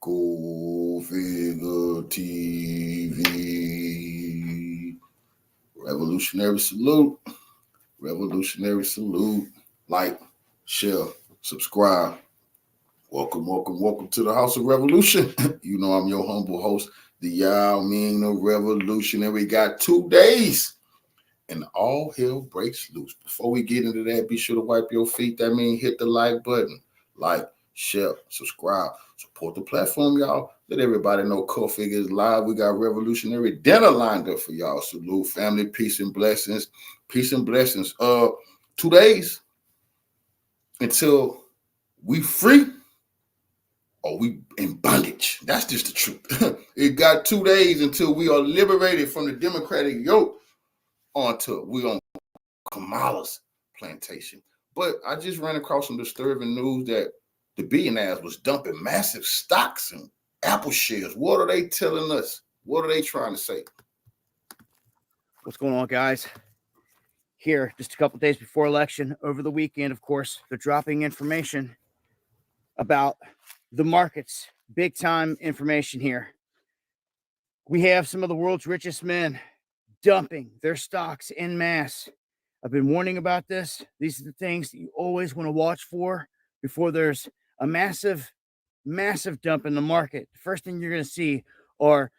Go Figure TV. Revolutionary salute. Revolutionary salute. Like, share, subscribe. Welcome to the House of Revolution. You know I'm your humble host, the Yao Ming of Revolution. And we got 2 days and all hell breaks loose. Before we get into that, be sure to wipe your feet. That means hit the like button. Like, share, subscribe, support the platform, y'all. Let everybody know Core Figure is live. We got revolutionary dinner lined up for y'all. Salute, family, peace and blessings. Peace and blessings. 2 days until we free or we in bondage. That's just the truth. It got 2 days until we are liberated from the Democratic yoke onto we on Kamala's plantation. But I just ran across some disturbing news that the Billionaires was dumping massive stocks and Apple shares. What are they telling us? What are they trying to say? What's going on, guys? Here, just a couple days before election, over the weekend, of course, they're dropping information about the markets. Big time information here. We have some of the world's richest men dumping their stocks en masse. I've been warning about this. These are the things that you always want to watch for before there's a massive dump in the market. The first thing you're going to see are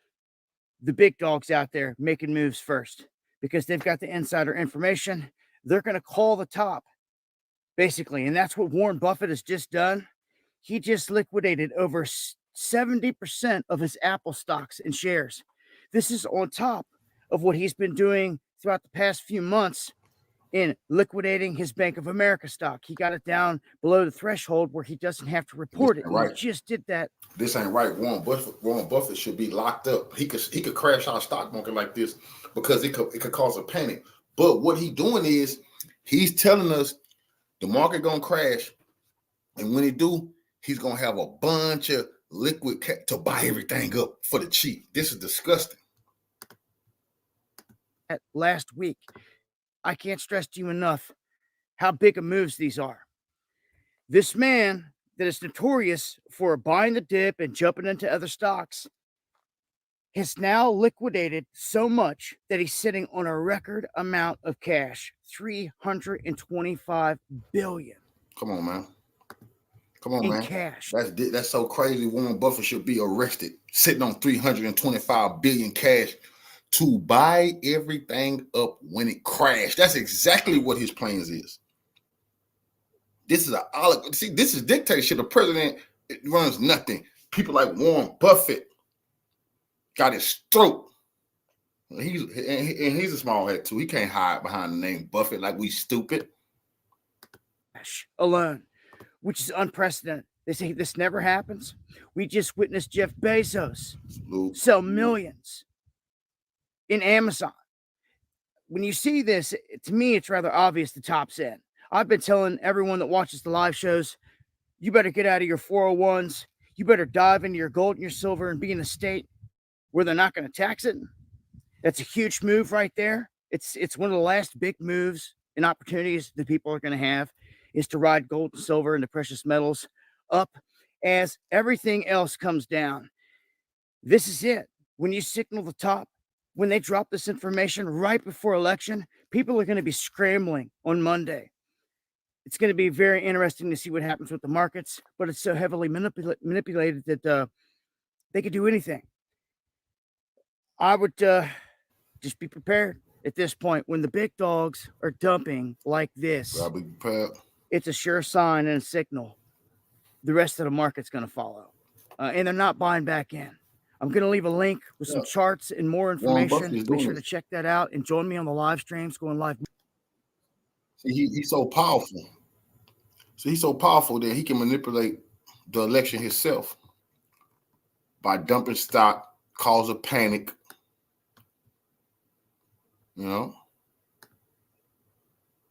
the big dogs out there making moves first because they've got the insider information. They're going to call the top, basically. And that's what Warren Buffett has just done. He just liquidated over 70% of his Apple stocks and shares. This is on top of what he's been doing throughout the past few months in liquidating his Bank of America stock. He got it down below the threshold where he doesn't have to report it. Right. He just did that. This ain't right. Warren Buffett should be locked up. He could crash our stock market like this because it could cause a panic. But what he's doing is he's telling us the market gonna crash, and when it do, he's gonna have a bunch of liquid to buy everything up for the cheap. This is disgusting. Last week, I can't stress to you enough how big of moves these are. This man that is notorious for buying the dip and jumping into other stocks has now liquidated so much that he's sitting on a record amount of cash, $325 billion. Come on, man. Come on, in man. Cash. That's so crazy. Warren Buffett should be arrested, sitting on $325 billion cash to buy everything up when it crashed. That's exactly what his plans is. This is this is dictatorship. The president runs nothing. People like Warren Buffett got his throat. He's a small head too. He can't hide behind the name Buffett like we stupid. Alone, which is unprecedented. They say this never happens. We just witnessed Jeff Bezos sell millions in Amazon. When you see this, to me, it's rather obvious the top's in. I've been telling everyone that watches the live shows, you better get out of your 401s. You better dive into your gold and your silver and be in a state where they're not going to tax it. That's a huge move right there. It's one of the last big moves and opportunities that people are going to have is to ride gold and silver and the precious metals up as everything else comes down. This is it. When you signal the top, when they drop this information right before election, people are going to be scrambling on Monday. It's going to be very interesting to see what happens with the markets, but it's so heavily manipulated that they could do anything. I would just be prepared at this point. When the big dogs are dumping like this, I'll be prepared. It's a sure sign and a signal. The rest of the market's going to follow. And they're not buying back in. I'm going to leave a link with some charts and more information. Make sure to check that out and join me on the live streams going live. See, he's so powerful. So he's so powerful that he can manipulate the election himself by dumping stock, cause a panic. You know.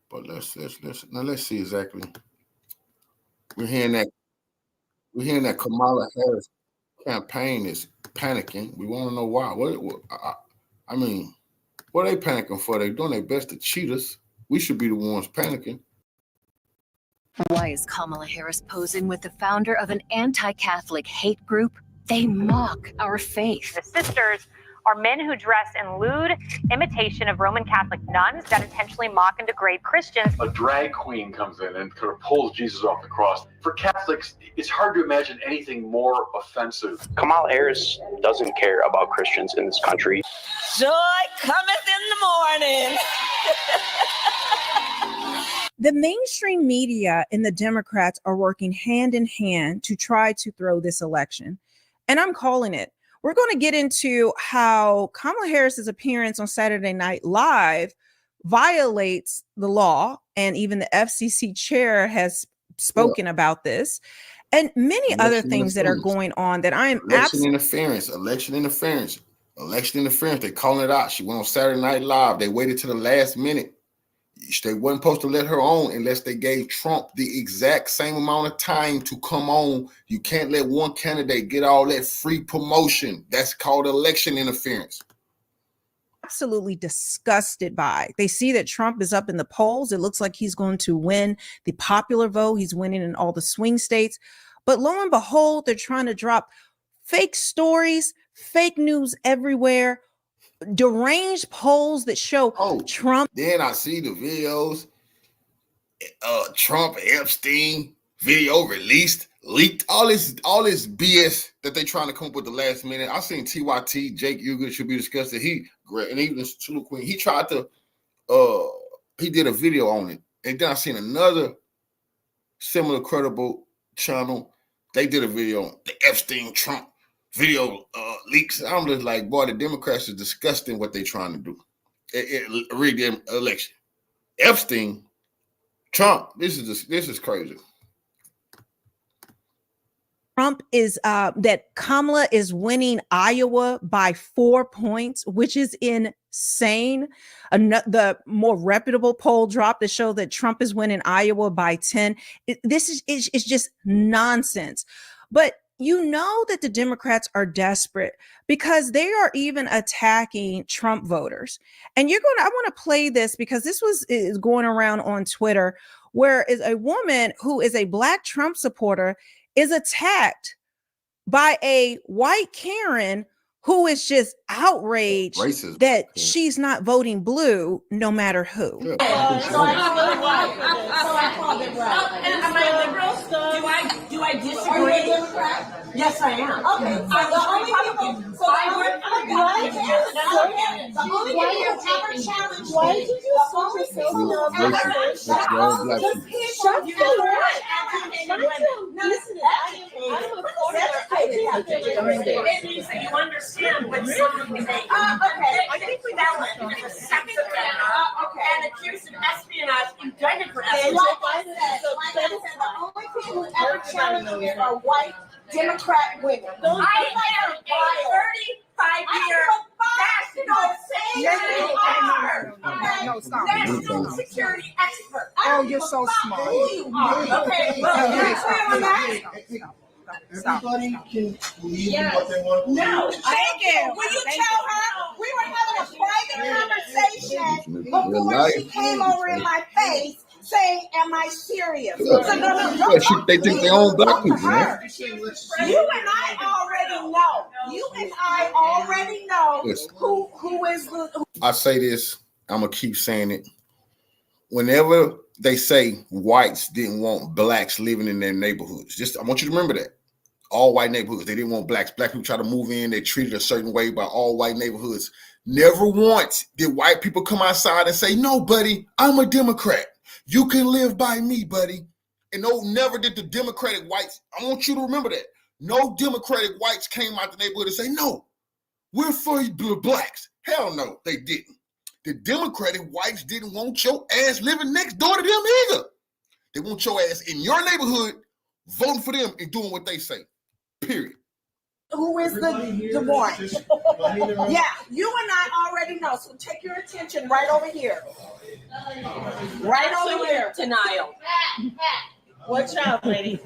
But let's see exactly. We're hearing that Kamala Harris campaign is panicking. We want to know why. I mean, what are they panicking for? They're doing their best to cheat us. We should be the ones panicking. Why is Kamala Harris posing with the founder of an anti-Catholic hate group? They mock our faith. The sisters are men who dress in lewd imitation of Roman Catholic nuns that intentionally mock and degrade Christians. A drag queen comes in and kind of pulls Jesus off the cross. For Catholics, it's hard to imagine anything more offensive. Kamala Harris doesn't care about Christians in this country. Joy cometh in the morning. The mainstream media and the Democrats are working hand in hand to try to throw this election. And I'm calling it. We're going to get into how Kamala Harris's appearance on Saturday Night Live violates the law. And even the FCC chair has spoken about this and many other things that are going on that I am election interference. They're calling it out. She went on Saturday Night Live. They waited to the last minute. They wasn't supposed to let her on unless they gave Trump the exact same amount of time to come on. You can't let one candidate get all that free promotion. That's called election interference. Absolutely disgusted by. They see that Trump is up in the polls. It looks like he's going to win the popular vote. He's winning in all the swing states. But lo and behold, they're trying to drop fake stories, fake news everywhere, deranged polls that show Trump. Then I see the videos, Trump Epstein video released, leaked, all this BS that they trying to come up with the last minute. I seen TYT, Jake Uger should be discussed. And even Tulu Queen, he tried to, he did a video on it. And then I seen another similar credible channel. They did a video on the Epstein Trump video leaks. I'm just like, boy, the Democrats is disgusting what they're trying to do. Rig the election. Epstein, Trump, this is crazy. Trump is that Kamala is winning Iowa by 4 points, which is insane. The more reputable poll drop that show that Trump is winning Iowa by 10. This is just nonsense. But you know that the Democrats are desperate because they are even attacking Trump voters. And I want to play this because this is going around on Twitter, where is a woman who is a Black Trump supporter is attacked by a white Karen who is just outraged that she's not voting blue no matter who. Am I liberal? Do I disagree? Yes, I am. Okay. The only people who ever challenged me. Why did you do so? It means that you understand what someone is saying. I think we balance and accused of espionage, indicted for espionage. Like I said, the only people who ever challenged me are white Democrat women. I am a 35-year national security expert. Oh, you're so smart. Okay, well, you're clear on that. Everybody can believe in what they want to believe. No, thank you. Will you tell her we were having a private conversation before she came over in my face saying, "Am I serious?" So They think they own Black people, man. You and I already know who is the. I say this, I'm gonna keep saying it. Whenever they say whites didn't want blacks living in their neighborhoods, I want you to remember that. All white neighborhoods, they didn't want blacks. Black people try to move in, they treated a certain way by all white neighborhoods. Never once did white people come outside and say, "No, buddy, I'm a Democrat. You can live by me, buddy." And no, never did the Democratic whites. I want you to remember that. No Democratic whites came out the neighborhood and say, "No, we're for blacks." Hell no, they didn't. The Democratic whites didn't want your ass living next door to them either. They want your ass in your neighborhood, voting for them and doing what they say. Period. Who is the one? Yeah, you and I already know. So take your attention right over here. Right over here. Denial. Watch out, lady.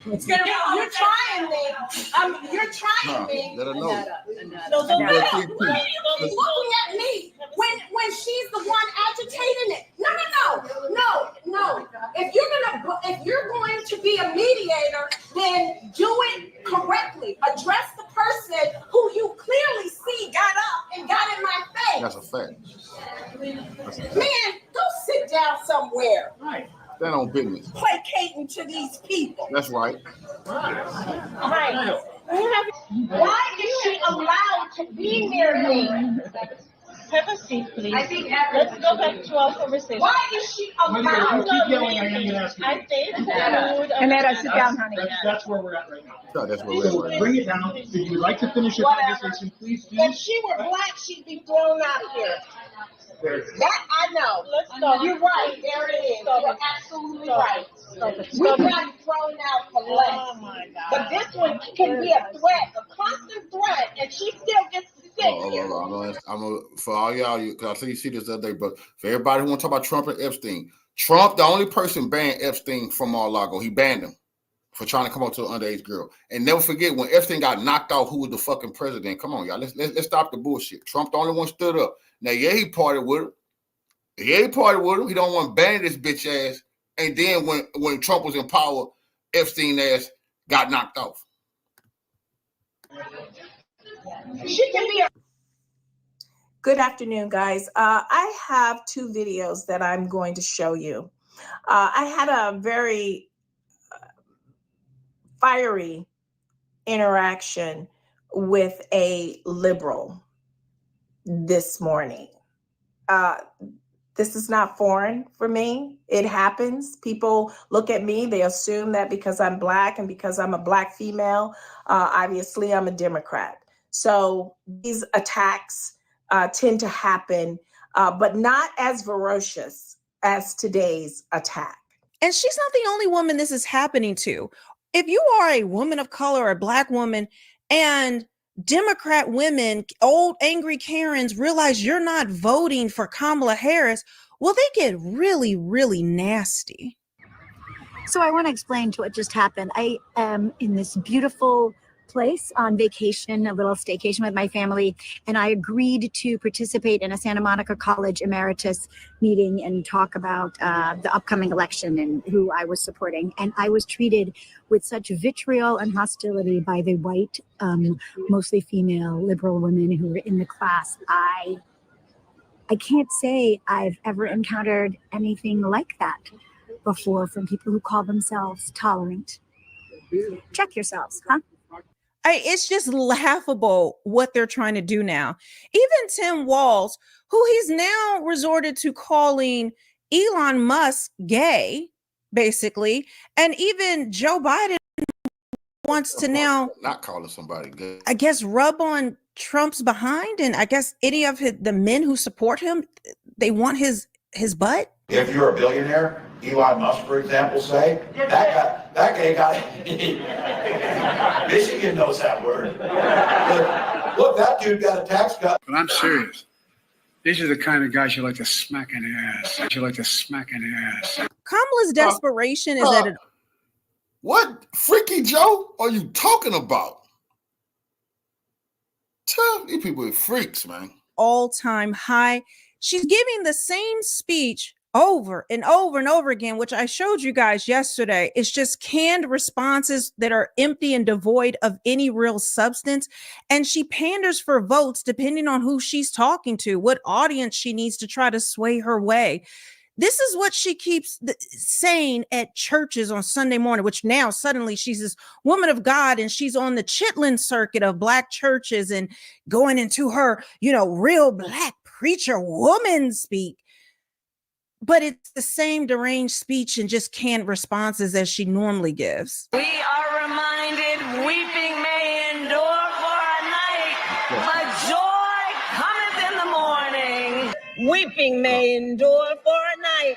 It's gonna be, you're trying me. You're trying me. Let her know. No, why are you looking at me when she's the one agitating it? No. If you're going to be a mediator, then do it correctly. Address the person who you clearly see got up and got in my face. That's a fact. Man, go sit down somewhere. Right. Stand on business. Placating to these people. That's right. Right. Why is she allowed to be near me? Have a seat, please. I think let's go back to our conversation. Why is she allowed? I think Amanda, sit down, honey. That's where we're at right now. No, that's where we're at. Bring it down. If you'd like to finish your conversation, please do. If she were black, she'd be thrown out here. That I know. Let's go. You're right. There it is. You're absolutely right. We got thrown out for less. Oh my God. But this one can be a threat, a constant threat, and she still gets to sit here. For all y'all, because I see this the other day, but for everybody who want to talk about Trump and Epstein, Trump, the only person banned Epstein from Mar-a-Lago. He banned him for trying to come up to an underage girl. And never forget when Epstein got knocked off, who was the fucking president? Come on, y'all. Let's stop the bullshit. Trump the only one stood up. Now, yeah, he partied with him. He don't want to ban this bitch ass. And then when Trump was in power, Epstein ass got knocked off. She can be a Good afternoon, guys. I have two videos that I'm going to show you. I had a very fiery interaction with a liberal this morning. This is not foreign for me. It happens. People look at me, they assume that because I'm Black and because I'm a Black female, obviously I'm a Democrat. So these attacks tend to happen, but not as ferocious as today's attack. And she's not the only woman this is happening to. If you are a woman of color, or a Black woman, and Democrat women, old angry Karens, realize you're not voting for Kamala Harris, well, they get really, really nasty. So I want to explain to what just happened. I am in this beautiful place on vacation, a little staycation with my family, and I agreed to participate in a Santa Monica College emeritus meeting and talk about the upcoming election and who I was supporting. And I was treated with such vitriol and hostility by the white, mostly female liberal women who were in the class. I can't say I've ever encountered anything like that before from people who call themselves tolerant. Check yourselves, huh? It's just laughable what they're trying to do now. Even Tim Walz, who he's now resorted to calling Elon Musk gay, basically, and even Joe Biden wants to now not calling somebody gay. I guess rub on Trump's behind, and I guess any of the men who support him, they want his butt. If you're a billionaire, Elon Musk, for example, say, that guy got Michigan knows that word. Look, that dude got a tax cut. But I'm serious. These are the kind of guys you like to smack in the ass. Kamala's desperation is at an... What freaky Joe are you talking about? Tell these people are freaks, man. All-time high. She's giving the same speech over and over and over again, which I showed you guys yesterday. It's just canned responses that are empty and devoid of any real substance. And she panders for votes depending on who she's talking to, what audience she needs to try to sway her way. This is what she keeps saying at churches on Sunday morning, which now suddenly she's this woman of God and she's on the Chitlin circuit of Black churches and going into her, real Black preacher woman speak. But it's the same deranged speech and just canned responses as she normally gives. We are reminded weeping may endure for a night, but joy cometh in the morning. Weeping may endure for a night,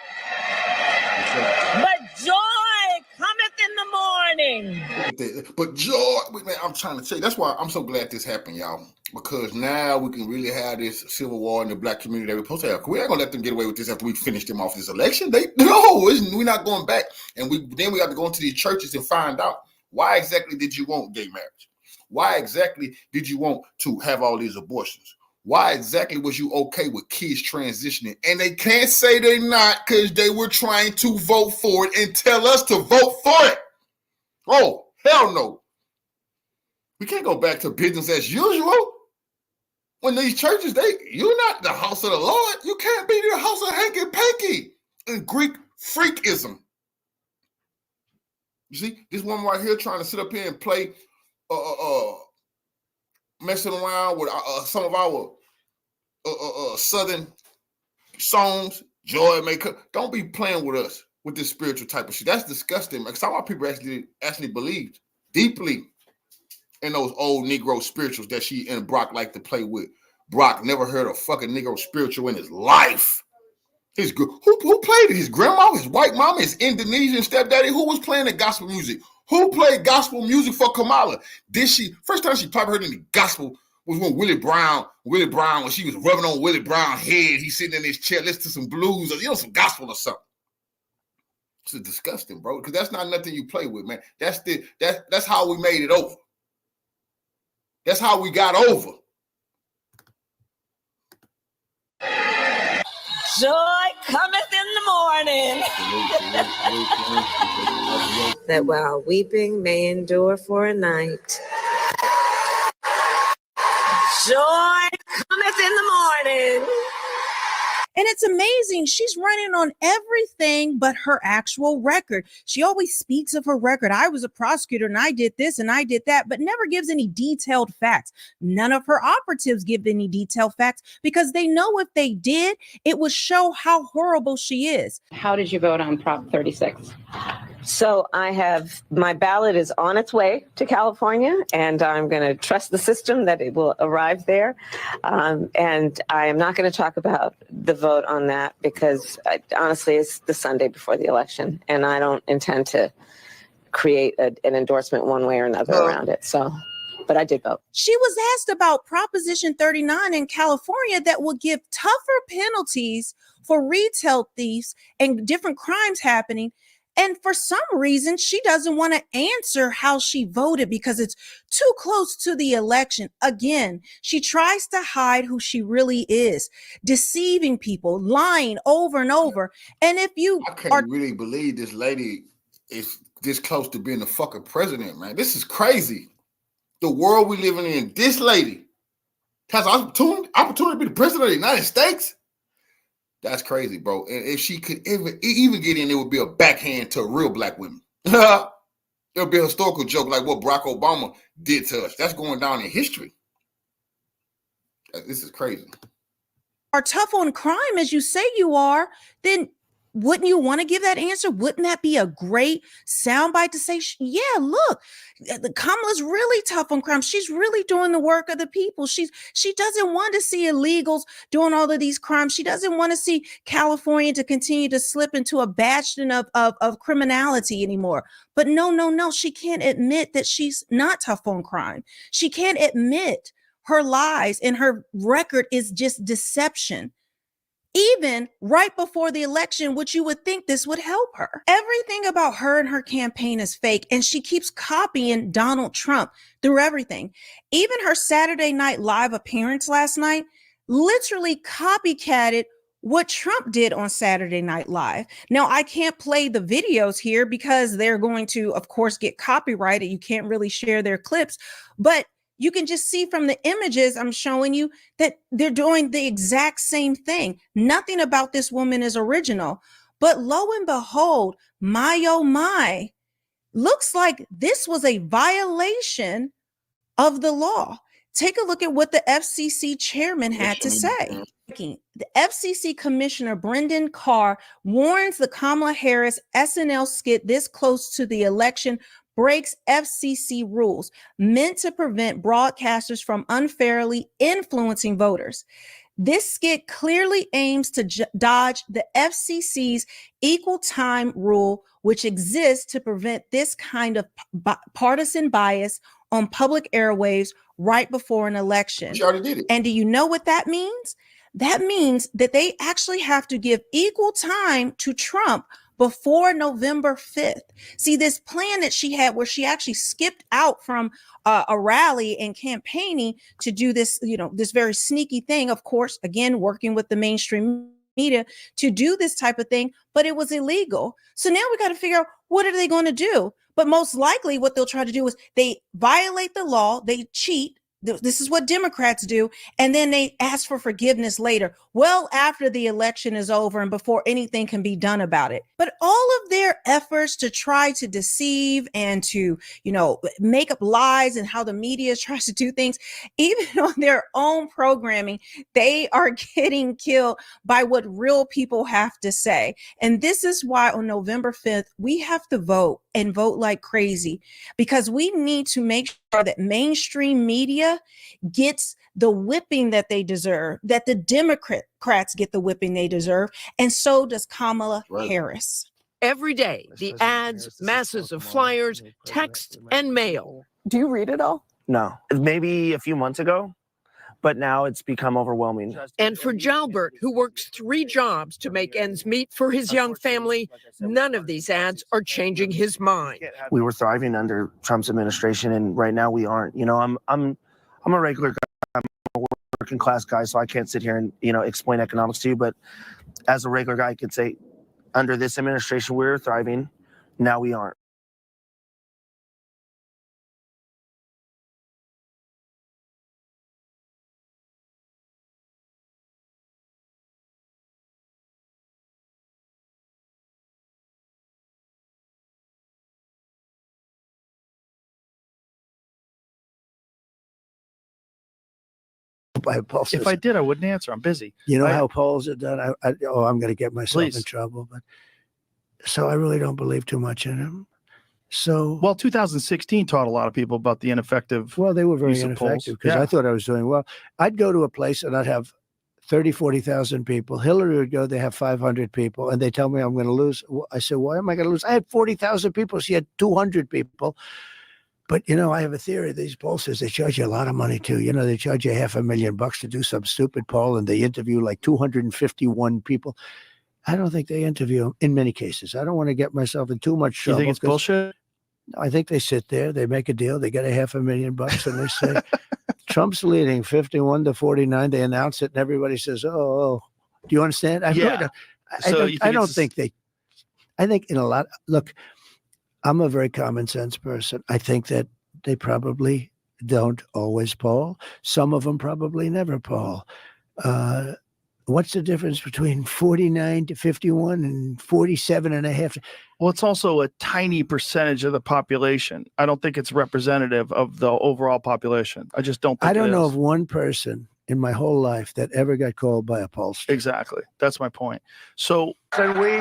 but joy cometh in the morning. But joy, man, I'm trying to tell you, that's why I'm so glad this happened, y'all. Because now we can really have this civil war in the Black community that we're supposed to have. We ain't gonna let them get away with this after we finish them off this election. We're not going back. And then we got to go into these churches and find out why exactly did you want gay marriage? Why exactly did you want to have all these abortions? Why exactly was you okay with kids transitioning? And they can't say they're not because they were trying to vote for it and tell us to vote for it. Oh, hell no. We can't go back to business as usual. When these churches, you're not the house of the Lord. You can't be the house of hanky-panky and Greek freakism. You see, this woman right here trying to sit up here and play, messing around with some of our Southern songs, joy maker. Don't be playing with us with this spiritual type of shit. That's disgusting. Like, some of our people actually believed deeply in those old Negro spirituals that she and Brock like to play with. Brock never heard a fucking Negro spiritual in his life. Who played it? His grandma, his white mama, his Indonesian stepdaddy. Who was playing the gospel music? Who played gospel music for Kamala? First time she probably heard any gospel was when Willie Brown, when she was rubbing on Willie Brown's head, he's sitting in his chair listening to some blues or some gospel or something. It's disgusting, bro, because that's not nothing you play with, man. That's how we made it over. That's how we got over. Joy cometh in the morning. That while weeping may endure for a night, joy cometh in the morning. And it's amazing. She's running on everything but her actual record. She always speaks of her record. I was a prosecutor and I did this and I did that, but never gives any detailed facts. None of her operatives give any detailed facts because they know if they did, it would show how horrible she is. How did you vote on Prop 36? So my ballot is on its way to California, and I'm going to trust the system that it will arrive there. And I am not going to talk about the vote on that because honestly, it's the Sunday before the election, and I don't intend to create an endorsement one way or another around it. But I did vote. She was asked about Proposition 39 in California that will give tougher penalties for retail thieves and different crimes happening. And for some reason, she doesn't want to answer how she voted because it's too close to the election. Again, she tries to hide who she really is, deceiving people, lying over and over. And if you I can't really believe this lady is this close to being the fucking president, man. This is crazy. The world we living in, this lady has opportunity to be the president of the United States. That's crazy, bro. And if she could even get in, it would be a backhand to real black women. It'll be a historical joke like what Barack Obama did to us. That's going down in history. This is crazy. Are tough on crime as you say you are, then wouldn't you want to give that answer? Wouldn't that be a great soundbite to say, yeah, look, Kamala's really tough on crime. She's really doing the work of the people. She doesn't want to see illegals doing all of these crimes. She doesn't want to see California to continue to slip into a bastion of criminality anymore. But no, she can't admit that she's not tough on crime. She can't admit her lies, and her record is just deception. Even right before the election, which you would think this would help her. Everything about her and her campaign is fake, and she keeps copying Donald Trump through everything. Even her Saturday Night Live appearance last night literally copycatted what Trump did on Saturday Night Live. Now, I can't play the videos here because they're going to, of course, get copyrighted. You can't really share their clips, but you can just see from the images I'm showing you that they're doing the exact same thing. Nothing about this woman is original. But lo and behold, my oh my, looks like this was a violation of the law. Take a look at what the FCC chairman had to say. The FCC Commissioner Brendan Carr warns the Kamala Harris SNL skit this close to the election breaks FCC rules meant to prevent broadcasters from unfairly influencing voters. This skit clearly aims to dodge the FCC's equal time rule, which exists to prevent this kind of partisan bias on public airwaves right before an election. She already did it. And do you know what that means? That means that they actually have to give equal time to Trump before November 5th. See, this plan that she had where she actually skipped out from a rally and campaigning to do this, this very sneaky thing, of course, again, working with the mainstream media to do this type of thing, but it was illegal. So now we got to figure out, what are they going to do? But most likely what they'll try to do is they violate the law, they cheat. This is what Democrats do. And then they ask for forgiveness later, well after the election is over and before anything can be done about it. But all of their efforts to try to deceive and to, make up lies and how the media tries to do things, even on their own programming, they are getting killed by what real people have to say. And this is why on November 5th, we have to vote and vote like crazy, because we need to make sure that mainstream media gets the whipping that they deserve, that the Democrats get the whipping they deserve, and so does Kamala Harris. Every day, the ads, masses of flyers, text, and mail. Do you read it all? No, maybe a few months ago, but now it's become overwhelming. And for Jalbert, who works 3 jobs to make ends meet for his young family, none of these ads are changing his mind. We were thriving under Trump's administration, and right now we aren't. I'm a regular guy. I'm a working class guy, so I can't sit here and explain economics to you. But as a regular guy, I could say, under this administration, we're thriving. Now we aren't. By pulses. If I did, I wouldn't answer. I'm busy. You know how polls are done? I'm going to get myself in trouble. But so I really don't believe too much in them. So 2016 taught a lot of people about the ineffective. Well, they were very use of ineffective polls. because Yeah. I thought I was doing well. I'd go to a place and I'd have 30, 40,000 people. Hillary would go, they have 500 people, and they tell me I'm going to lose. I said, why am I going to lose? I had 40,000 people. She had 200 people. But, I have a theory. These pollsters, they charge you a lot of money, too. They charge you $500,000 to do some stupid poll, and they interview like 251 people. I don't think they interview them in many cases. I don't want to get myself in too much trouble. You think it's bullshit? I think they sit there, they make a deal, they get $500,000, and they say, Trump's leading 51-49. They announce it, and everybody says, oh. Do you understand? I don't think they, I think in a lot, look, I'm a very common sense person. I think that they probably don't always poll. Some of them probably never poll. What's the difference between 49-51 and 47.5? Well, it's also a tiny percentage of the population. I don't think it's representative of the overall population. I just don't think I don't know is. of one person in my whole life that ever got called by a pollster. Exactly. That's my point. So And we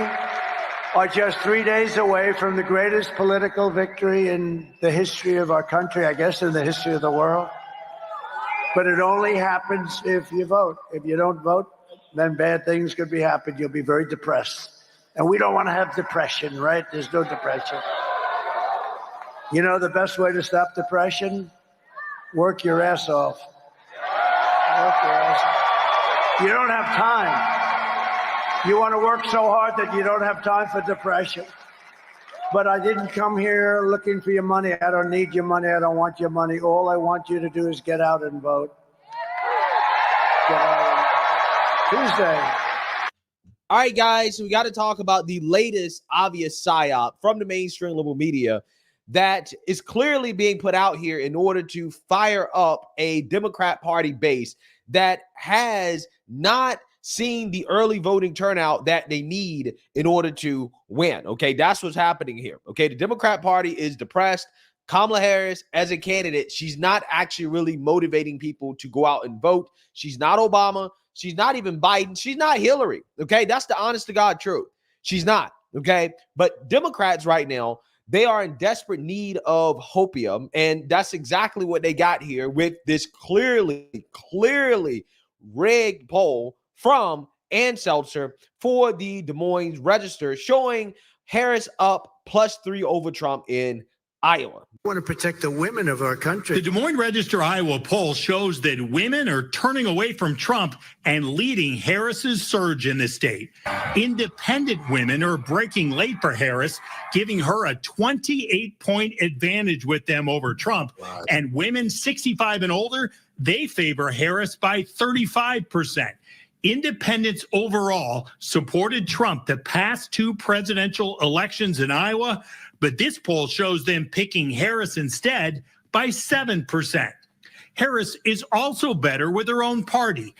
are just 3 days away from the greatest political victory in the history of our country, I guess in the history of the world. But it only happens if you vote. If you don't vote, then bad things could be happening. You'll be very depressed. And we don't want to have depression, right? There's no depression. The best way to stop depression? Work your ass off. Work your ass off. You don't have time. You want to work so hard that you don't have time for depression. But I didn't come here looking for your money. I don't need your money. I don't want your money. All I want you to do is get out and vote. Get out and vote. Tuesday. All right, guys, we got to talk about the latest obvious psyop from the mainstream liberal media that is clearly being put out here in order to fire up a Democrat Party base that has not seen the early voting turnout that they need in order to win. Okay, that's what's happening here. Okay, the Democrat Party is depressed. Kamala Harris, as a candidate, she's not actually really motivating people to go out and vote. She's not Obama. She's not even Biden. She's not Hillary. Okay, that's the honest to God truth. She's not. Okay, but Democrats right now, they are in desperate need of hopium, and that's exactly what they got here with this clearly rigged poll from Ann Seltzer for the Des Moines Register, showing Harris up +3 over Trump in Iowa. We want to protect the women of our country. The Des Moines Register Iowa poll shows that women are turning away from Trump and leading Harris's surge in the state. Independent women are breaking late for Harris, giving her a 28-point advantage with them over Trump. Wow. And women 65 and older, they favor Harris by 35%. Independents overall supported Trump the past 2 presidential elections in Iowa, but this poll shows them picking Harris instead by 7%. Harris is also better with her own party.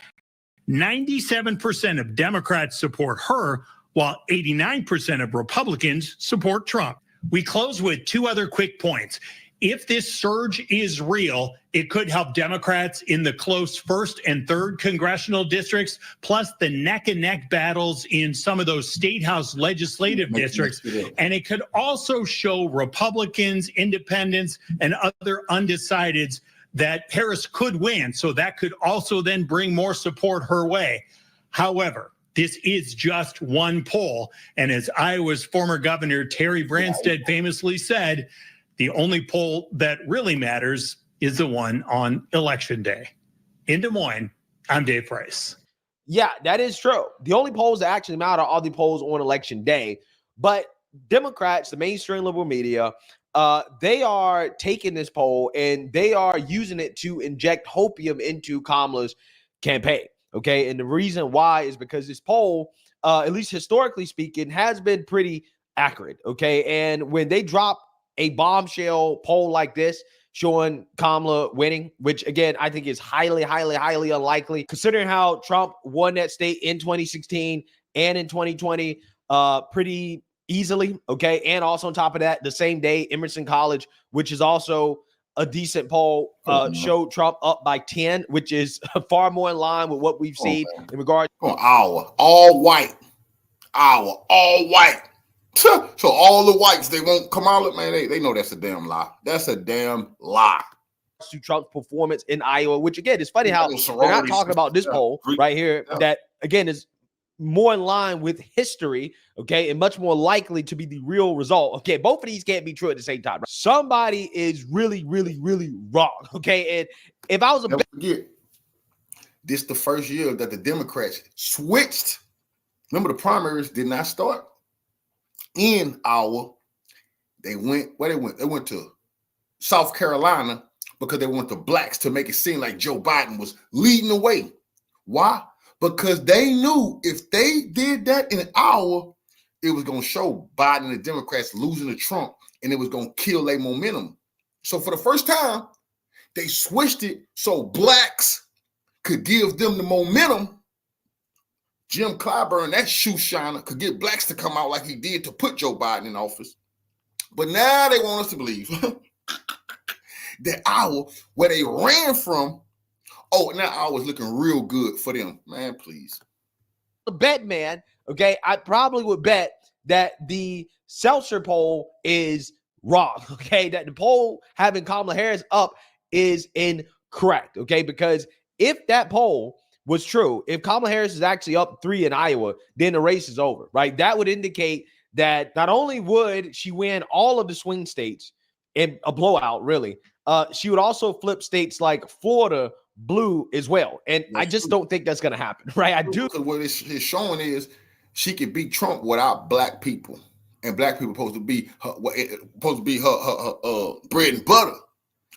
97% of Democrats support her, while 89% of Republicans support Trump. We close with 2 other quick points. If this surge is real, it could help Democrats in the close 1st and 3rd congressional districts, plus the neck-and-neck battles in some of those state house legislative districts. And it could also show Republicans, independents, and other undecideds that Harris could win. So that could also then bring more support her way. However, this is just one poll. And as Iowa's former governor, Terry Branstad, famously said, the only poll that really matters is the one on Election Day. In Des Moines, I'm Dave Price. Yeah, that is true. The only polls that actually matter are the polls on Election Day. But Democrats, the mainstream liberal media, they are taking this poll and they are using it to inject hopium into Kamala's campaign. Okay, and the reason why is because this poll, at least historically speaking, has been pretty accurate. Okay, and when they drop a bombshell poll like this showing Kamala winning, which again, I think is highly, highly, highly unlikely, considering how Trump won that state in 2016 and in 2020 pretty easily, okay? And also on top of that, the same day, Emerson College, which is also a decent poll, showed Trump up by 10, which is far more in line with what we've seen in regard to Iowa, all white. So all the whites, they won't Kamala, man, they know that's a damn lie. That's a damn lie. To Trump's performance in Iowa, which again is funny how they're not talking about this poll right here that again is more in line with history, okay, and much more likely to be the real result. Okay, both of these can't be true at the same time. Somebody is really, really, really wrong, okay? And if I was Never forget, this the first year that the Democrats switched. Remember, the primaries did not start in Iowa. They went where they went. They went to South Carolina because they want the blacks to make it seem like Joe Biden was leading the way. Why? Because they knew if they did that in Iowa, it was going to show Biden and the Democrats losing to Trump, and it was going to kill their momentum. So for the first time, they switched it so blacks could give them the momentum. Jim Clyburn, that shoe shiner, could get blacks to come out like he did to put Joe Biden in office. But now they want us to believe that Iowa, where they ran from, now Iowa's looking real good for them. Man, please. The bet, man, okay, I probably would bet that the Seltzer poll is wrong, okay, that the poll having Kamala Harris up is incorrect, okay, because if that poll was true, if Kamala Harris is actually up 3 in Iowa, then the race is over, right? That would indicate that not only would she win all of the swing states in a blowout, really, she would also flip states like Florida blue as well. And I just don't think that's going to happen, right? I do. Because what it's showing is she can beat Trump without black people. And black people supposed to be her bread and butter.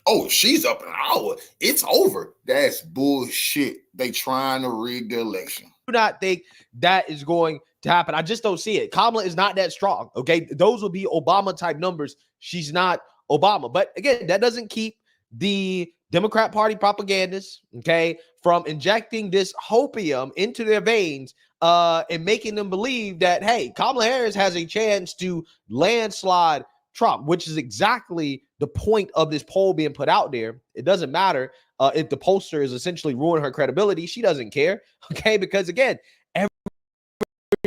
Oh, she's up in Iowa. It's over. That's bullshit. They trying to rig the election. I do not think that is going to happen. I just don't see it. Kamala is not that strong, okay? Those will be Obama-type numbers. She's not Obama. But again, that doesn't keep the Democrat Party propagandists, okay, from injecting this hopium into their veins and making them believe that, hey, Kamala Harris has a chance to landslide Trump, which is exactly the point of this poll being put out there. It doesn't matter if the pollster is essentially ruining her credibility. She doesn't care, okay, because again,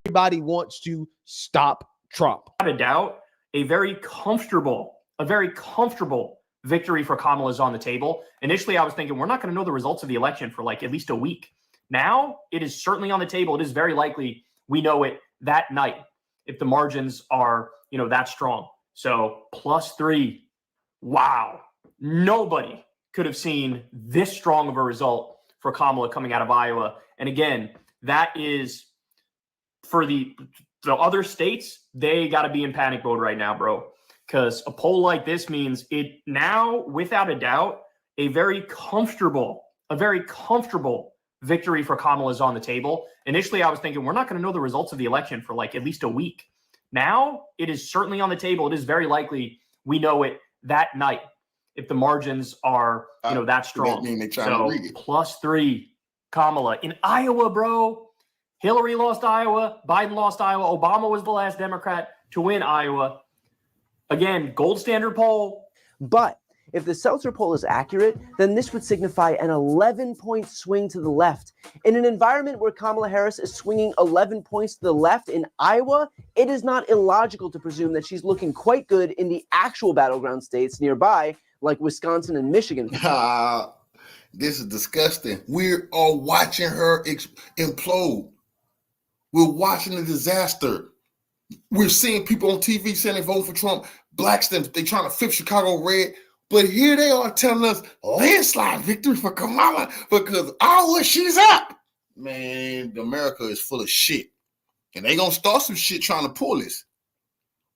everybody wants to stop Trump. Without a doubt, a very comfortable victory for Kamala is on the table. Initially, I was thinking we're not going to know the results of the election for like at least a week. Now, it is certainly on the table. It is very likely we know it that night if the margins are, that strong. So +3. Wow. Nobody could have seen this strong of a result for Kamala coming out of Iowa. And again, that is for the other states, they got to be in panic mode right now, bro. Because a poll like this means it now, without a doubt, a very comfortable victory for Kamala is on the table. Initially, I was thinking we're not going to know the results of the election for like at least a week. Now it is certainly on the table. It is very likely we know it that night if the margins are, that strong. So +3 Kamala in Iowa, bro. Hillary lost Iowa. Biden lost Iowa. Obama was the last Democrat to win Iowa. Again, gold standard poll. But if the Seltzer poll is accurate, then this would signify an 11-point swing to the left. In an environment where Kamala Harris is swinging 11 points to the left in Iowa, it is not illogical to presume that she's looking quite good in the actual battleground states nearby, like Wisconsin and Michigan. This is disgusting. We are watching her implode. We're watching the disaster. We're seeing people on TV saying they vote for Trump. Blacks, they trying to flip Chicago red. But here they are telling us landslide victory for Kamala because Iowa, she's up. Man, America is full of shit. And they going to start some shit trying to pull this.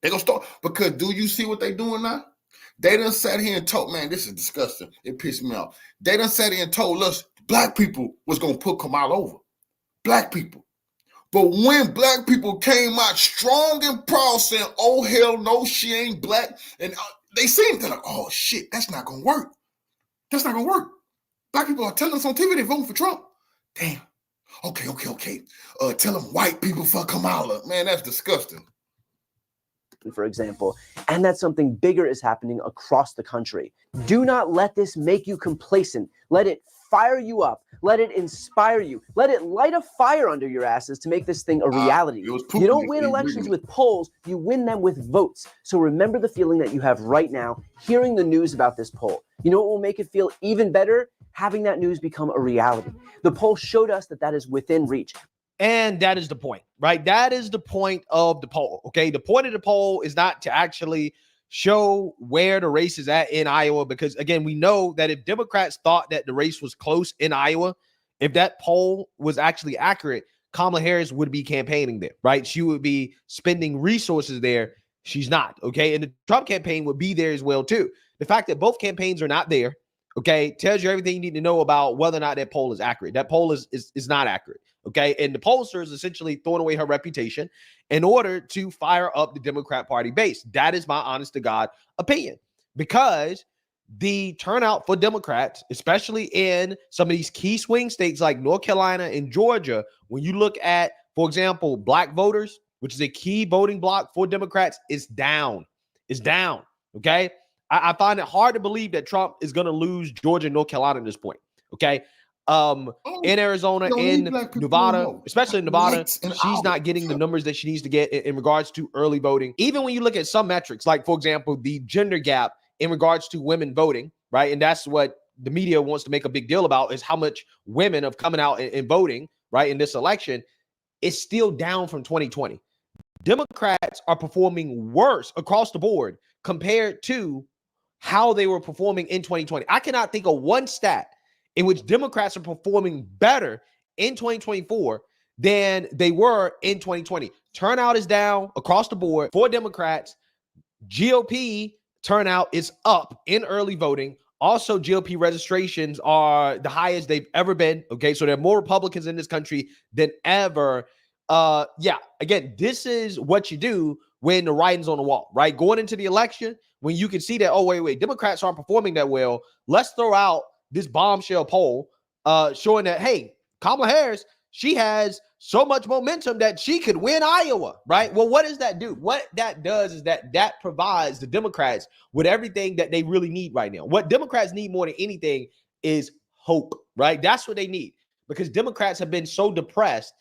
They going to start. Because do you see what they doing now? They done sat here and told, man, this is disgusting. It pissed me off. They done sat here and told us black people was going to put Kamala over. Black people. But when black people came out strong and proud saying, oh, hell no, she ain't black. And they seemed to like, oh, shit, that's not going to work. That's not going to work. Black people are telling us on TV they're voting for Trump. Damn. Okay. Tell them white people for Kamala. Man, that's disgusting. For example, and that something bigger is happening across the country. Do not let this make you complacent. Let it fire you up. Let it inspire you. Let it light a fire under your asses to make this thing a reality. You don't win elections with polls, you win them with votes. So remember the feeling that you have right now, hearing the news about this poll. You know what will make it feel even better? Having that news become a reality. The poll showed us that that is within reach. And that is the point, right? That is the point of the poll, okay? The point of the poll is not to actually show where the race is at in Iowa, because, again, we know that if Democrats thought that the race was close in Iowa, if that poll was actually accurate, Kamala Harris would be campaigning there, right? She would be spending resources there. She's not, okay? And the Trump campaign would be there as well, too. The fact that both campaigns are not there, okay, tells you everything you need to know about whether or not that poll is accurate. That poll is not accurate. Okay, and the pollster is essentially throwing away her reputation in order to fire up the Democrat Party base. That is my honest to God opinion, because the turnout for Democrats, especially in some of these key swing states like North Carolina and Georgia, when you look at, for example, black voters, which is a key voting block for Democrats, is down. It's down. Okay, I find it hard to believe that Trump is going to lose Georgia and North Carolina at this point. Okay. In Arizona, in Nevada, especially in Nevada, she's not getting the numbers that she needs to get in regards to early voting. Even when you look at some metrics, like, for example, the gender gap in regards to women voting, right? And that's what the media wants to make a big deal about, is how much women have coming out and voting, right, in this election. It's still down from 2020. Democrats are performing worse across the board compared to how they were performing in 2020. I cannot think of one stat in which Democrats are performing better in 2024 than they were in 2020. Turnout is down across the board for Democrats. GOP turnout is up in early voting. Also, GOP registrations are the highest they've ever been. Okay, so there are more Republicans in this country than ever. Again, this is what you do when the writing's on the wall, right? Going into the election, when you can see that, oh, wait, Democrats aren't performing that well, let's throw out this bombshell poll showing that, hey, Kamala Harris, she has so much momentum that she could win Iowa, right? Well, what does that do? What that does is that provides the Democrats with everything that they really need right now. What Democrats need more than anything is hope, right? That's what they need, because Democrats have been so depressed.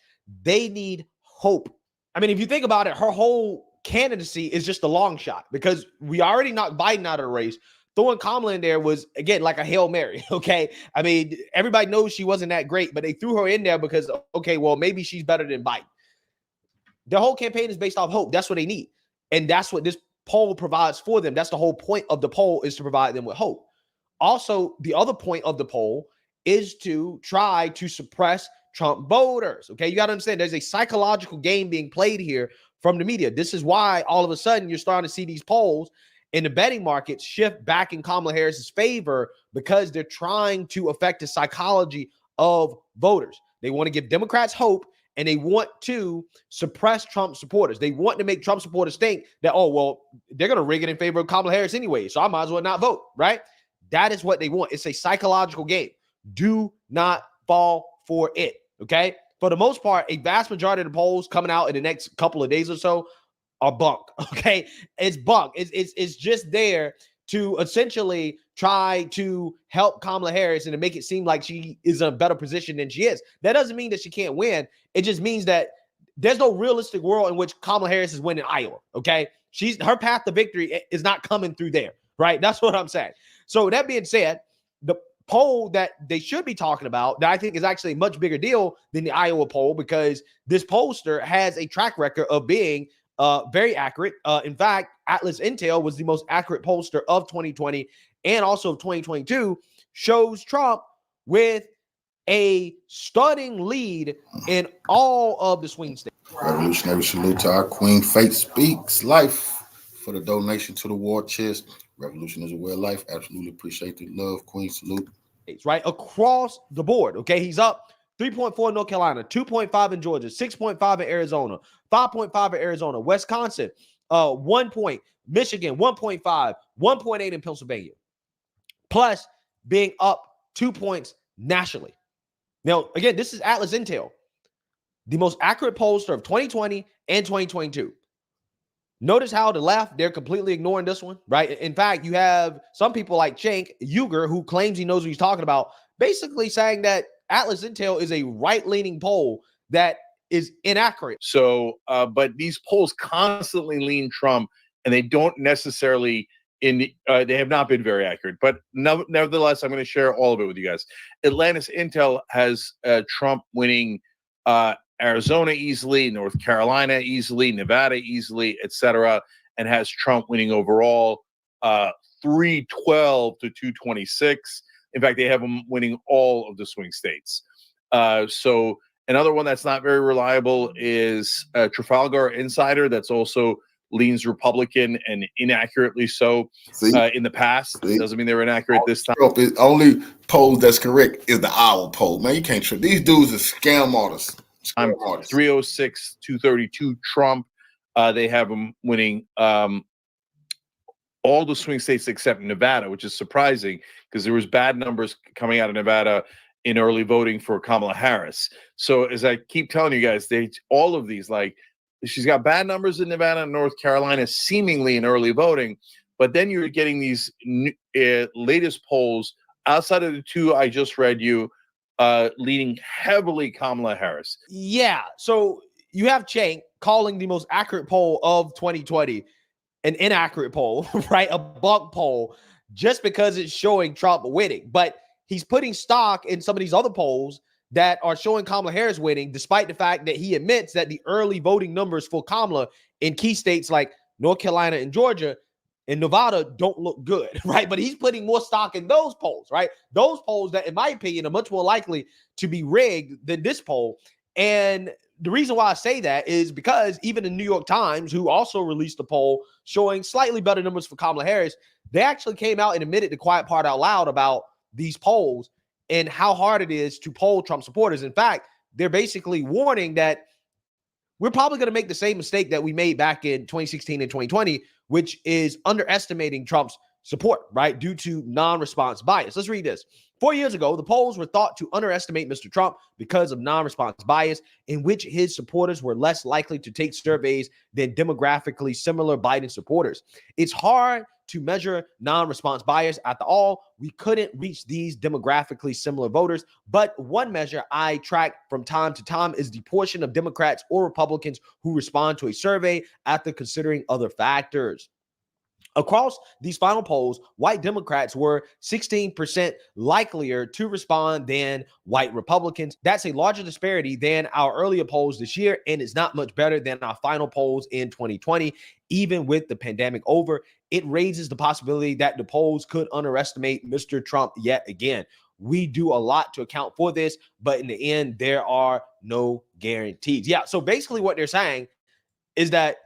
They need hope. I mean, if you think about it, her whole candidacy is just a long shot, because we already knocked Biden out of the race. Throwing Kamala in there was, again, like a Hail Mary, okay? I mean, everybody knows she wasn't that great, but they threw her in there because, okay, well, maybe she's better than Biden. The whole campaign is based off hope. That's what they need. And that's what this poll provides for them. That's the whole point of the poll, is to provide them with hope. Also, the other point of the poll is to try to suppress Trump voters, okay? You got to understand, there's a psychological game being played here from the media. This is why all of a sudden you're starting to see these polls in the betting markets shift back in Kamala Harris's favor, because they're trying to affect the psychology of voters. They want to give Democrats hope, and they want to suppress Trump supporters. They want to make Trump supporters think that, oh, well, they're going to rig it in favor of Kamala Harris anyway, so I might as well not vote, right? That is what they want. It's a psychological game. Do not fall for it, okay? For the most part, a vast majority of the polls coming out in the next couple of days or so are bunk, okay? It's bunk. It's just there to essentially try to help Kamala Harris and to make it seem like she is in a better position than she is. That doesn't mean that she can't win. It just means that there's no realistic world in which Kamala Harris is winning Iowa, okay? Her path to victory is not coming through there, right? That's what I'm saying. So that being said, the poll that they should be talking about that I think is actually a much bigger deal than the Iowa poll, because this pollster has a track record of being very accurate. In fact, Atlas Intel was the most accurate pollster of 2020 and also of 2022, shows Trump with a stunning lead in all of the swing states. Revolutionary salute to our Queen. Faith speaks life for the donation to the war chest. Revolution is a way of life. Absolutely appreciate the love, Queen. Salute. Right across the board. Okay, he's up 3.4 in North Carolina, 2.5 in Georgia, 6.5 in Arizona, 5.5 in Arizona, Wisconsin, 1 point, Michigan, 1.5, 1.8 in Pennsylvania, plus being up 2 points nationally. Now, again, this is Atlas Intel, the most accurate pollster of 2020 and 2022. Notice how the left, they're completely ignoring this one, right? In fact, you have some people like Cenk Uygur, who claims he knows what he's talking about, basically saying that Atlas Intel is a right-leaning poll that is inaccurate. So, but these polls constantly lean Trump, and they don't necessarily they have not been very accurate. But nevertheless, I'm going to share all of it with you guys. Atlantis Intel has Trump winning Arizona easily, North Carolina easily, Nevada easily, etc., and has Trump winning overall 312 to 226. In fact, they have him winning all of the swing states. So another one that's not very reliable is Trafalgar Insider. That's also leans Republican and inaccurately so in the past. Doesn't mean they were inaccurate this time. The only poll that's correct is the Iowa poll. Man, you can't trust these dudes are scam artists. I'm 306, 232 Trump. They have him winning all the swing states except Nevada, which is surprising because there was bad numbers coming out of Nevada in early voting for Kamala Harris. So as I keep telling you guys, all of these, like, she's got bad numbers in Nevada and North Carolina, seemingly in early voting, but then you're getting these latest polls outside of the two I just read you, leaning heavily Kamala Harris. Yeah, so you have Cenk calling the most accurate poll of 2020 an inaccurate poll, right? A bug poll, just because it's showing Trump winning. But he's putting stock in some of these other polls that are showing Kamala Harris winning, despite the fact that he admits that the early voting numbers for Kamala in key states like North Carolina and Georgia and Nevada don't look good, right? But he's putting more stock in those polls, right? Those polls that, in my opinion, are much more likely to be rigged than this poll. And the reason why I say that is because even the New York Times, who also released a poll showing slightly better numbers for Kamala Harris, they actually came out and admitted the quiet part out loud about these polls and how hard it is to poll Trump supporters. In fact, they're basically warning that we're probably going to make the same mistake that we made back in 2016 and 2020, which is underestimating Trump's support, right, due to non-response bias. Let's read this. 4 years ago, the polls were thought to underestimate Mr. Trump because of non-response bias, in which his supporters were less likely to take surveys than demographically similar Biden supporters. It's hard to measure non-response bias. After all, we couldn't reach these demographically similar voters, but one measure I track from time to time is the portion of Democrats or Republicans who respond to a survey after considering other factors. Across these final polls, white Democrats were 16% likelier to respond than white Republicans. That's a larger disparity than our earlier polls this year, and it's not much better than our final polls in 2020. Even with the pandemic over, it raises the possibility that the polls could underestimate Mr. Trump yet again. We do a lot to account for this, but in the end, there are no guarantees. Yeah, so basically what they're saying is that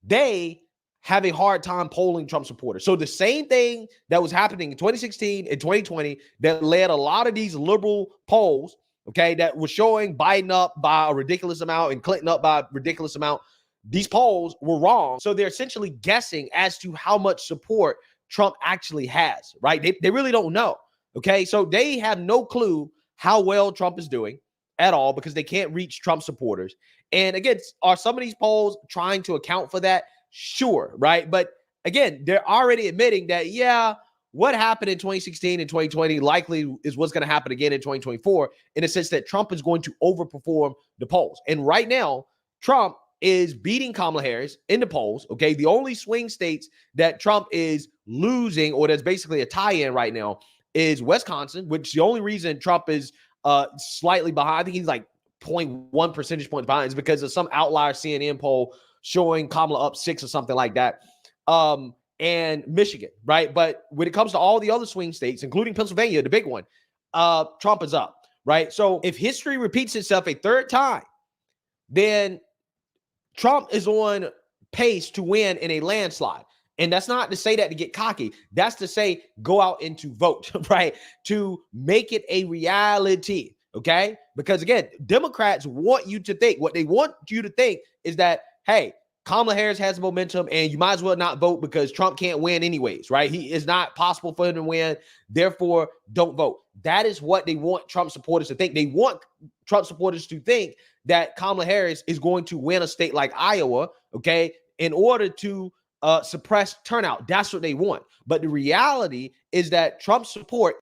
they have a hard time polling Trump supporters. So the same thing that was happening in 2016 and 2020 that led a lot of these liberal polls, okay, that was showing Biden up by a ridiculous amount and Clinton up by a ridiculous amount. These polls were wrong. So they're essentially guessing as to how much support Trump actually has, right? They really don't know, okay? So they have no clue how well Trump is doing at all because they can't reach Trump supporters. And again, are some of these polls trying to account for that? Sure, right? But again, they're already admitting that, yeah, what happened in 2016 and 2020 likely is what's going to happen again in 2024 in the sense that Trump is going to overperform the polls. And right now, Trump is beating Kamala Harris in the polls, okay? The only swing states that Trump is losing, or that's basically a tie-in right now, is Wisconsin, which the only reason Trump is slightly behind, I think he's like 0.1 percentage points behind, is because of some outlier CNN poll showing Kamala up 6 or something like that, and Michigan, right? But when it comes to all the other swing states, including Pennsylvania, the big one, Trump is up, right? So if history repeats itself a third time, then Trump is on pace to win in a landslide. And that's not to say that to get cocky. That's to say go out and to vote, right? To make it a reality, okay? Because again, Democrats want you to think, what they want you to think is that, hey, Kamala Harris has momentum and you might as well not vote because Trump can't win anyways, right? He is not possible for him to win. Therefore, don't vote. That is what they want Trump supporters to think. They want Trump supporters to think that Kamala Harris is going to win a state like Iowa, okay, in order to suppress turnout. That's what they want. But the reality is that Trump's support,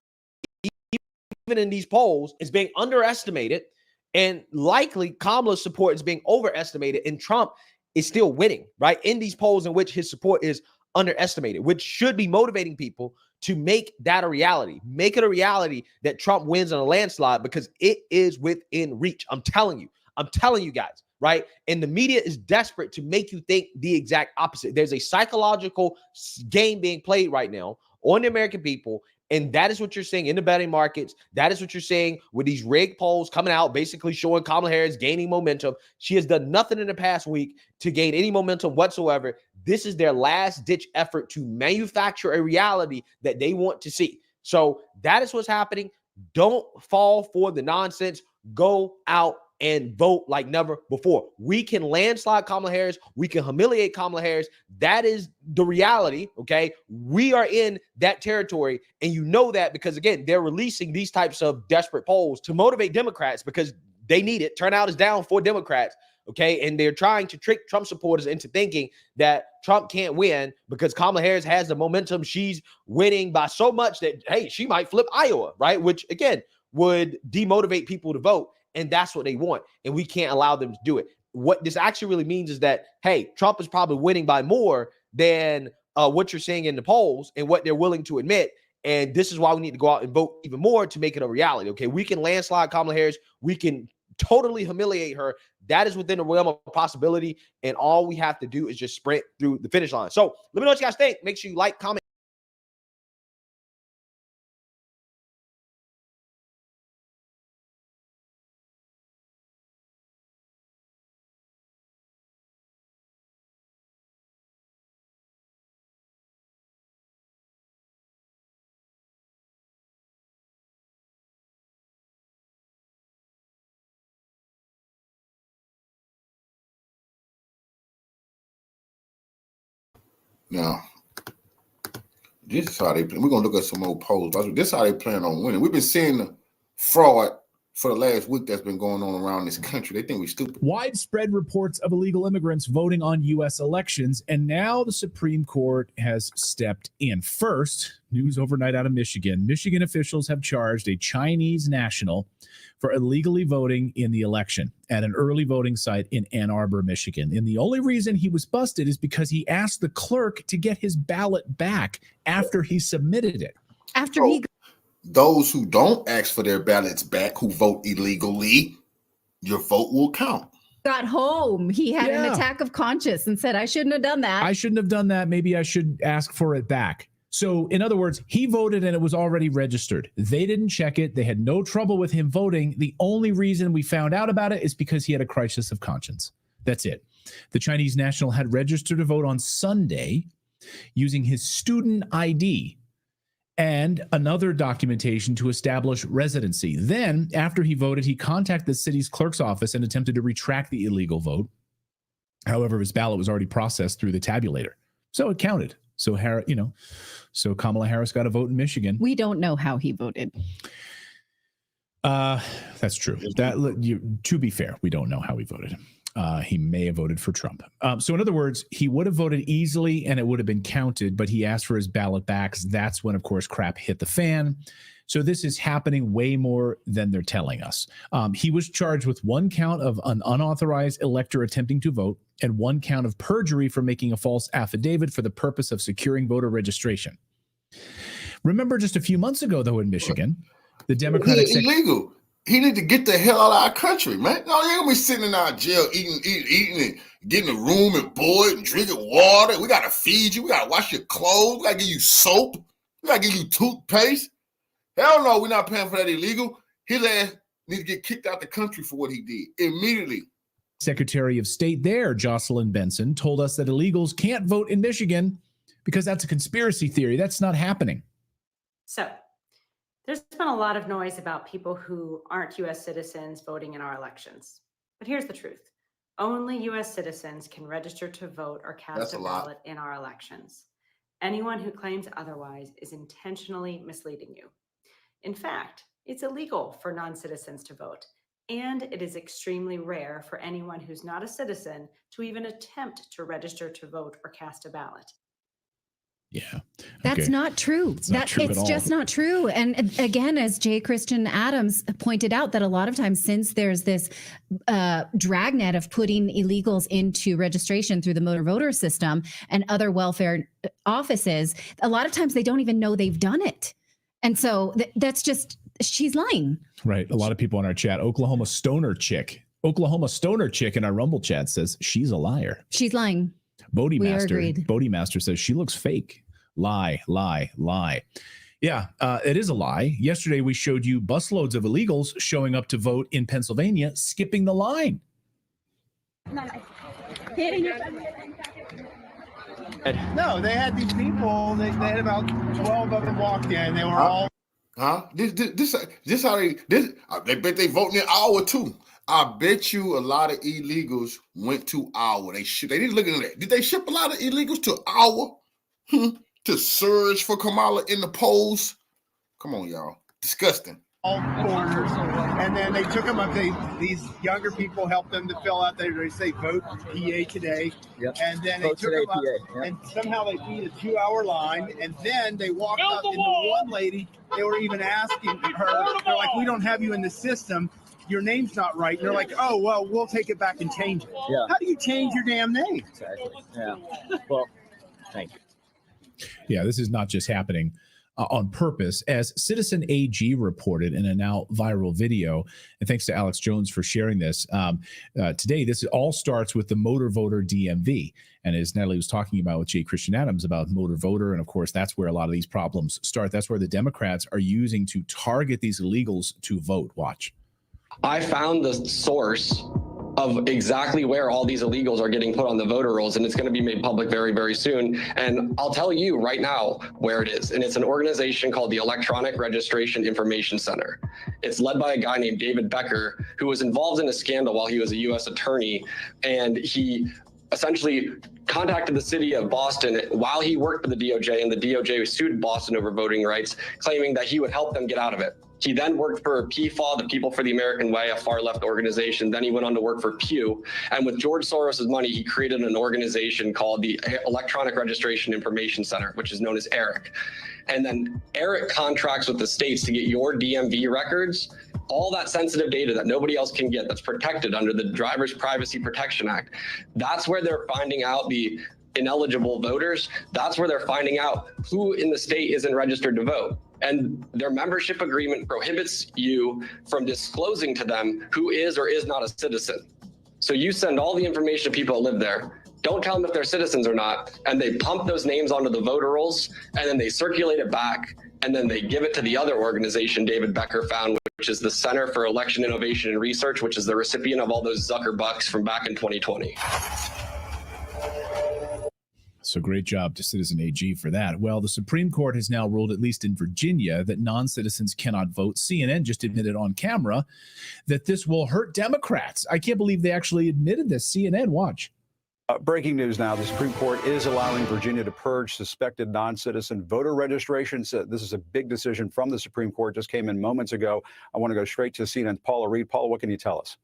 even in these polls, is being underestimated, and likely Kamala's support is being overestimated, and Trump is still winning, right? In these polls in which his support is underestimated, which should be motivating people to make that a reality. Make it a reality that Trump wins in a landslide because it is within reach. I'm telling you guys, right? And the media is desperate to make you think the exact opposite. There's a psychological game being played right now on the American people, and that is what you're seeing in the betting markets. That is what you're seeing with these rigged polls coming out, basically showing Kamala Harris gaining momentum. She has done nothing in the past week to gain any momentum whatsoever. This is their last-ditch effort to manufacture a reality that they want to see. So that is what's happening. Don't fall for the nonsense. Go out and vote like never before. We can landslide Kamala Harris. We can humiliate Kamala Harris. That is the reality, okay? We are in that territory, and you know that because, again, they're releasing these types of desperate polls to motivate Democrats because they need it. Turnout is down for Democrats, okay? And they're trying to trick Trump supporters into thinking that Trump can't win because Kamala Harris has the momentum. She's winning by so much that, hey, she might flip Iowa, right? Which, again, would demotivate people to vote. And that's what they want. And we can't allow them to do it. What this actually really means is that, hey, Trump is probably winning by more than what you're seeing in the polls and what they're willing to admit. And this is why we need to go out and vote even more to make it a reality. Okay, we can landslide Kamala Harris. We can totally humiliate her. That is within the realm of possibility. And all we have to do is just sprint through the finish line. So let me know what you guys think. Make sure you like, comment. Now, this is how they play. We're going to look at some old polls. This is how they plan on winning. We've been seeing the fraud for the last week that's been going on around this country. They think we're stupid. Widespread reports of illegal immigrants voting on U.S. elections, and now the Supreme Court has stepped in. First, news overnight out of Michigan. Michigan officials have charged a Chinese national for illegally voting in the election at an early voting site in Ann Arbor, Michigan. And the only reason he was busted is because he asked the clerk to get his ballot back after he submitted it. Those who don't ask for their ballots back, who vote illegally, your vote will count. Got home. He had an attack of conscience and said, I shouldn't have done that. I shouldn't have done that. Maybe I should ask for it back. So in other words, he voted and it was already registered. They didn't check it. They had no trouble with him voting. The only reason we found out about it is because he had a crisis of conscience. That's it. The Chinese national had registered to vote on Sunday using his student ID and another documentation to establish residency. Then, after he voted, he contacted the city's clerk's office and attempted to retract the illegal vote. However, his ballot was already processed through the tabulator, so it counted. So, so Kamala Harris got a vote in Michigan. We don't know how he voted. That's true. To be fair, we don't know how he voted. He may have voted for Trump. So in other words, he would have voted easily and it would have been counted, but he asked for his ballot back. That's when, of course, crap hit the fan. So this is happening way more than they're telling us. He was charged with one count of an unauthorized elector attempting to vote and one count of perjury for making a false affidavit for the purpose of securing voter registration. Remember just a few months ago, though, in Michigan, the Democratic... illegal. He need to get the hell out of our country, man. No, you ain't gonna be sitting in our jail eating and getting a room and board and drinking water. We gotta feed you. We gotta wash your clothes. We gotta give you soap. We gotta give you toothpaste. Hell no, we're not paying for that illegal. His ass need to get kicked out the country for what he did immediately. Secretary of State there, Jocelyn Benson, told us that illegals can't vote in Michigan because that's a conspiracy theory. That's not happening. So there's been a lot of noise about people who aren't U.S. citizens voting in our elections. But here's the truth. Only U.S. citizens can register to vote or cast a ballot in our elections. Anyone who claims otherwise is intentionally misleading you. In fact, it's illegal for non-citizens to vote, and it is extremely rare for anyone who's not a citizen to even attempt to register to vote or cast a ballot. Yeah. That's not true. It's just not true. And again, as J. Christian Adams pointed out, that a lot of times since there's this dragnet of putting illegals into registration through the motor voter system and other welfare offices, a lot of times they don't even know they've done it. And so that's just, she's lying. Right. A lot of people in our chat, Oklahoma Stoner chick in our Rumble chat says she's a liar. She's lying. Bodie Master says she looks fake. Lie. Yeah, it is a lie. Yesterday, we showed you busloads of illegals showing up to vote in Pennsylvania, skipping the line. No, they had these people. They had about 12 of them walked in. They were all. This how they bet they vote in an hour too. I bet you a lot of illegals went to Iowa. They didn't look at that. Did they ship a lot of illegals to Iowa to surge for Kamala in the polls? Come on, y'all. Disgusting. All corners, and then they took them up. These younger people helped them to fill out. They say vote PA today, and then they took them up, and somehow they beat a 2-hour line, and then they walked up. And the one lady, they were even asking her, they're like, "We don't have you in the system. Your name's not right." And they're like, "Oh, well, we'll take it back and change it." Yeah. How do you change your damn name? Exactly. Yeah. Well, thank you. Yeah, this is not just happening on purpose. As Citizen AG reported in a now viral video, and thanks to Alex Jones for sharing this, today, this all starts with the motor voter DMV. And as Natalie was talking about with J. Christian Adams about motor voter, and of course, that's where a lot of these problems start. That's where the Democrats are using to target these illegals to vote. Watch. I found the source of exactly where all these illegals are getting put on the voter rolls, and it's going to be made public very, very soon. And I'll tell you right now where it is. And it's an organization called the Electronic Registration Information Center. It's led by a guy named David Becker, who was involved in a scandal while he was a U.S. attorney. And he essentially contacted the city of Boston while he worked for the DOJ, and the DOJ sued Boston over voting rights, claiming that he would help them get out of it. He then worked for PFAW, the People for the American Way, a far-left organization. Then he went on to work for Pew. And with George Soros' money, he created an organization called the Electronic Registration Information Center, which is known as ERIC. And then ERIC contracts with the states to get your DMV records, all that sensitive data that nobody else can get, that's protected under the Driver's Privacy Protection Act. That's where they're finding out the ineligible voters. That's where they're finding out who in the state isn't registered to vote. And their membership agreement prohibits you from disclosing to them who is or is not a citizen. So you send all the information to people that live there. Don't tell them if they're citizens or not. And they pump those names onto the voter rolls, and then they circulate it back, and then they give it to the other organization David Becker found, which is the Center for Election Innovation and Research, which is the recipient of all those Zucker bucks from back in 2020. So great job to Citizen AG for that. Well, the Supreme Court has now ruled, at least in Virginia, that non-citizens cannot vote. CNN just admitted on camera that this will hurt Democrats. I can't believe they actually admitted this. CNN, watch. Breaking news now. The Supreme Court is allowing Virginia to purge suspected non-citizen voter registrations. This is a big decision from the Supreme Court. Just came in moments ago. I want to go straight to CNN's Paula Reed. Paula, what can you tell us?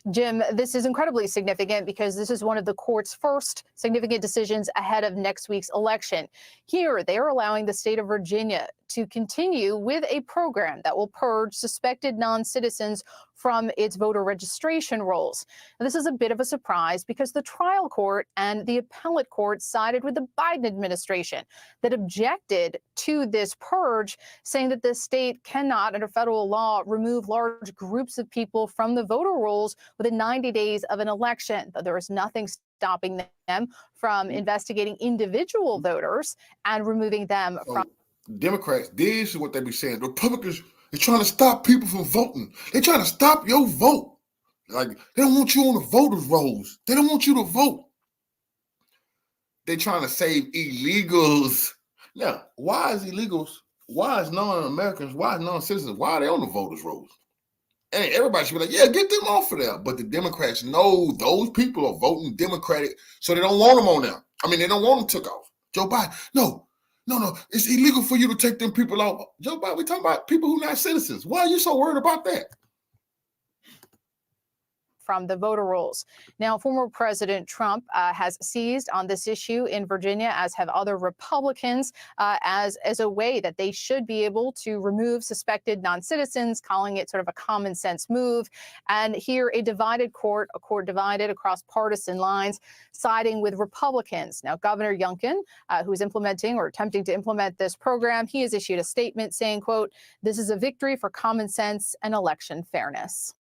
Jim, this is incredibly significant because this is one of the court's first significant decisions ahead of next week's election. Here, they are allowing the state of Virginia to continue with a program that will purge suspected non-citizens from its voter registration rolls. Now, this is a bit of a surprise because the trial court and the appellate court sided with the Biden administration that objected to this purge, saying that the state cannot, under federal law, remove large groups of people from the voter rolls within 90 days of an election. Though there is nothing stopping them from investigating individual voters and removing them from. Democrats, this is what they be saying. The Republicans are trying to stop people from voting. They're trying to stop your vote. Like, they don't want you on the voters' rolls. They don't want you to vote. They're trying to save illegals. Now, why is illegals? Why is non-Americans? Why is non-citizens? Why are they on the voters' rolls? And everybody should be like, yeah, get them off of there. But the Democrats know those people are voting Democratic, so they don't want them on there. I mean, they don't want them took off. Joe Biden, no, it's illegal for you to take them people out. Joe Biden, we're talking about people who are not citizens. Why are you so worried about that? From the voter rolls. Now, former President Trump has seized on this issue in Virginia, as have other Republicans, as a way that they should be able to remove suspected non-citizens, calling it sort of a common sense move. And here, a court divided across partisan lines, siding with Republicans. Now, Governor Youngkin, who is implementing or attempting to implement this program, he has issued a statement saying, quote, "This is a victory for common sense and election fairness."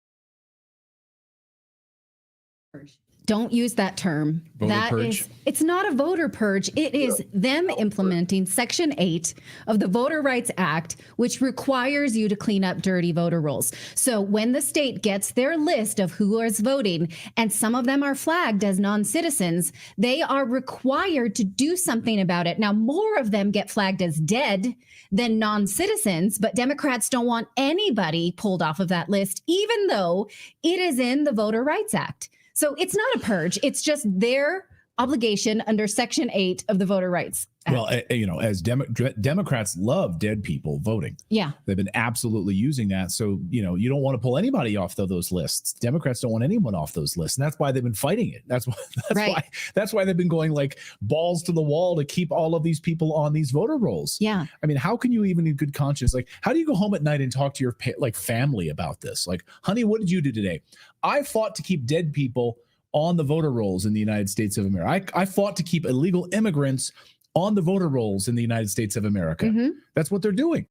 Don't use that term. It's not a voter purge. It is them implementing Section 8 of the Voter Rights Act, which requires you to clean up dirty voter rolls. So when the state gets their list of who is voting, and some of them are flagged as non-citizens, they are required to do something about it. Now, more of them get flagged as dead than non-citizens, but Democrats don't want anybody pulled off of that list, even though it is in the Voter Rights Act. So it's not a purge. It's just their obligation under Section 8 of the Voter Rights Act. Well, as Democrats love dead people voting. Yeah. They've been absolutely using that. So, you don't want to pull anybody off those lists. Democrats don't want anyone off those lists. And that's why they've been fighting it. That's why they've been going like balls to the wall to keep all of these people on these voter rolls. Yeah. I mean, how can you even in good conscience, like, how do you go home at night and talk to your family about this? Like, honey, what did you do today? I fought to keep dead people on the voter rolls in the United States of America. I fought to keep illegal immigrants on the voter rolls in the United States of America. Mm-hmm. That's what they're doing.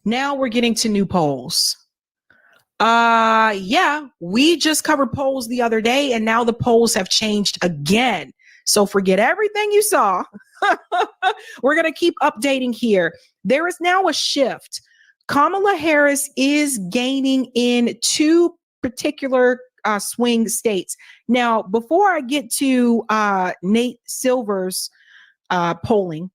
Now we're getting to new polls. Yeah, we just covered polls the other day, and now the polls have changed again. So forget everything you saw. We're going to keep updating here. There is now a shift. Kamala Harris is gaining in two particular swing states. Now, before I get to Nate Silver's polling,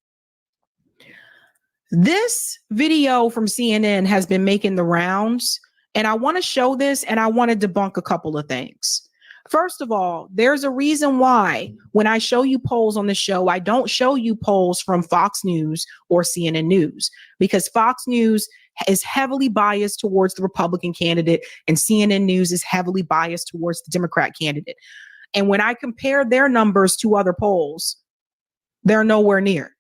this video from CNN has been making the rounds, and I want to show this, and I want to debunk a couple of things. First of all, there's a reason why when I show you polls on the show, I don't show you polls from Fox News or CNN News, because Fox News is heavily biased towards the Republican candidate and CNN News is heavily biased towards the Democrat candidate. And when I compare their numbers to other polls, they're nowhere near.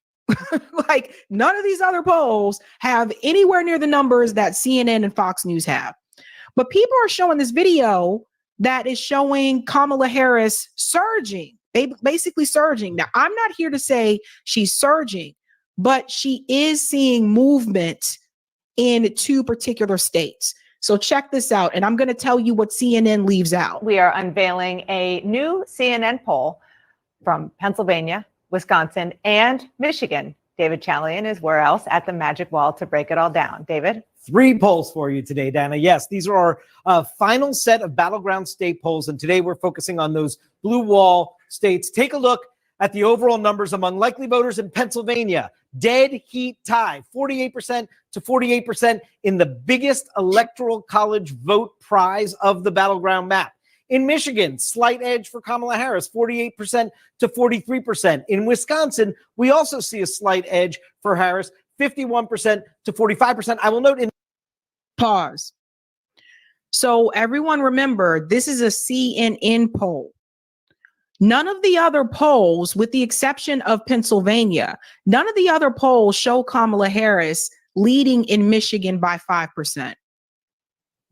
Like, none of these other polls have anywhere near the numbers that CNN and Fox News have. But people are showing this video that is showing Kamala Harris surging, basically surging. Now, I'm not here to say she's surging, but she is seeing movement in 2 particular states. So check this out, and I'm going to tell you what CNN leaves out. We are unveiling a new CNN poll from Pennsylvania, Wisconsin, and Michigan. David Chalian is where else at the Magic Wall to break it all down. David? 3 polls for you today, Dana. Yes, these are our final set of battleground state polls, and today we're focusing on those blue wall states. Take a look at the overall numbers among likely voters in Pennsylvania. Dead heat tie, 48% to 48% in the biggest electoral college vote prize of the battleground map. In Michigan, slight edge for Kamala Harris, 48% to 43%. In Wisconsin, we also see a slight edge for Harris, 51% to 45%. I will note in pause. So everyone remember, this is a CNN poll. None of the other polls, with the exception of Pennsylvania, none of the other polls show Kamala Harris leading in Michigan by 5%.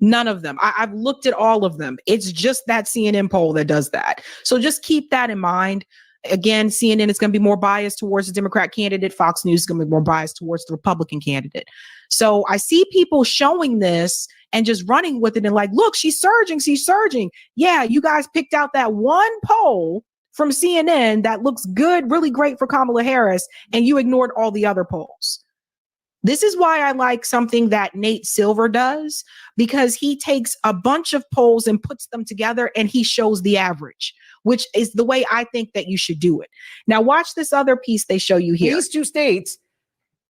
None of them. I've looked at all of them. It's just that CNN poll that does that. So just keep that in mind. Again, CNN is going to be more biased towards the Democrat candidate. Fox News is going to be more biased towards the Republican candidate. So I see people showing this and just running with it and like, look, she's surging, she's surging. Yeah, you guys picked out that one poll from CNN that looks good, really great for Kamala Harris, and you ignored all the other polls. This is why I like something that Nate Silver does, because he takes a bunch of polls and puts them together and he shows the average, which is the way I think that you should do it. Now watch this other piece they show you here. these 2 states,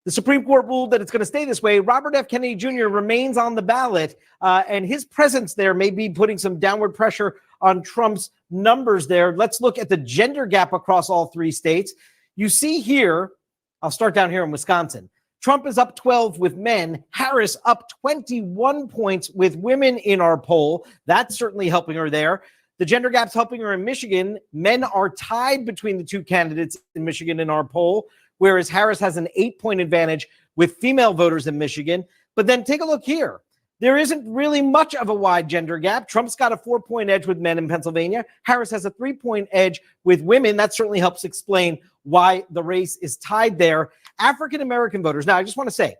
the Supreme Court ruled that it's going to stay this way. Robert F. Kennedy Jr. remains on the ballot, and his presence there may be putting some downward pressure on Trump's numbers there. Let's look at the gender gap across all 3 states. You see here, I'll start down here in Wisconsin. Trump is up 12 with men. Harris up 21 points with women in our poll. That's certainly helping her there. The gender gap's helping her in Michigan. Men are tied between the 2 candidates in Michigan in our poll, whereas Harris has an 8-point advantage with female voters in Michigan. But then take a look here. There isn't really much of a wide gender gap. Trump's got a 4-point edge with men in Pennsylvania. Harris has a 3-point edge with women. That certainly helps explain why the race is tied there. African-American voters. Now, I just want to say,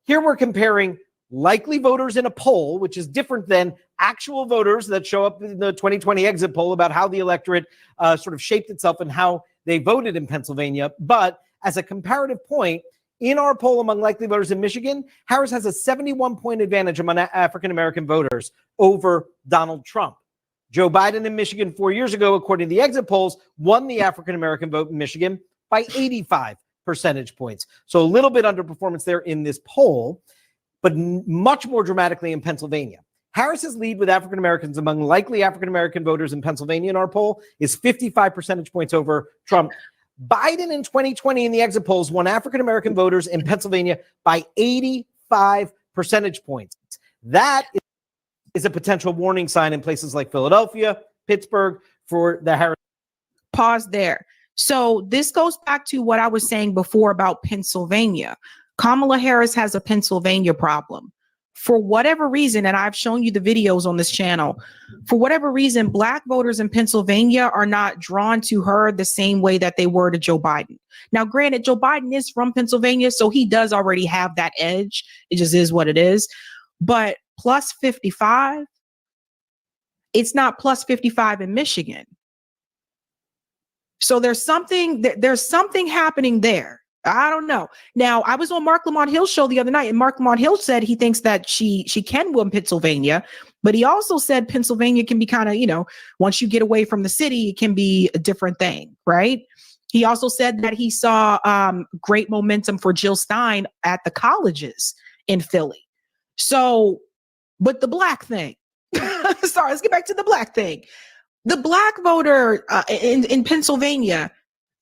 here we're comparing likely voters in a poll, which is different than actual voters that show up in the 2020 exit poll about how the electorate sort of shaped itself and how they voted in Pennsylvania. But as a comparative point, in our poll among likely voters in Michigan, Harris has a 71-point advantage among African-American voters over Donald Trump. Joe Biden in Michigan 4 years ago, according to the exit polls, won the African-American vote in Michigan by 85 percentage points. So a little bit underperformance there in this poll, but much more dramatically in Pennsylvania. Harris's lead with African-Americans among likely African-American voters in Pennsylvania in our poll is 55 percentage points over Trump. Biden in 2020 in the exit polls won African-American voters in Pennsylvania by 85 percentage points. That is a potential warning sign in places like Philadelphia, Pittsburgh for the Harris. Pause there. So this goes back to what I was saying before about Pennsylvania. Kamala Harris has a Pennsylvania problem. For whatever reason, and I've shown you the videos on this channel, for whatever reason, Black voters in Pennsylvania are not drawn to her the same way that they were to Joe Biden. Now, granted, Joe Biden is from Pennsylvania, so he does already have that edge. It just is what it is. But plus 55, it's not plus 55 in Michigan. So there's something happening there. I don't know. Now, I was on Mark Lamont Hill's show the other night, and Mark Lamont Hill said he thinks that she can win Pennsylvania, but he also said Pennsylvania can be kind of, once you get away from the city, it can be a different thing, right? He also said that he saw great momentum for Jill Stein at the colleges in Philly. So, but the Black thing, sorry, let's get back to the Black thing. The Black voter in Pennsylvania,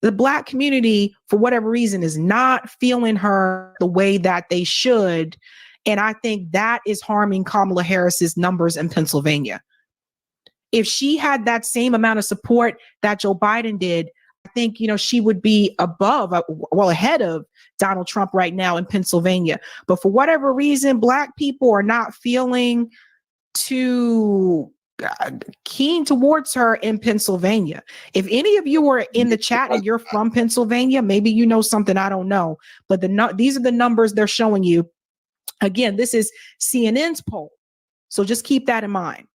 the Black community, for whatever reason, is not feeling her the way that they should. And I think that is harming Kamala Harris's numbers in Pennsylvania. If she had that same amount of support that Joe Biden did, I think, she would be ahead of Donald Trump right now in Pennsylvania. But for whatever reason, Black people are not feeling to keen towards her in Pennsylvania. If any of you are in the chat and you're from Pennsylvania, maybe you know something I don't know, but these are the numbers they're showing you. Again, this is CNN's poll. So just keep that in mind.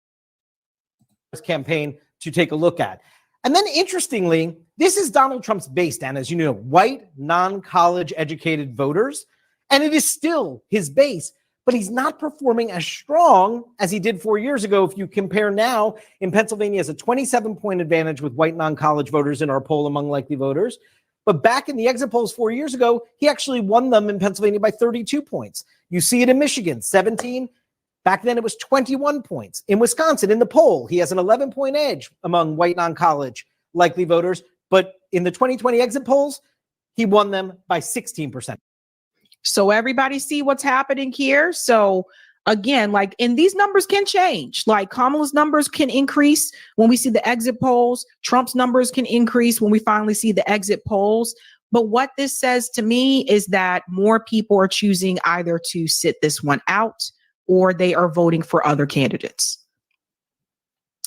Campaign to take a look at. And then interestingly, this is Donald Trump's base, Dan, as you know, white, non-college educated voters. And it is still his base, but he's not performing as strong as he did 4 years ago. If you compare now, in Pennsylvania, has a 27-point advantage with white non-college voters in our poll among likely voters. But back in the exit polls 4 years ago, he actually won them in Pennsylvania by 32 points. You see it in Michigan, 17. Back then, it was 21 points. In Wisconsin, in the poll, he has an 11-point edge among white non-college likely voters. But in the 2020 exit polls, he won them by 16%. So everybody see what's happening here. So again, like, and these numbers can change. Like Kamala's numbers can increase when we see the exit polls. Trump's numbers can increase when we finally see the exit polls. But what this says to me is that more people are choosing either to sit this one out or they are voting for other candidates.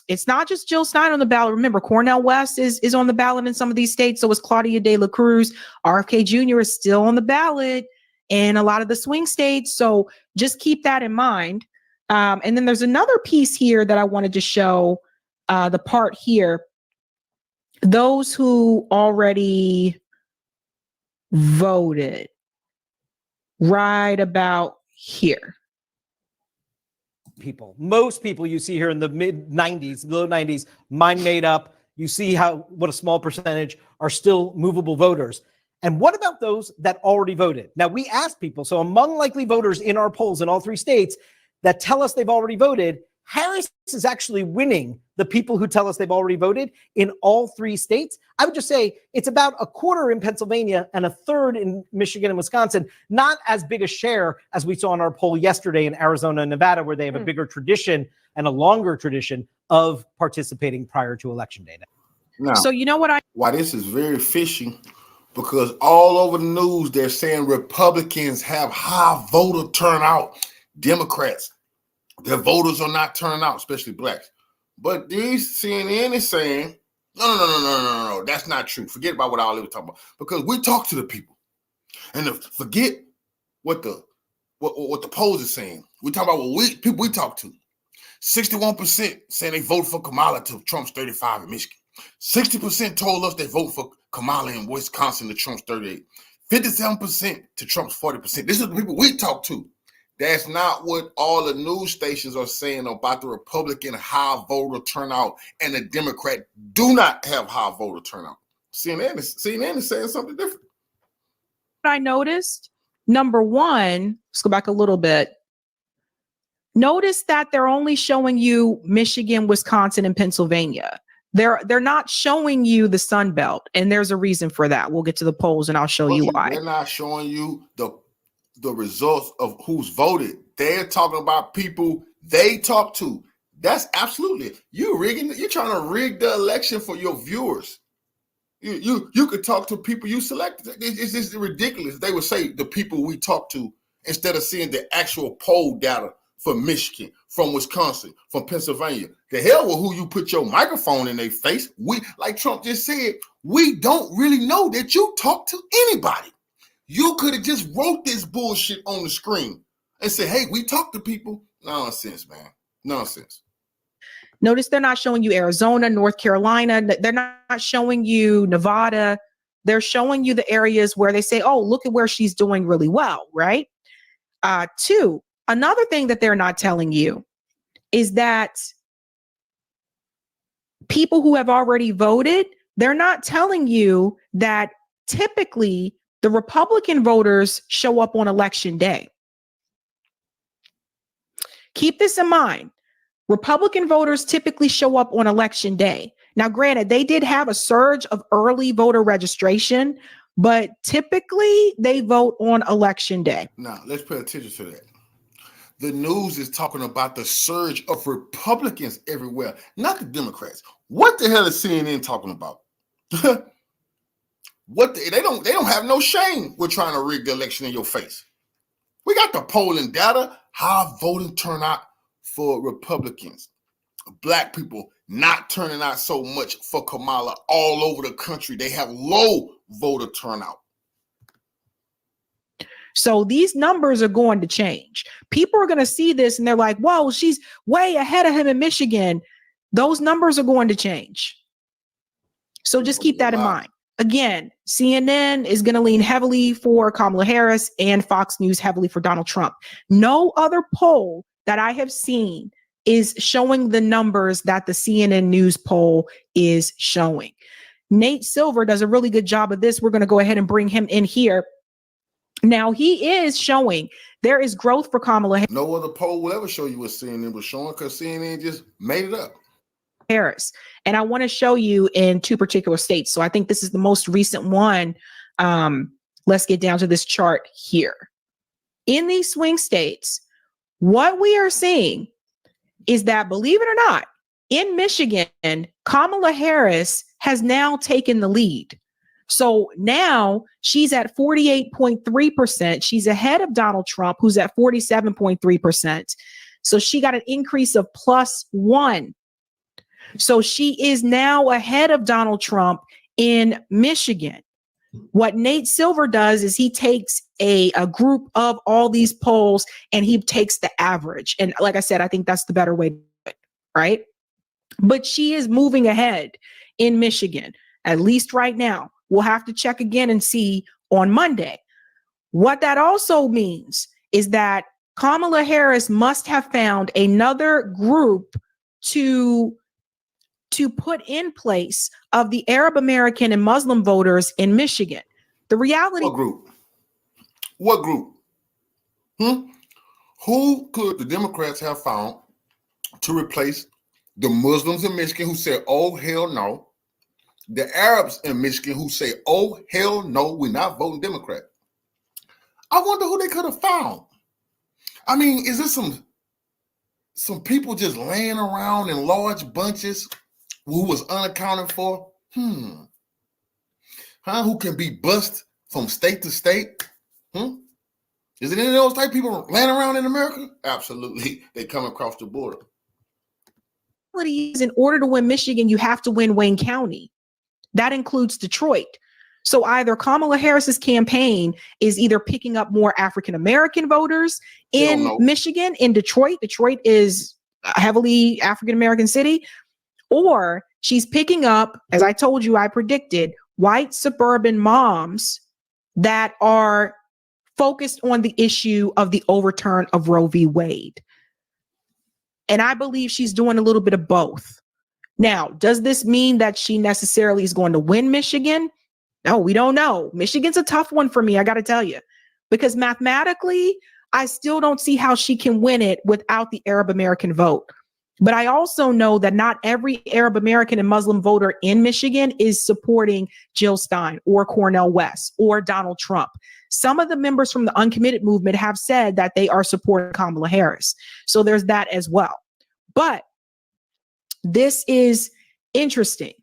It's not just Jill Stein on the ballot. Remember, Cornel West is on the ballot in some of these states. So is Claudia De La Cruz. RFK Jr. is still on the ballot in a lot of the swing states. So just keep that in mind. And then there's another piece here that I wanted to show, the part here. Those who already voted right about here. Most people you see here in the mid 90s, low 90s, mind made up. You see what a small percentage are still movable voters. And what about those that already voted? Now, we asked people, so among likely voters in our polls in all three states that tell us they've already voted, Harris is actually winning the people who tell us they've already voted in all three states. I would just say it's about a quarter in Pennsylvania and a third in Michigan and Wisconsin. Not as big a share as we saw in our poll yesterday in Arizona and Nevada, where they have a bigger tradition and a longer tradition of participating prior to election day. Now, so you know what why this is very fishy, because all over the news they're saying Republicans have high voter turnout. Democrats, their voters are not turning out, especially blacks. But these CNN is saying, no, that's not true. Forget about what I was talking about, because we talk to the people, and forget what the polls are saying. We talk about what people we talk to. 61% saying they vote for Kamala to Trump's 35 in Michigan. 60% told us they vote for Kamala in Wisconsin to Trump's 38. 57% to Trump's 40%. This is the people we talk to. That's not what all the news stations are saying about the Republican high voter turnout, and the Democrat do not have high voter turnout. CNN is saying something different. I noticed, number one, let's go back a little bit. Notice that they're only showing you Michigan, Wisconsin, and Pennsylvania. They're not showing you the Sun Belt, and there's a reason for that. We'll get to the polls, and I'll show you why. They're not showing you the results of who's voted. They're talking about people they talk to. That's absolutely you're trying to rig the election for your viewers. You could talk to people you selected. It's just ridiculous. They would say the people we talk to instead of seeing the actual poll data from Michigan, from Wisconsin, from Pennsylvania. The hell with who you put your microphone in their face. We, like Trump just said, we don't really know that you talk to anybody. You could have just wrote this bullshit on the screen and said, hey, we talk to people. Nonsense, man. Nonsense. Notice they're not showing you Arizona, North Carolina. They're not showing you Nevada. They're showing you the areas where they say, oh, look at where she's doing really well, right? Two, another thing that they're not telling you is that people who have already voted, they're not telling you that typically the Republican voters show up on election day. Keep this in mind. Republican voters typically show up on election day. Now, granted, they did have a surge of early voter registration, but typically they vote on election day. Now, let's pay attention to that. The news is talking about the surge of Republicans everywhere, not the Democrats. What the hell is CNN talking about? They don't have no shame with trying to rig the election in your face. We got the polling data, high voting turnout for Republicans. Black people not turning out so much for Kamala all over the country. They have low voter turnout. So these numbers are going to change. People are going to see this and they're like, whoa, she's way ahead of him in Michigan. Those numbers are going to change. So just keep that in mind. Again, CNN is going to lean heavily for Kamala Harris and Fox News heavily for Donald Trump. No other poll that I have seen is showing the numbers that the CNN News poll is showing. Nate Silver does a really good job of this. We're going to go ahead and bring him in here. Now, he is showing there is growth for Kamala Harris. No other poll will ever show you what CNN was showing because CNN just made it up. Harris. And I want to show you in two particular states. So I think this is the most recent one. Let's get down to this chart here. In these swing states, what we are seeing is that, believe it or not, in Michigan, Kamala Harris has now taken the lead. So now she's at 48.3%. She's ahead of Donald Trump, who's at 47.3%. So she got an increase of +1. So she is now ahead of Donald Trump in Michigan. What Nate Silver does is he takes a group of all these polls and he takes the average. And like I said, I think that's the better way to do it, right? But she is moving ahead in Michigan, at least right now. We'll have to check again and see on Monday. What that also means is that Kamala Harris must have found another group to put in place of the Arab American and Muslim voters in Michigan. The reality— What group? What group? Who could the Democrats have found to replace the Muslims in Michigan who said, oh, hell no, the Arabs in Michigan who say, oh, hell no, we're not voting Democrat? I wonder who they could have found. I mean, is this some people just laying around in large bunches who was unaccounted for? Who can be bussed from state to state? Is it any of those type of people laying around in America? Absolutely. They come across the border. In order to win Michigan, you have to win Wayne County. That includes Detroit. So either Kamala Harris's campaign is either picking up more African-American voters in Michigan, in Detroit. Detroit is a heavily African-American city. Or she's picking up, as I told you, I predicted, white suburban moms that are focused on the issue of the overturn of Roe v. Wade. And I believe she's doing a little bit of both. Now, does this mean that she necessarily is going to win Michigan? No, we don't know. Michigan's a tough one for me, I got to tell you, because mathematically, I still don't see how she can win it without the Arab American vote. But I also know that not every Arab American and Muslim voter in Michigan is supporting Jill Stein or Cornel West or Donald Trump. Some of the members from the uncommitted movement have said that they are supporting Kamala Harris. So there's that as well. But this is interesting.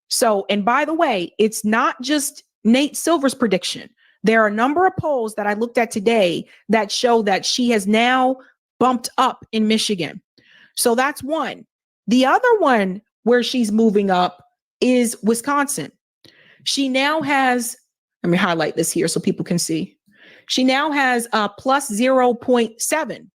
So, and by the way, it's not just Nate Silver's prediction. There are a number of polls that I looked at today that show that she has now bumped up in Michigan. So that's one. The other one where she's moving up is Wisconsin. She now has, let me highlight this here so people can see. She now has a plus 0.7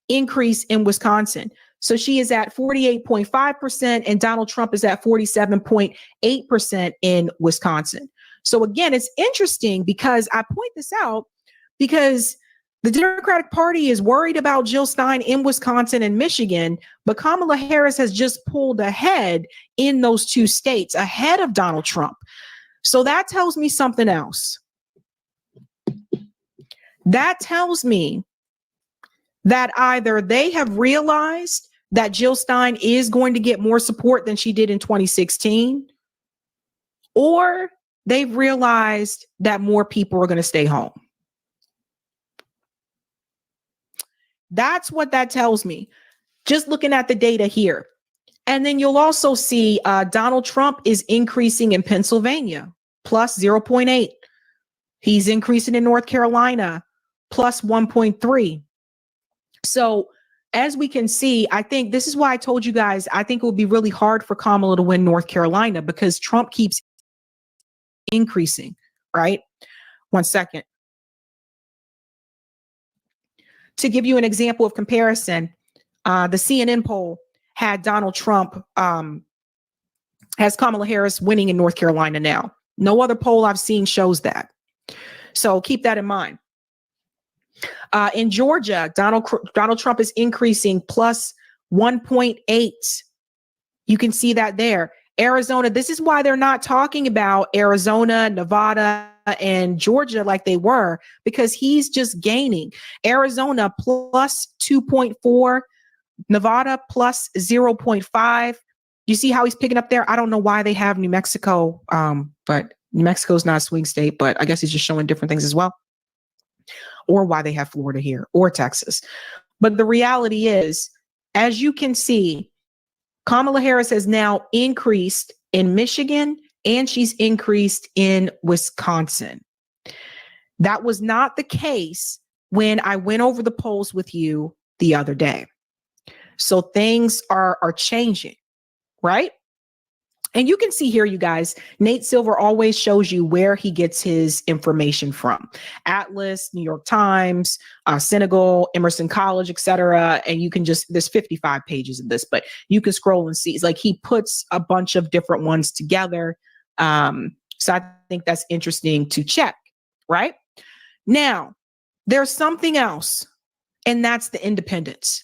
increase in Wisconsin. So she is at 48.5% and Donald Trump is at 47.8% in Wisconsin. So again, it's interesting because I point this out because the Democratic Party is worried about Jill Stein in Wisconsin and Michigan, but Kamala Harris has just pulled ahead in those two states, ahead of Donald Trump. So that tells me something else. That tells me that either they have realized that Jill Stein is going to get more support than she did in 2016, or they've realized that more people are going to stay home. That's what that tells me, just looking at the data here. And then you'll also see Donald Trump is increasing in Pennsylvania, plus 0.8. He's increasing in North Carolina, plus 1.3. So as we can see, I think this is why I told you guys, I think it would be really hard for Kamala to win North Carolina because Trump keeps increasing, right? 1 second. To give you an example of comparison, the CNN poll had Donald Trump, has Kamala Harris winning in North Carolina now. No other poll I've seen shows that. So keep that in mind. In Georgia, Donald Trump is increasing plus 1.8. You can see that there. Arizona, this is why they're not talking about Arizona, Nevada, and Georgia like they were, because he's just gaining. Arizona plus 2.4, Nevada plus 0.5. You see how he's picking up there? I don't know why they have New Mexico, but New Mexico's not a swing state, but I guess he's just showing different things as well. Or why they have Florida here or Texas. But the reality is, as you can see, Kamala Harris has now increased in Michigan and she's increased in Wisconsin. That was not the case when I went over the polls with you the other day. So things are changing, right? And you can see here, you guys, Nate Silver always shows you where he gets his information from. Atlas, New York Times, Senegal, Emerson College, etc. And you can just, there's 55 pages of this, but you can scroll and see. It's like he puts a bunch of different ones together. So I think that's interesting to check, right? Now, there's something else, and that's the independents.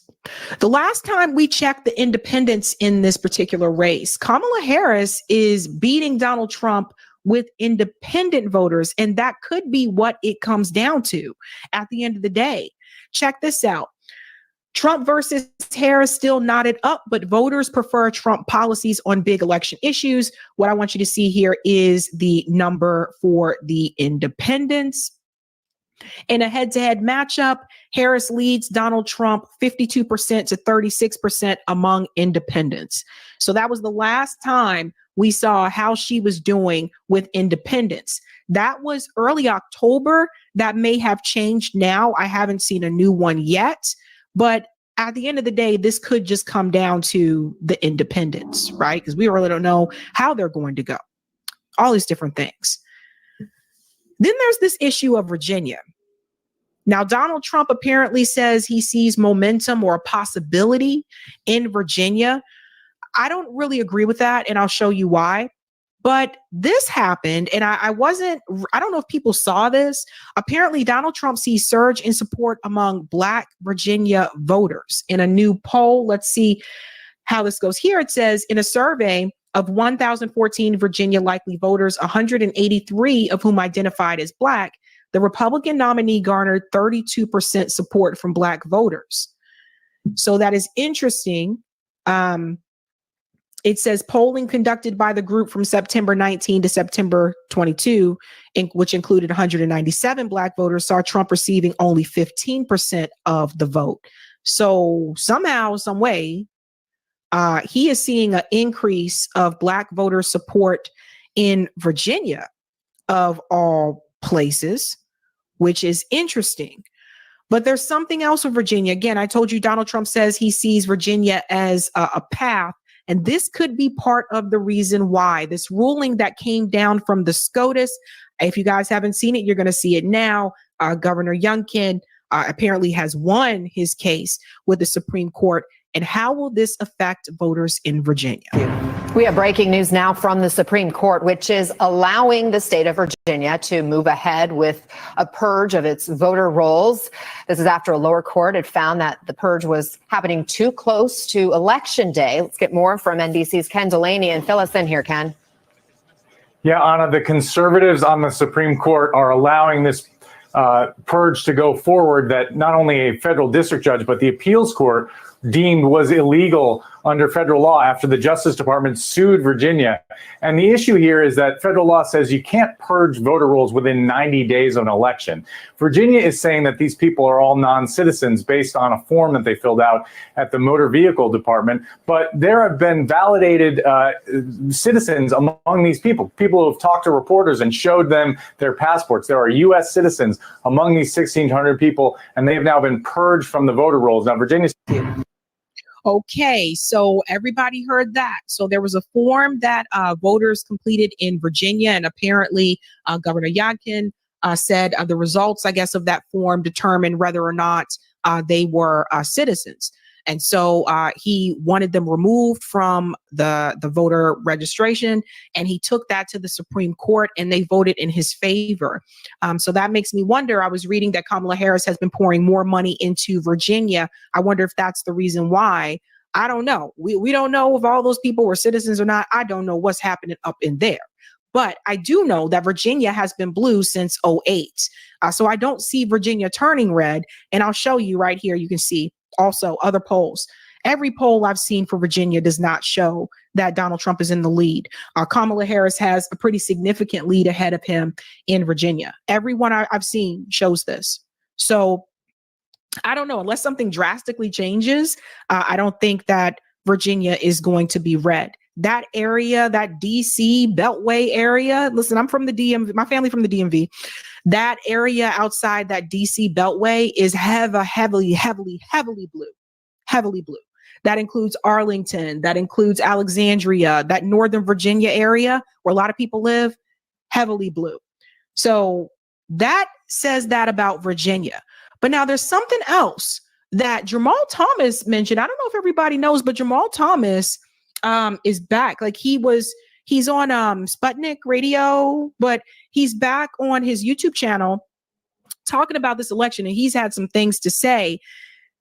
The last time we checked the independents in this particular race, Kamala Harris is beating Donald Trump with independent voters, and that could be what it comes down to at the end of the day. Check this out. Trump versus Harris still knotted up, but voters prefer Trump policies on big election issues. What I want you to see here is the number for the independents. In a head-to-head matchup, Harris leads Donald Trump 52% to 36% among independents. So that was the last time we saw how she was doing with independents. That was early October. That may have changed now. I haven't seen a new one yet. But at the end of the day, this could just come down to the independents, right? Because we really don't know how they're going to go. All these different things. Then there's this issue of Virginia. Now, Donald Trump apparently says he sees momentum or a possibility in Virginia. I don't really agree with that, and I'll show you why. But this happened, and I don't know if people saw this. Apparently, Donald Trump sees surge in support among Black Virginia voters. In a new poll, let's see how this goes here. It says, in a survey of 1,014 Virginia likely voters, 183 of whom identified as Black, the Republican nominee garnered 32% support from Black voters. So that is interesting. It says polling conducted by the group from September 19 to September 22, which included 197 Black voters, saw Trump receiving only 15% of the vote. So somehow, some way, he is seeing an increase of Black voter support in Virginia, of all places, which is interesting. But there's something else with Virginia. Again, I told you Donald Trump says he sees Virginia as a path, and this could be part of the reason why. This ruling that came down from the SCOTUS, if you guys haven't seen it, you're going to see it now. Governor Youngkin apparently has won his case with the Supreme Court. And how will this affect voters in Virginia? We have breaking news now from the Supreme Court, which is allowing the state of Virginia to move ahead with a purge of its voter rolls. This is after a lower court had found that the purge was happening too close to Election Day. Let's get more from NBC's Ken Delaney and fill us in here, Ken. Yeah, Anna, the conservatives on the Supreme Court are allowing this purge to go forward, that not only a federal district judge, but the appeals court deemed was illegal under federal law after the Justice Department sued Virginia. And the issue here is that federal law says you can't purge voter rolls within 90 days of an election. Virginia is saying that these people are all non-citizens based on a form that they filled out at the Motor Vehicle Department. But there have been validated citizens among these people who have talked to reporters and showed them their passports. There are U.S. citizens among these 1,600 people, and they've now been purged from the voter rolls. Now, Virginia's... Okay, so everybody heard that. So there was a form that voters completed in Virginia, and apparently Governor Youngkin said the results, I guess, of that form determined whether or not they were citizens. And so he wanted them removed from the voter registration, and he took that to the Supreme Court, and they voted in his favor. So that makes me wonder. I was reading that Kamala Harris has been pouring more money into Virginia. I wonder if that's the reason why. I don't know. We don't know if all those people were citizens or not. I don't know what's happening up in there. But I do know that Virginia has been blue since 2008. So I don't see Virginia turning red. And I'll show you right here. You can see also other polls. Every poll I've seen for Virginia does not show that Donald Trump is in the lead. Kamala Harris has a pretty significant lead ahead of him in Virginia. Everyone I've seen shows this. So I don't know, unless something drastically changes, I don't think that Virginia is going to be red. That area, that DC Beltway area, listen, I'm from the DMV, my family from the DMV. That area outside that DC Beltway is heavily blue, heavily blue. That includes Arlington, that includes Alexandria, that Northern Virginia area where a lot of people live, heavily blue. So that says that about Virginia. But now there's something else that Jamal Thomas mentioned. I don't know if everybody knows, but Jamal Thomas is back. Like he's on Sputnik Radio, but he's back on his YouTube channel talking about this election, and he's had some things to say.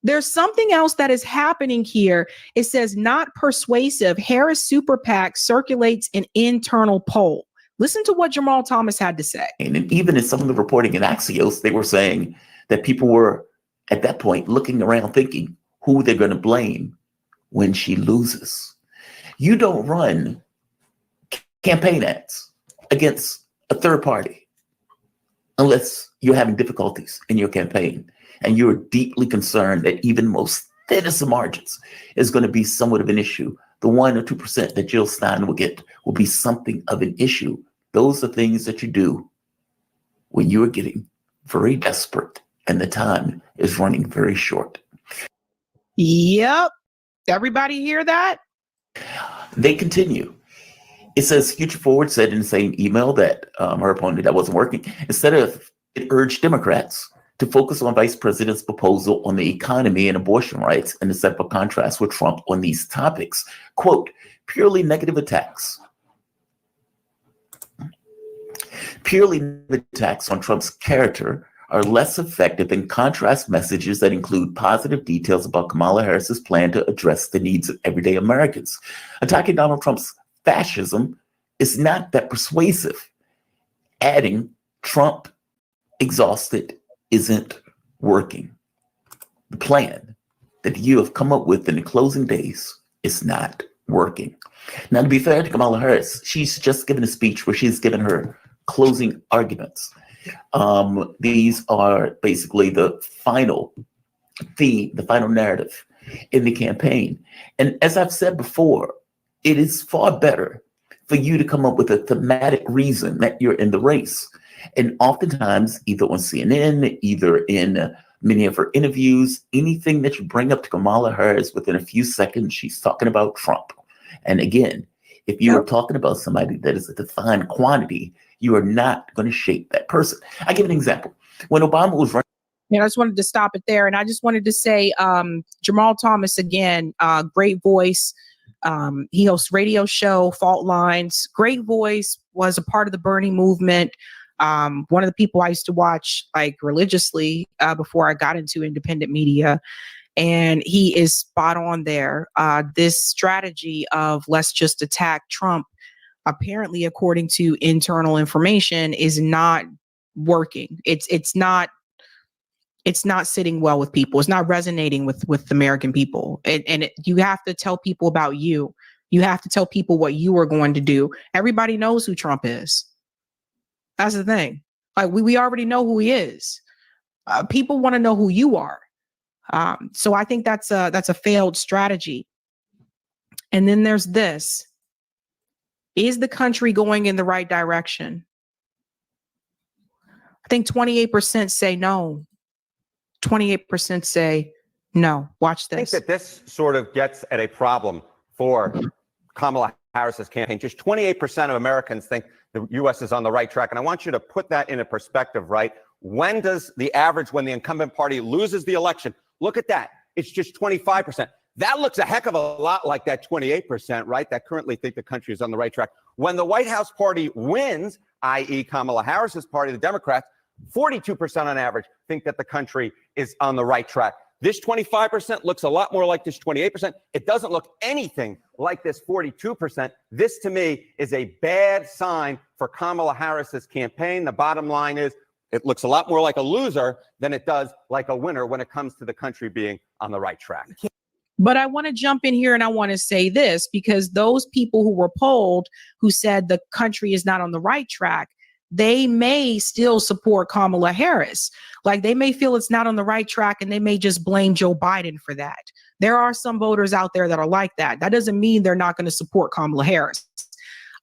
There's something else that is happening here. It says not persuasive. Harris Super PAC circulates an internal poll. Listen to what Jamal Thomas had to say. And even in some of the reporting in Axios, they were saying that people were at that point looking around thinking who they're going to blame when she loses. You don't run campaign ads against a third party unless you're having difficulties in your campaign and you're deeply concerned that even most thinnest of margins is going to be somewhat of an issue. The 1 or 2% that Jill Stein will get will be something of an issue. Those are things that you do when you are getting very desperate and the time is running very short. Yep. Everybody hear that? They continue. It says Future Forward said in the same email that her opponent, that wasn't working. Instead of it urged Democrats to focus on Vice President's proposal on the economy and abortion rights and to set up a contrast with Trump on these topics. Quote, purely negative attacks on Trump's character are less effective than contrast messages that include positive details about Kamala Harris's plan to address the needs of everyday Americans. Attacking Donald Trump's fascism is not that persuasive. Adding Trump exhausted isn't working. The plan that you have come up with in the closing days is not working. Now, to be fair to Kamala Harris, she's just given a speech where she's given her closing arguments. These are basically the final theme, the final narrative in the campaign. And as I've said before, it is far better for you to come up with a thematic reason that you're in the race. And oftentimes, either on CNN, either in many of her interviews, anything that you bring up to Kamala Harris, within a few seconds, she's talking about Trump. And again, if you are talking about somebody that is a defined quantity, you are not going to shape that person. I give an example. When Obama was running. Yeah, I just wanted to stop it there. And I just wanted to say, Jamal Thomas, again, great voice. He hosts radio show, Fault Lines, great voice, was a part of the Bernie movement. One of the people I used to watch like religiously before I got into independent media. And he is spot on there. This strategy of let's just attack Trump, apparently, according to internal information, is not working. It's not it's not sitting well with people. It's not resonating with the American people. You have to tell people about you. You have to tell people what you are going to do. Everybody knows who Trump is. That's the thing. Like we already know who he is. People want to know who you are. So I think that's a failed strategy. And then there's this. Is the country going in the right direction? I think 28% say no. 28% say no. Watch this. I think that this sort of gets at a problem for Kamala Harris's campaign. Just 28% of Americans think the U.S. is on the right track. And I want you to put that into perspective, right? When does the average, when the incumbent party loses the election, look at that. It's just 25%. That looks a heck of a lot like that 28%, right? That currently think the country is on the right track. When the White House party wins, i.e. Kamala Harris's party, the Democrats, 42% on average think that the country is on the right track. This 25% looks a lot more like this 28%. It doesn't look anything like this 42%. This, to me, is a bad sign for Kamala Harris's campaign. The bottom line is it looks a lot more like a loser than it does like a winner when it comes to the country being on the right track. But I want to jump in here and I want to say this, because those people who were polled who said the country is not on the right track, they may still support Kamala Harris. Like they may feel it's not on the right track and they may just blame Joe Biden for that. There are some voters out there that are like that. That doesn't mean they're not going to support Kamala Harris.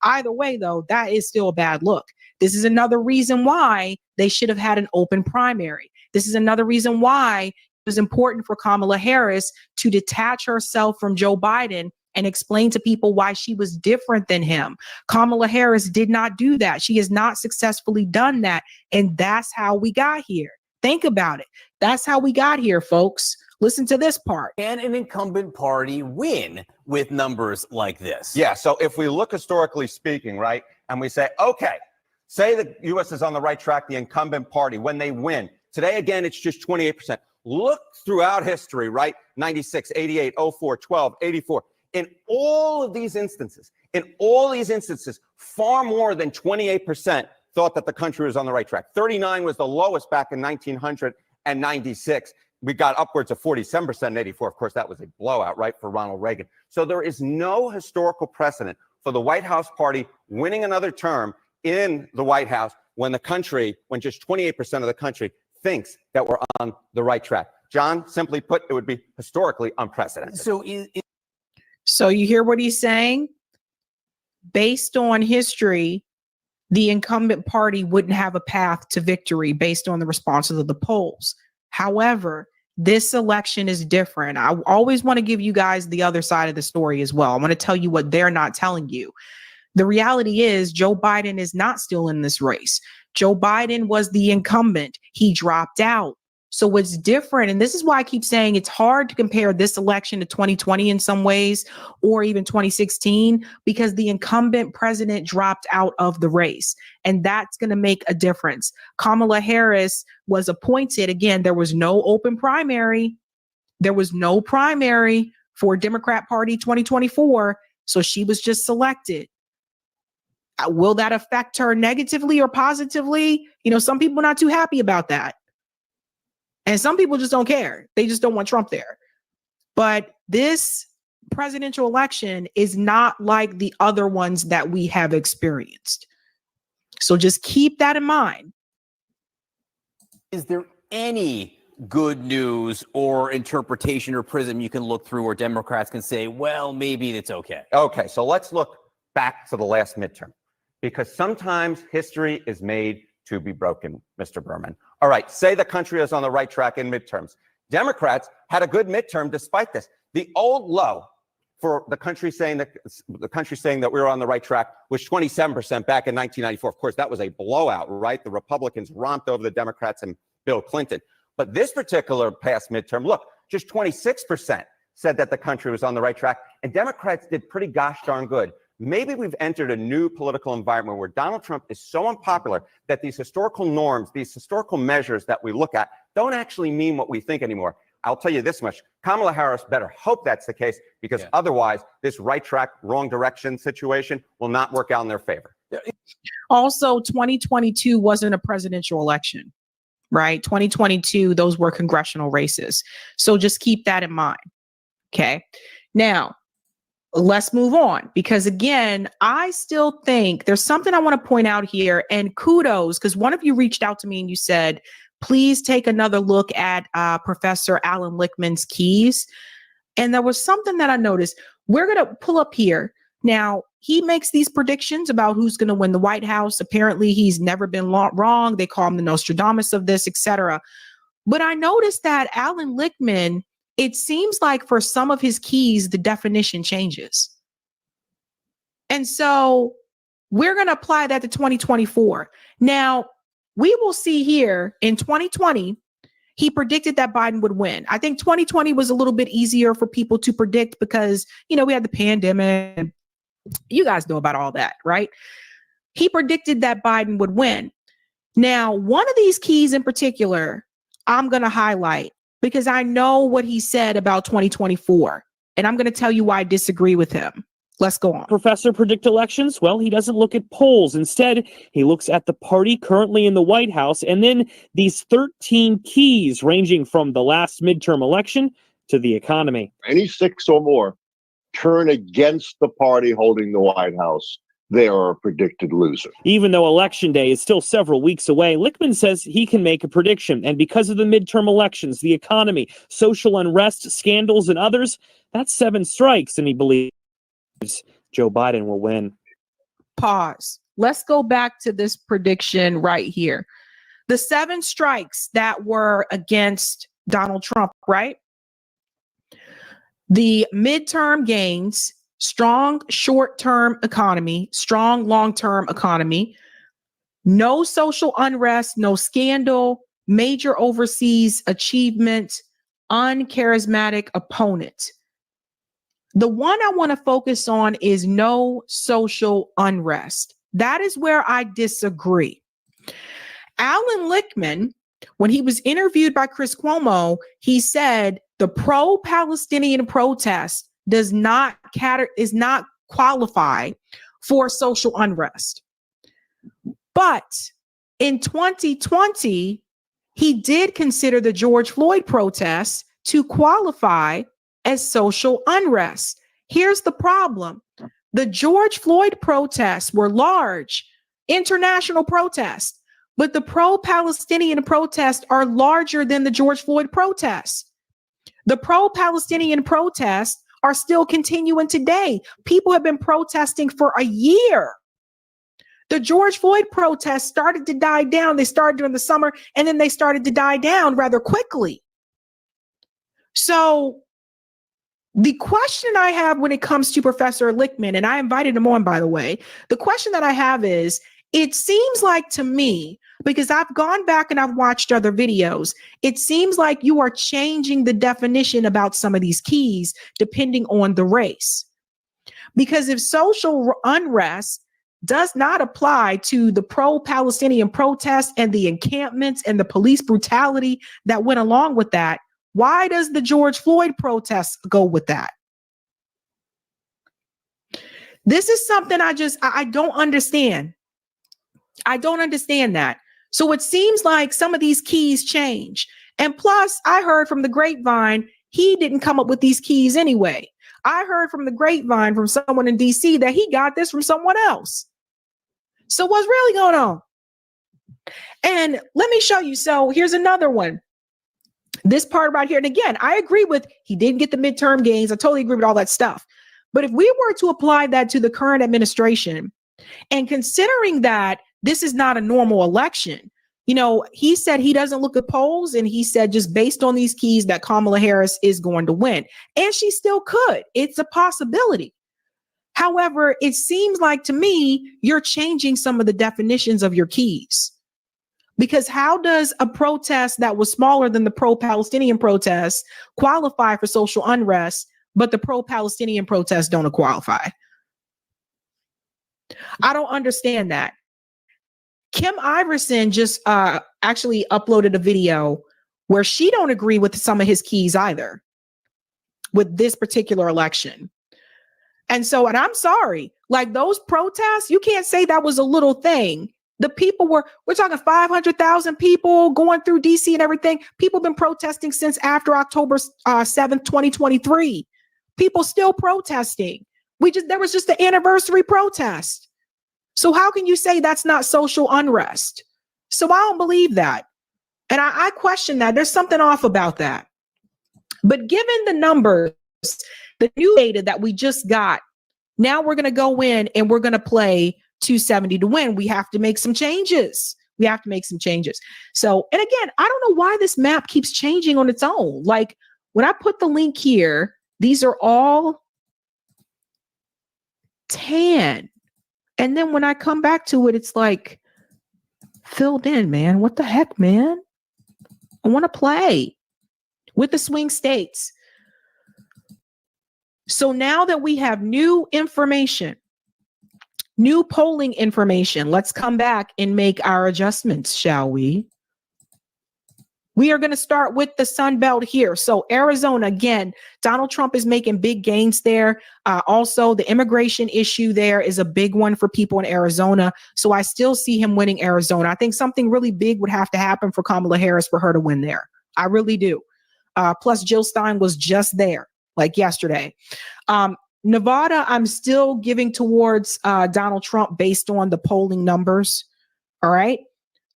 Either way, though, that is still a bad look. This is another reason why they should have had an open primary. This is another reason why it was important for Kamala Harris to detach herself from Joe Biden and explain to people why she was different than him. Kamala Harris did not do that. She has not successfully done that. And that's how we got here. Think about it. That's how we got here, folks. Listen to this part. Can an incumbent party win with numbers like this? Yeah. So if we look historically speaking, right, and we say, okay, say the U.S. is on the right track, the incumbent party, when they win. Today, again, it's just 28%. Look throughout history, right? 96, 88, 04, 12, 84. In all of these instances, far more than 28% thought that the country was on the right track. 39 was the lowest back in 1996. We got upwards of 47% in 84. Of course, that was a blowout, right, for Ronald Reagan. So there is no historical precedent for the White House party winning another term in the White House when just 28% of the country thinks that we're on the right track. John, simply put, it would be historically unprecedented. So you hear what he's saying? Based on history, the incumbent party wouldn't have a path to victory based on the responses of the polls. However, this election is different. I always want to give you guys the other side of the story as well. I want to tell you what they're not telling you. The reality is Joe Biden is not still in this race. Joe Biden was the incumbent. He dropped out. So what's different, and this is why I keep saying it's hard to compare this election to 2020 in some ways, or even 2016, because the incumbent president dropped out of the race. And that's going to make a difference. Kamala Harris was appointed. Again, there was no open primary. There was no primary for Democrat Party 2024. So she was just selected. Will that affect her negatively or positively? You know, some people are not too happy about that. And some people just don't care. They just don't want Trump there. But this presidential election is not like the other ones that we have experienced. So just keep that in mind. Is there any good news or interpretation or prism you can look through where Democrats can say, well, maybe it's okay? Okay, so let's look back to the last midterm, because sometimes history is made to be broken, Mr. Berman. All right, say the country is on the right track in midterms. Democrats had a good midterm despite this. The old low for the country saying that we were on the right track was 27% back in 1994. Of course, that was a blowout, right? The Republicans romped over the Democrats and Bill Clinton. But this particular past midterm, look, just 26% said that the country was on the right track, and Democrats did pretty gosh darn good. Maybe we've entered a new political environment where Donald Trump is so unpopular that these historical norms, these historical measures that we look at don't actually mean what we think anymore. I'll tell you this much. Kamala Harris better hope that's the case, because otherwise this right track, wrong direction situation will not work out in their favor. Also, 2022 wasn't a presidential election. right? 2022, those were congressional races. So just keep that in mind. Okay. Now, let's move on, because again, I still think there's something I want to point out here, and kudos, because one of you reached out to me and you said, please take another look at Professor Alan Lichtman's keys. And there was something that I noticed. We're going to pull up here. Now, he makes these predictions about who's going to win the White House. Apparently, he's never been wrong. They call him the Nostradamus of this, etc. But I noticed that Alan Lichtman, it seems like for some of his keys, the definition changes. And so we're going to apply that to 2024. Now, we will see here in 2020, he predicted that Biden would win. I think 2020 was a little bit easier for people to predict because, you know, we had the pandemic. And you guys know about all that, right? He predicted that Biden would win. Now, one of these keys in particular, I'm going to highlight because I know what he said about 2024, and I'm going to tell you why I disagree with him. Let's go on. Professor predict elections? Well, he doesn't look at polls. Instead, he looks at the party currently in the White House and then these 13 keys ranging from the last midterm election to the economy. Any 6 or more turn against the party holding the White House, they are a predicted loser. Even though Election Day is still several weeks away, Lichtman says he can make a prediction. And because of the midterm elections, the economy, social unrest, scandals, and others, that's 7 strikes, and he believes Joe Biden will win. Pause. Let's go back to this prediction right here. The 7 strikes that were against Donald Trump, right? The midterm gains, strong short-term economy, strong long-term economy, no social unrest, no scandal, major overseas achievement, uncharismatic opponent. The one I want to focus on is no social unrest. That is where I disagree. Alan Lichtman, when he was interviewed by Chris Cuomo, he said the pro-Palestinian protest is not qualify for social unrest. But in 2020, he did consider the George Floyd protests to qualify as social unrest. Here's the problem. The George Floyd protests were large, international protests, but the pro-Palestinian protests are larger than the George Floyd protests. The pro-Palestinian protests are still continuing today. People have been protesting for a year. The George Floyd protests started to die down. They started during the summer, and then they started to die down rather quickly. So the question I have when it comes to Professor Lichtman, and I invited him on, by the way, the question that I have is, it seems like to me, because I've gone back and I've watched other videos, it seems like you are changing the definition about some of these keys depending on the race. Because if social unrest does not apply to the pro-Palestinian protests and the encampments and the police brutality that went along with that, why does the George Floyd protests go with that? This is something I don't understand. I don't understand that. So it seems like some of these keys change. And plus, I heard from the grapevine, he didn't come up with these keys anyway. I heard from the grapevine from someone in DC that he got this from someone else. So what's really going on? And let me show you. So here's another one. This part right here. And again, I agree with he didn't get the midterm gains. I totally agree with all that stuff. But if we were to apply that to the current administration, and considering that this is not a normal election, you know, he said he doesn't look at polls, and he said just based on these keys that Kamala Harris is going to win. And she still could. It's a possibility. However, it seems like to me, you're changing some of the definitions of your keys. Because how does a protest that was smaller than the pro-Palestinian protests qualify for social unrest, but the pro-Palestinian protests don't qualify? I don't understand that. Kim Iverson just actually uploaded a video where she don't agree with some of his keys either with this particular election. And so, and I'm sorry, like those protests, you can't say that was a little thing We're talking 500,000 people going through DC and everything. People have been protesting since after October 7th, 2023. People still protesting. There was just an anniversary protest. So how can you say that's not social unrest? So I don't believe that. And I question that. There's something off about that. But given the numbers, the new data that we just got, now we're going to go in and we're going to play 270 to win. We have to make some changes. So, and again, I don't know why this map keeps changing on its own. Like when I put the link here, these are all tan. And then when I come back to it, it's like filled in, man. What the heck, man? I want to play with the swing states. So now that we have new information, new polling information, let's come back and make our adjustments, shall we? We are going to start with the Sun Belt here. So Arizona, again, Donald Trump is making big gains there. Also, the immigration issue there is a big one for people in Arizona. So I still see him winning Arizona. I think something really big would have to happen for Kamala Harris for her to win there. I really do. Plus, Jill Stein was just there, like yesterday. Nevada, I'm still giving towards Donald Trump based on the polling numbers. All right.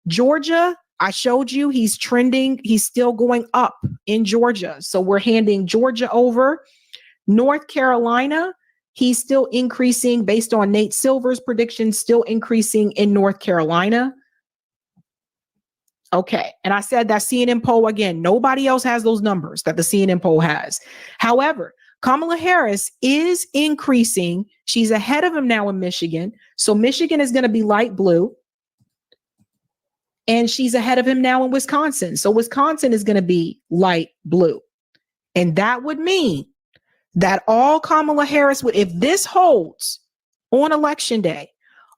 Georgia, I showed you he's trending. He's still going up in Georgia. So we're handing Georgia over. North Carolina, he's still increasing based on Nate Silver's predictions, still increasing in North Carolina. Okay. And I said that CNN poll again, nobody else has those numbers that the CNN poll has. However, Kamala Harris is increasing. She's ahead of him now in Michigan. So Michigan is going to be light blue. And she's ahead of him now in Wisconsin. So Wisconsin is going to be light blue. And that would mean that all Kamala Harris would, if this holds on election day,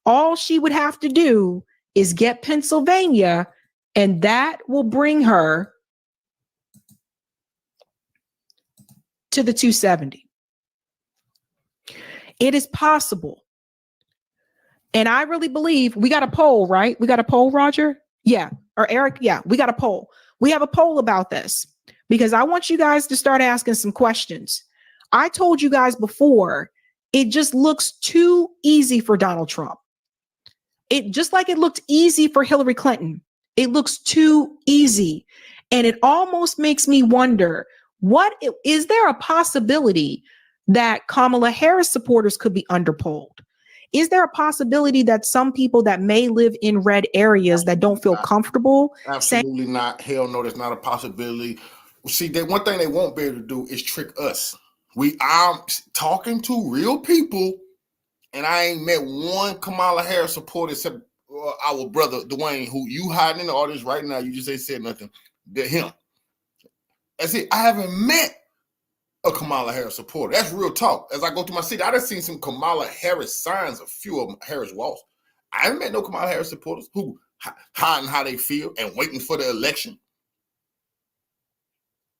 all she would have to do is get Pennsylvania, and that will bring her to the 270. It is possible. And I really believe we got a poll, right? We got a poll, Roger? Yeah. Or Eric? Yeah, we got a poll. We have a poll about this because I want you guys to start asking some questions. I told you guys before, it just looks too easy for Donald Trump. It just like it looked easy for Hillary Clinton. It looks too easy. And it almost makes me wonder, is there a possibility that Kamala Harris supporters could be underpolled? Is there a possibility that some people that may live in red areas that don't feel comfortable? Absolutely not. Hell no, that's not a possibility. See, one thing they won't be able to do is trick us. I'm talking to real people, and I ain't met one Kamala Harris supporter except our brother Dwayne, who you hiding in the audience right now. You just ain't said nothing. Him. That's it. I haven't met a Kamala Harris supporter. That's real talk. As I go through my city, I done seen some Kamala Harris signs, a few of them Harris walls. I haven't met no Kamala Harris supporters who hiding how they feel and waiting for the election.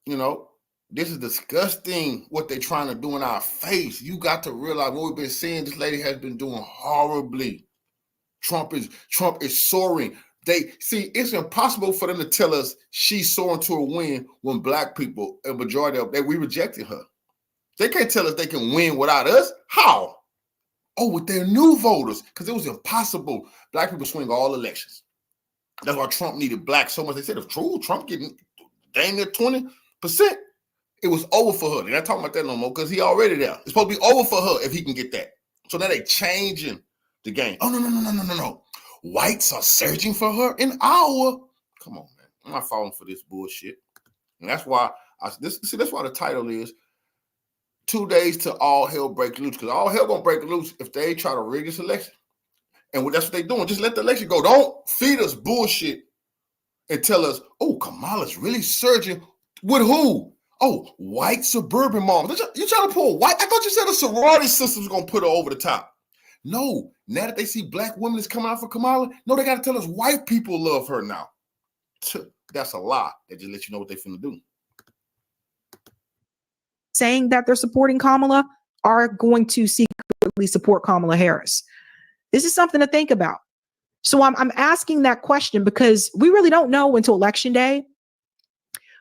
You know, this is disgusting what they're trying to do in our face. You got to realize what we've been seeing. This lady has been doing horribly. Trump is soaring. It's impossible for them to tell us she's soaring to a win when black people, a majority of them, we rejected her. They can't tell us they can win without us. How? Oh, with their new voters, because it was impossible. Black people swing all elections. That's why Trump needed black so much. They said if Trump getting dang near 20%, it was over for her. They're not talking about that no more because he already there. It's supposed to be over for her if he can get that. So now they changing the game. Oh, no. Whites are searching for her in Iowa. Come on, man. I'm not falling for this bullshit. And that's why that's why the title is 2 days to all hell break loose. Because all hell gonna break loose if they try to rig this election. And that's what they're doing. Just let the election go. Don't feed us bullshit and tell us, oh, Kamala's really surging. With who? Oh, white suburban moms. You trying to pull white? I thought you said a sorority sister was gonna put her over the top. No, now that they see black women is coming out for Kamala, no, they got to tell us white people love her now. That's a lie. They just let you know what they're finna do. Saying that they're supporting Kamala are going to secretly support Kamala Harris. This is something to think about. So I'm asking that question because we really don't know until election day.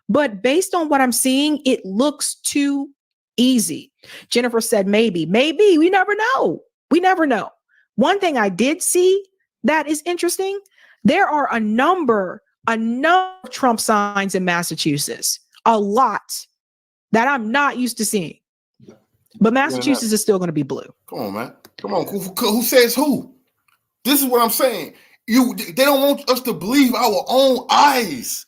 But based on what I'm seeing, it looks too easy. Jennifer said maybe. We never know. We never know. One thing I did see that is interesting, there are a number of Trump signs in Massachusetts, a lot that I'm not used to seeing. But Massachusetts is still going to be blue. Come on, man. Come on. Who says who? This is what I'm saying. They don't want us to believe our own eyes.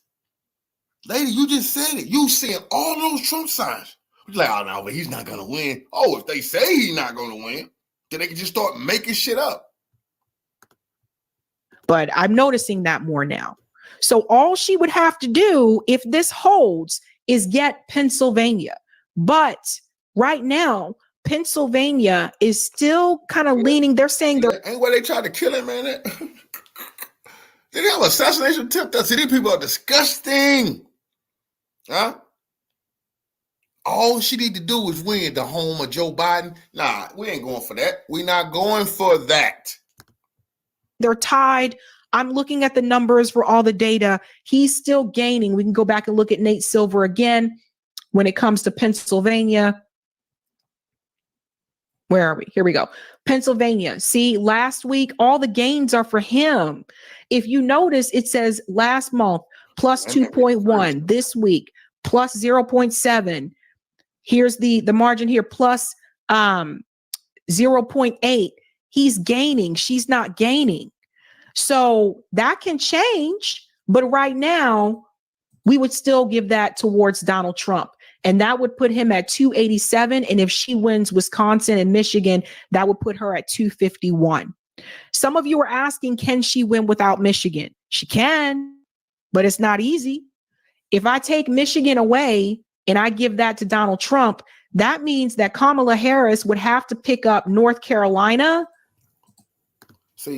Lady, you just said it. You seeing all those Trump signs. You're like, oh, no, but he's not going to win. Oh, if they say he's not going to win, then they can just start making shit up. But I'm noticing that more now. So all she would have to do if this holds is get Pennsylvania. But right now, Pennsylvania is still kind of leaning. They're saying they're ain't where they tried to kill him, man. They have an assassination attempt. See, these people are disgusting. Huh? All she need to do is win the home of Joe Biden. Nah, we ain't going for that. We're not going for that. They're tied. I'm looking at the numbers for all the data. He's still gaining. We can go back and look at Nate Silver again when it comes to Pennsylvania. Where are we? Here we go. Pennsylvania. See, last week, all the gains are for him. If you notice, it says last month, plus 2.1. This week, plus 0.7. Here's the margin here, plus 0.8. He's gaining. She's not gaining. So that can change. But right now, we would still give that towards Donald Trump. And that would put him at 287. And if she wins Wisconsin and Michigan, that would put her at 251. Some of you are asking, can she win without Michigan? She can, but it's not easy. If I take Michigan away and I give that to Donald Trump, that means that Kamala Harris would have to pick up North Carolina,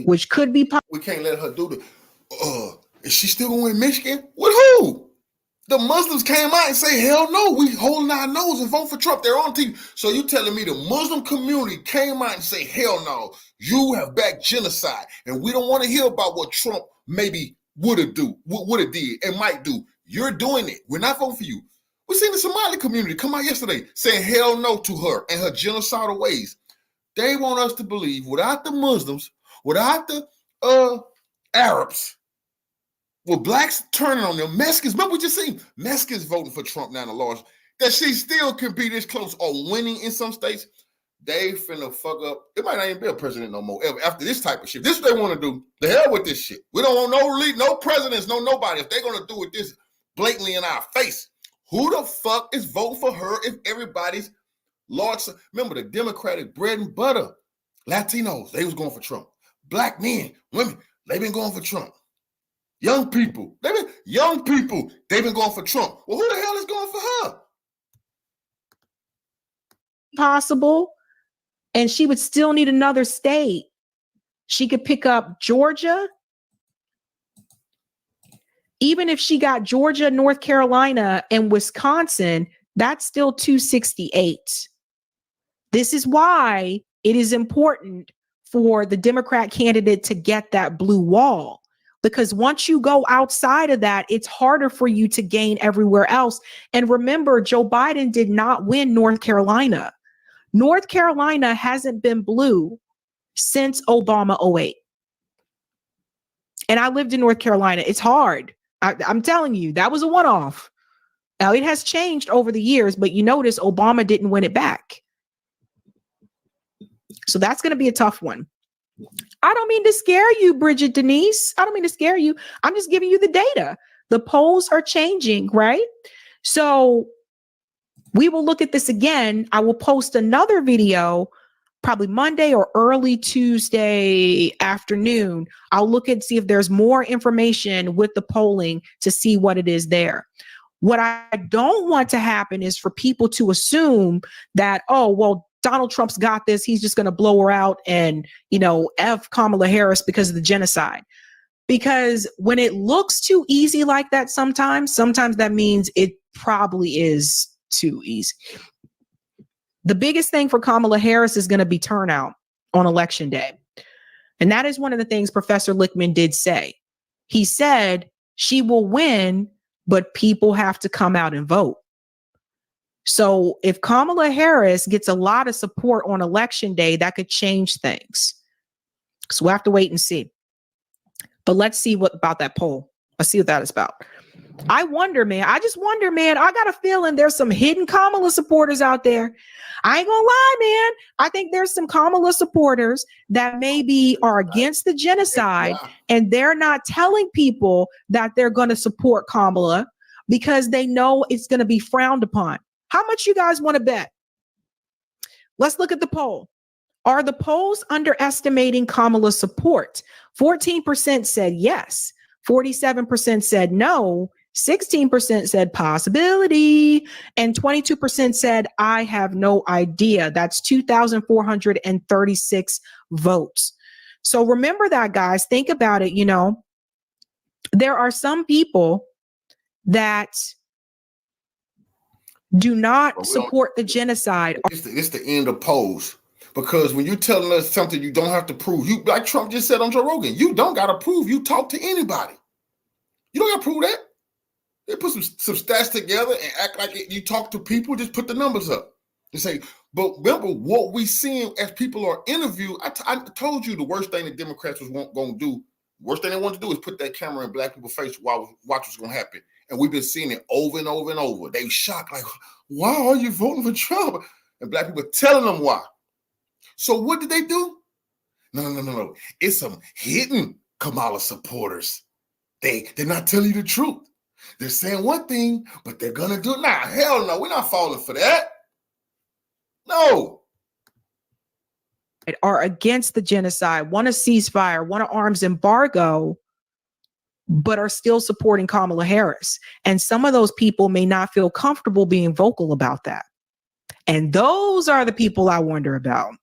which could be. We can't let her do the. Is she still going to win Michigan? With who? The Muslims came out and say, hell no, we holding our nose and vote for Trump. They're on TV. So you telling me the Muslim community came out and say, hell no, you have backed genocide. And we don't want to hear about what Trump maybe would have did and might do. You're doing it. We're not voting for you. We seen the Somali community come out yesterday saying hell no to her and her genocidal ways. They want us to believe without the Muslims, without the Arabs, with blacks turning on them, Mexicans, remember we just seen Mexicans voting for Trump now in the laws, that she still can be this close or winning in some states. They finna fuck up. It might not even be a president no more ever after this type of shit. This is what they want to do. The hell with this shit. We don't want no presidents, nobody. If they're gonna do it this blatantly in our face, who the fuck is voting for her if everybody's Lord? Remember the Democratic bread and butter, Latinos, they was going for Trump. Black men, women, they've been going for Trump. Young people, they've been going for Trump. Well, who the hell is going for her? Possible. And she would still need another state. She could pick up Georgia. Even if she got Georgia, North Carolina, and Wisconsin, that's still 268. This is why it is important for the Democrat candidate to get that blue wall. Because once you go outside of that, it's harder for you to gain everywhere else. And remember, Joe Biden did not win North Carolina. North Carolina hasn't been blue since Obama 08. And I lived in North Carolina. It's hard. I'm telling you, that was a one-off. Now, it has changed over the years, but you notice Obama didn't win it back. So that's going to be a tough one. I don't mean to scare you, Bridget Denise. I don't mean to scare you. I'm just giving you the data. The polls are changing, right? So we will look at this again. I will post another video probably Monday or early Tuesday afternoon. I'll look and see if there's more information with the polling to see what it is there. What I don't want to happen is for people to assume that, oh, well, Donald Trump's got this. He's just going to blow her out and, F Kamala Harris because of the genocide. Because when it looks too easy like that, sometimes that means it probably is too easy. The biggest thing for Kamala Harris is going to be turnout on election day. And that is one of the things Professor Lichtman did say. He said she will win, but people have to come out and vote. So if Kamala Harris gets a lot of support on election day, that could change things. So we'll have to wait and see. But let's see what about that poll. Let's see what that is about. I wonder, man. I just wonder, man. I got a feeling there's some hidden Kamala supporters out there. I ain't gonna lie, man. I think there's some Kamala supporters that maybe are against the genocide, and they're not telling people that they're going to support Kamala because they know it's going to be frowned upon. How much you guys want to bet? Let's look at the poll. Are the polls underestimating Kamala's support? 14% said yes. 47% said no. 16% said possibility, and 22% said I have no idea. That's 2,436 votes. So remember that, guys. Think about it. You know, there are some people that do not support the genocide. It's the end of polls. Because when you're telling us something you don't have to prove, you like Trump just said on Joe Rogan, you don't got to prove you talk to anybody. You don't got to prove that. They put some stats together and act like you talk to people, just put the numbers up. And say, but remember what we seeing as people are interviewed. I told you the worst thing the Democrats was going to do, worst thing they want to do is put that camera in black people's face while watch what's going to happen. And we've been seeing it over and over and over. They shocked, like, why are you voting for Trump? And black people telling them why. So what did they do? No. It's some hidden Kamala supporters. They're not telling you the truth. They're saying one thing, but they're gonna do it. Nah, hell no, we're not falling for that. No. Are against the genocide, want a ceasefire, want an arms embargo, but are still supporting Kamala Harris. And some of those people may not feel comfortable being vocal about that. And those are the people I wonder about.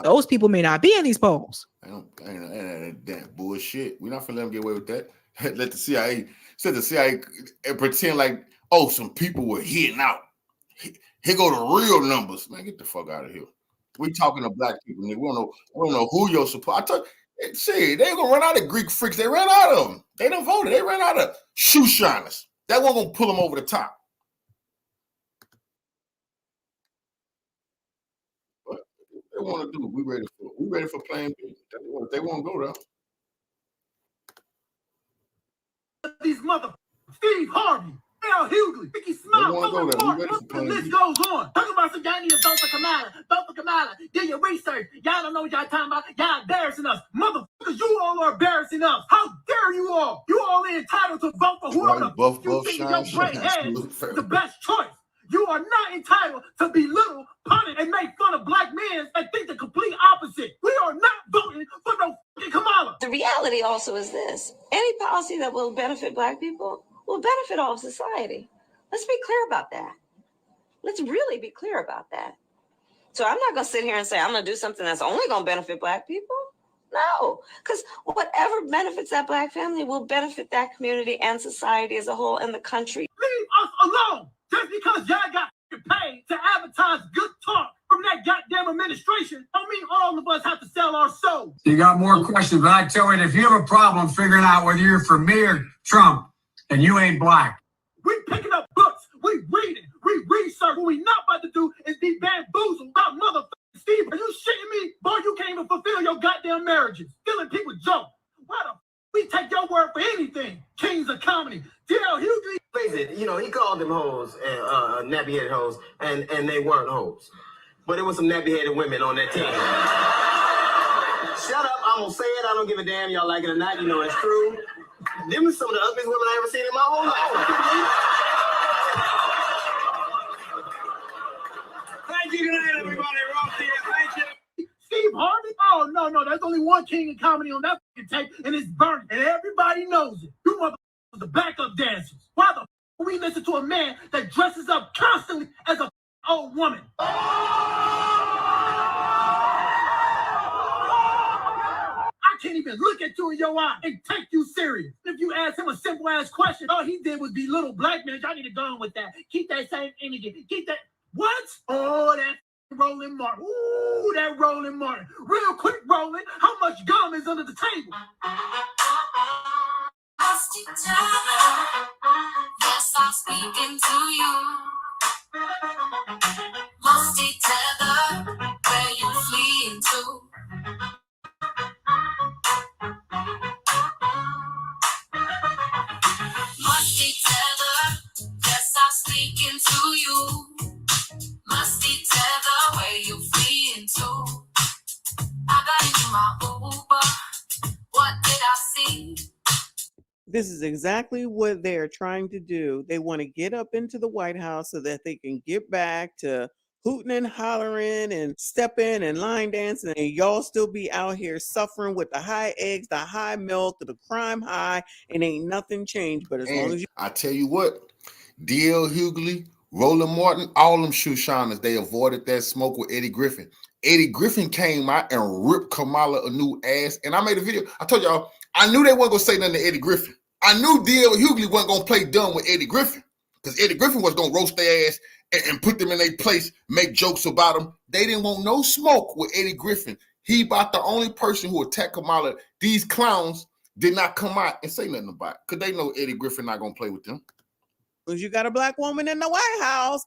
Those people may not be in these polls. That bullshit. We're not gonna let them get away with that. Let the CIA and pretend like, oh, some people were hitting out. Here go the real numbers. Man, get the fuck out of here. We talking to black people. We don't know who your support. Shit, they ain't gonna run out of Greek freaks. They ran out of them. They done voted. They ran out of shoe shiners. That one gonna pull them over the top. What they want to do? We ready for Plan B. They won't go there. These mother Steve Harvey, Al Hughley, Mickey Smart, the list goes on. Talking about some y'all need to vote for Kamala. Vote for Kamala. Do your research. Y'all don't know what y'all talking about. Y'all embarrassing us. Motherfuckers, you all are embarrassing us. How dare you all? You all are entitled to vote for whoever you think in your brain head is the best choice. You are not entitled to belittle, punish, and make fun of black men and think the complete opposite. We are not voting for no fucking Kamala. The reality also is this. Any policy that will benefit black people will benefit all of society. Let's be clear about that. Let's really be clear about that. So I'm not going to sit here and say I'm going to do something that's only going to benefit black people. No, because whatever benefits that black family will benefit that community and society as a whole and the country. Leave us alone. Just because y'all got paid to advertise good talk from that goddamn administration don't mean all of us have to sell our souls. You got more questions, but I tell you, if you have a problem figuring out whether you're for me or Trump, then you ain't black. We picking up books, we reading, we research. What we not about to do is be bamboozled by motherfucking Steve. Are you shitting me? Boy, you can't even fulfill your goddamn marriages. Stealing people's jokes. Why the we take your word for anything. Kings of comedy. D.L. Hughley. You know, he called them hoes, nappy-headed hoes, and they weren't hoes. But it was some nappy-headed women on that team. Shut up, I'm gonna say it. I don't give a damn. Y'all like it or not. You know it's true. Them are some of the ugliest women I ever seen in my whole life. Thank you tonight, everybody. Ross here. Thank you. Steve Harvey? Oh, no. There's only one king of comedy on that fucking tape, and it's burning. And everybody knows it. You motherfuckers, the backup dancers. Why the fuck we listen to a man that dresses up constantly as a old woman? I can't even look at you in your eye and take you serious. If you ask him a simple ass question, all he did was belittle black men. Y'all need to go on with that. Keep that same energy. Keep that. What? Oh, that Rolling Martin. Ooh, that Rolling Martin. Real quick, Rolling. How much gum is under the table? Yes, I'm speaking to you. Musty tether, where you fleeing to? Musty tether, yes, I'm speaking to you. Musty tether, where you fleeing to? I got into my Uber. What did I see? This is exactly what they're trying to do. They want to get up into the White House so that they can get back to hooting and hollering and stepping and line dancing, and y'all still be out here suffering with the high eggs, the high milk, the crime high, and ain't nothing changed. But as long as you, I tell you what, D.L. Hughley, Roland Martin, all them shoe shiners, they avoided that smoke with Eddie Griffin. Eddie Griffin came out and ripped Kamala a new ass. And I made a video. I told y'all, I knew they weren't going to say nothing to Eddie Griffin. I knew D.L. Hughley wasn't going to play dumb with Eddie Griffin because Eddie Griffin was going to roast their ass and put them in their place, make jokes about them. They didn't want no smoke with Eddie Griffin. He about the only person who attacked Kamala. These clowns did not come out and say nothing about it because they know Eddie Griffin not going to play with them. you got a black woman in the White House,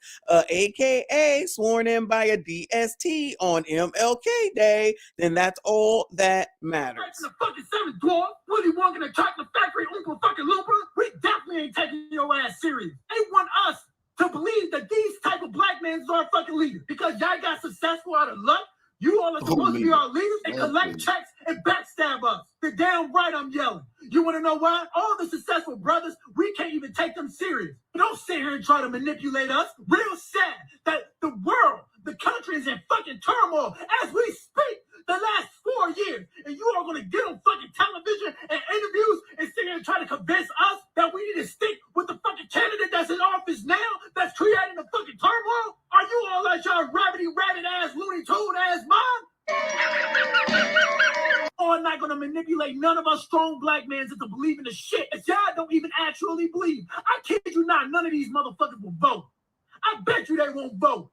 AKA sworn in by a DST on MLK Day, then that's all that matters. Right in the fucking seventh dwarf, Willy Wonka and the Chocolate Factory, Oompa fucking Looper. We definitely ain't taking your ass serious. They want us to believe that these type of black men are fucking leaders because y'all got successful out of luck. You all are supposed to be our leaders and collect checks and backstab us. The damn right I'm yelling. You want to know why? All the successful brothers, we can't even take them serious. Don't sit here and try to manipulate us. Real sad that the world, the country is in fucking turmoil as we speak the last 4 years. And you are going to get on fucking television and interviews and sit here and try to convince us that we need to stick with the fucking candidate that's in office now that's creating the fucking turmoil? Are you all like y'all rabbit ass, Looney Tune ass mom? I'm not gonna manipulate none of us strong black men into believing the shit that y'all don't even actually believe. I kid you not, none of these motherfuckers will vote. I bet you they won't vote,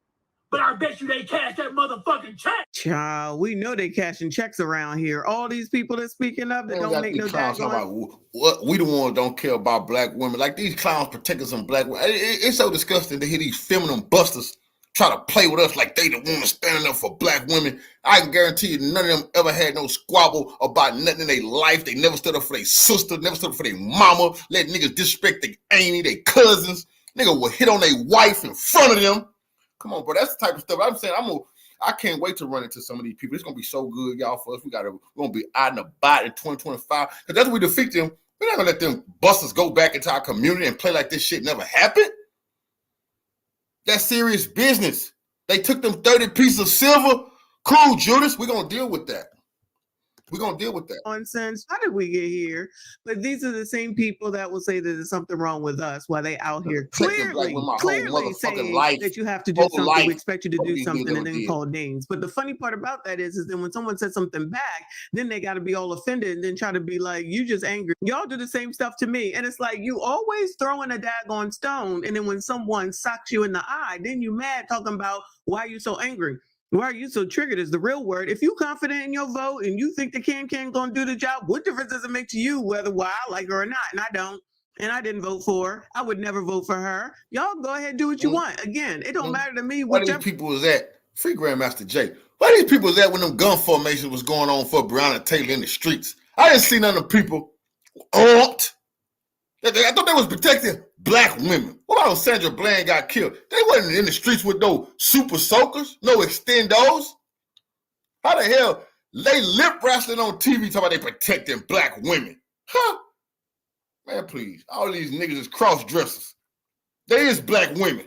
but I bet you they cash that motherfucking check. Child, we know they cashing checks around here. All these people that's speaking up that don't make no daggone. What we the ones don't care about black women. Like these clowns protecting some black women. It's so disgusting to hear these feminine busters try to play with us like they the ones standing up for black women. I can guarantee you none of them ever had no squabble about nothing in their life. They never stood up for their sister, never stood up for their mama, let niggas disrespect their auntie, their cousins. Nigga will hit on their wife in front of them. Come on, bro. That's the type of stuff I'm saying. I can't wait to run into some of these people. It's gonna be so good, y'all, for us. We're gonna be out and about in 2025. Because that's when we defeat them. We're not gonna let them busters go back into our community and play like this shit never happened. That's serious business. They took them 30 pieces of silver. Cool, Judas. We're going to deal with that. We're going to deal with that. Nonsense. How did we get here? But these are the same people that will say that there's something wrong with us while they out here clearly saying that you have to do something. We expect you to do something and then call names. But the funny part about that is that when someone says something back, then they got to be all offended and then try to be like, you just angry. Y'all do the same stuff to me. And it's like you always throwing a daggone stone. And then when someone socks you in the eye, then you mad talking about why you so angry. Why are you so triggered is the real word. If you confident in your vote and you think the can gonna do the job, what difference does it make to you whether I like her or not? And I don't. And I didn't vote for her. I would never vote for her. Y'all go ahead and do what you want. Again, it don't matter to me. Where these people was at? Free Grandmaster Jay. Where these people was at when them gun formation was going on for Breonna Taylor in the streets? I didn't see none of the people armed. I thought they was protecting black women. What about when Sandra Bland got killed? They wasn't in the streets with no super soakers, no extendos. How the hell they lip wrestling on TV talking about they protecting black women? Huh? Man, please. All these niggas is cross-dressers. They is black women.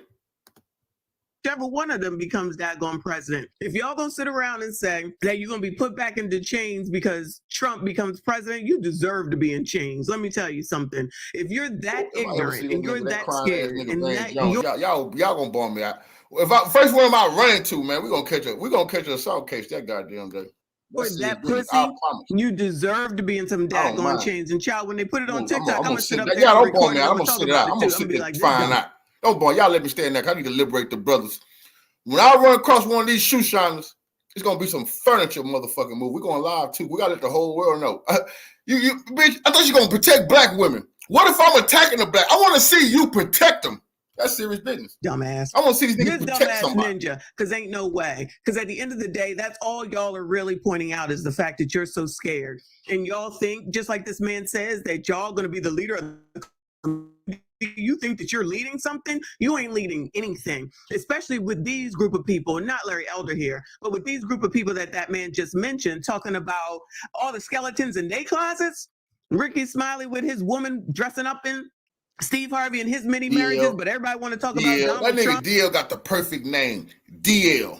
Whichever one of them becomes daggone president. If y'all gonna sit around and say that you're gonna be put back into chains because Trump becomes president, you deserve to be in chains. Let me tell you something. If you're that ignorant and you're that scared, and that y'all gonna bomb me out. First one I'm running to, man, we're gonna catch an assault case that goddamn day. For that pussy, you deserve to be in some daggone chains. And child, when they put it on TikTok, I'm gonna sit up there. Yeah, don't bomb me out. I'm gonna sit it out. I'm gonna sit there and find out. Don't bomb. Y'all let me stay in there. I need to liberate the brothers When I run across one of these shoe shiners, it's gonna be some furniture motherfucking move. We're going live too. We gotta let the whole world know. You bitch, I thought you were gonna protect black women. What if I'm attacking a black? I want to see you protect them. That's serious business. Dumbass. I want to see these niggas This protect dumbass somebody. ninja, because ain't no way. Because at the end of the day, that's all y'all are really pointing out is the fact that you're so scared. And y'all think, just like this man says, that y'all going to be the leader of the community. You think that you're leading something? You ain't leading anything, especially with these group of people, not Larry Elder here, but with these group of people that man just mentioned, talking about all the skeletons in their closets. Ricky Smiley with his woman dressing up in Steve Harvey and his many marriages, but everybody want to talk about Donald that nigga Trump. DL got the perfect name. DL.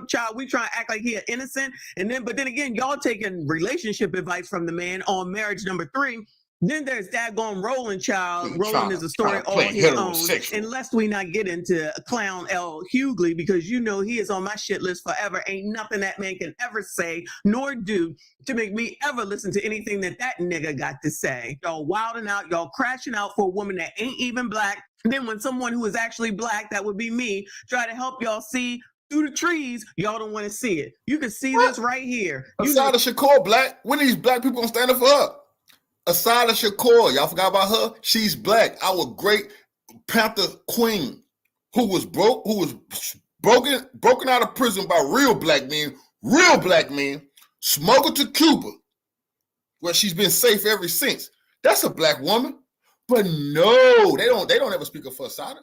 Child, we try to act like he innocent, but then again, y'all taking relationship advice from the man on marriage number 3. Then there's daggone Roland, child. Roland is a story all his own. Unless we not get into clown L. Hughley, because you know he is on my shit list forever. Ain't nothing that man can ever say nor do to make me ever listen to anything that nigga got to say. Y'all wilding out, y'all crashing out for a woman that ain't even black. Then when someone who is actually black, that would be me, try to help y'all see through the trees, y'all don't want to see it. You can see this right here. Asada Shakur black. When are these black people gonna stand up for her? Asada Shakur, y'all forgot about her? She's black. Our great Panther queen, who was broken out of prison by real black men, smuggled to Cuba, where she's been safe ever since. That's a black woman. But no, they don't ever speak up for Asada.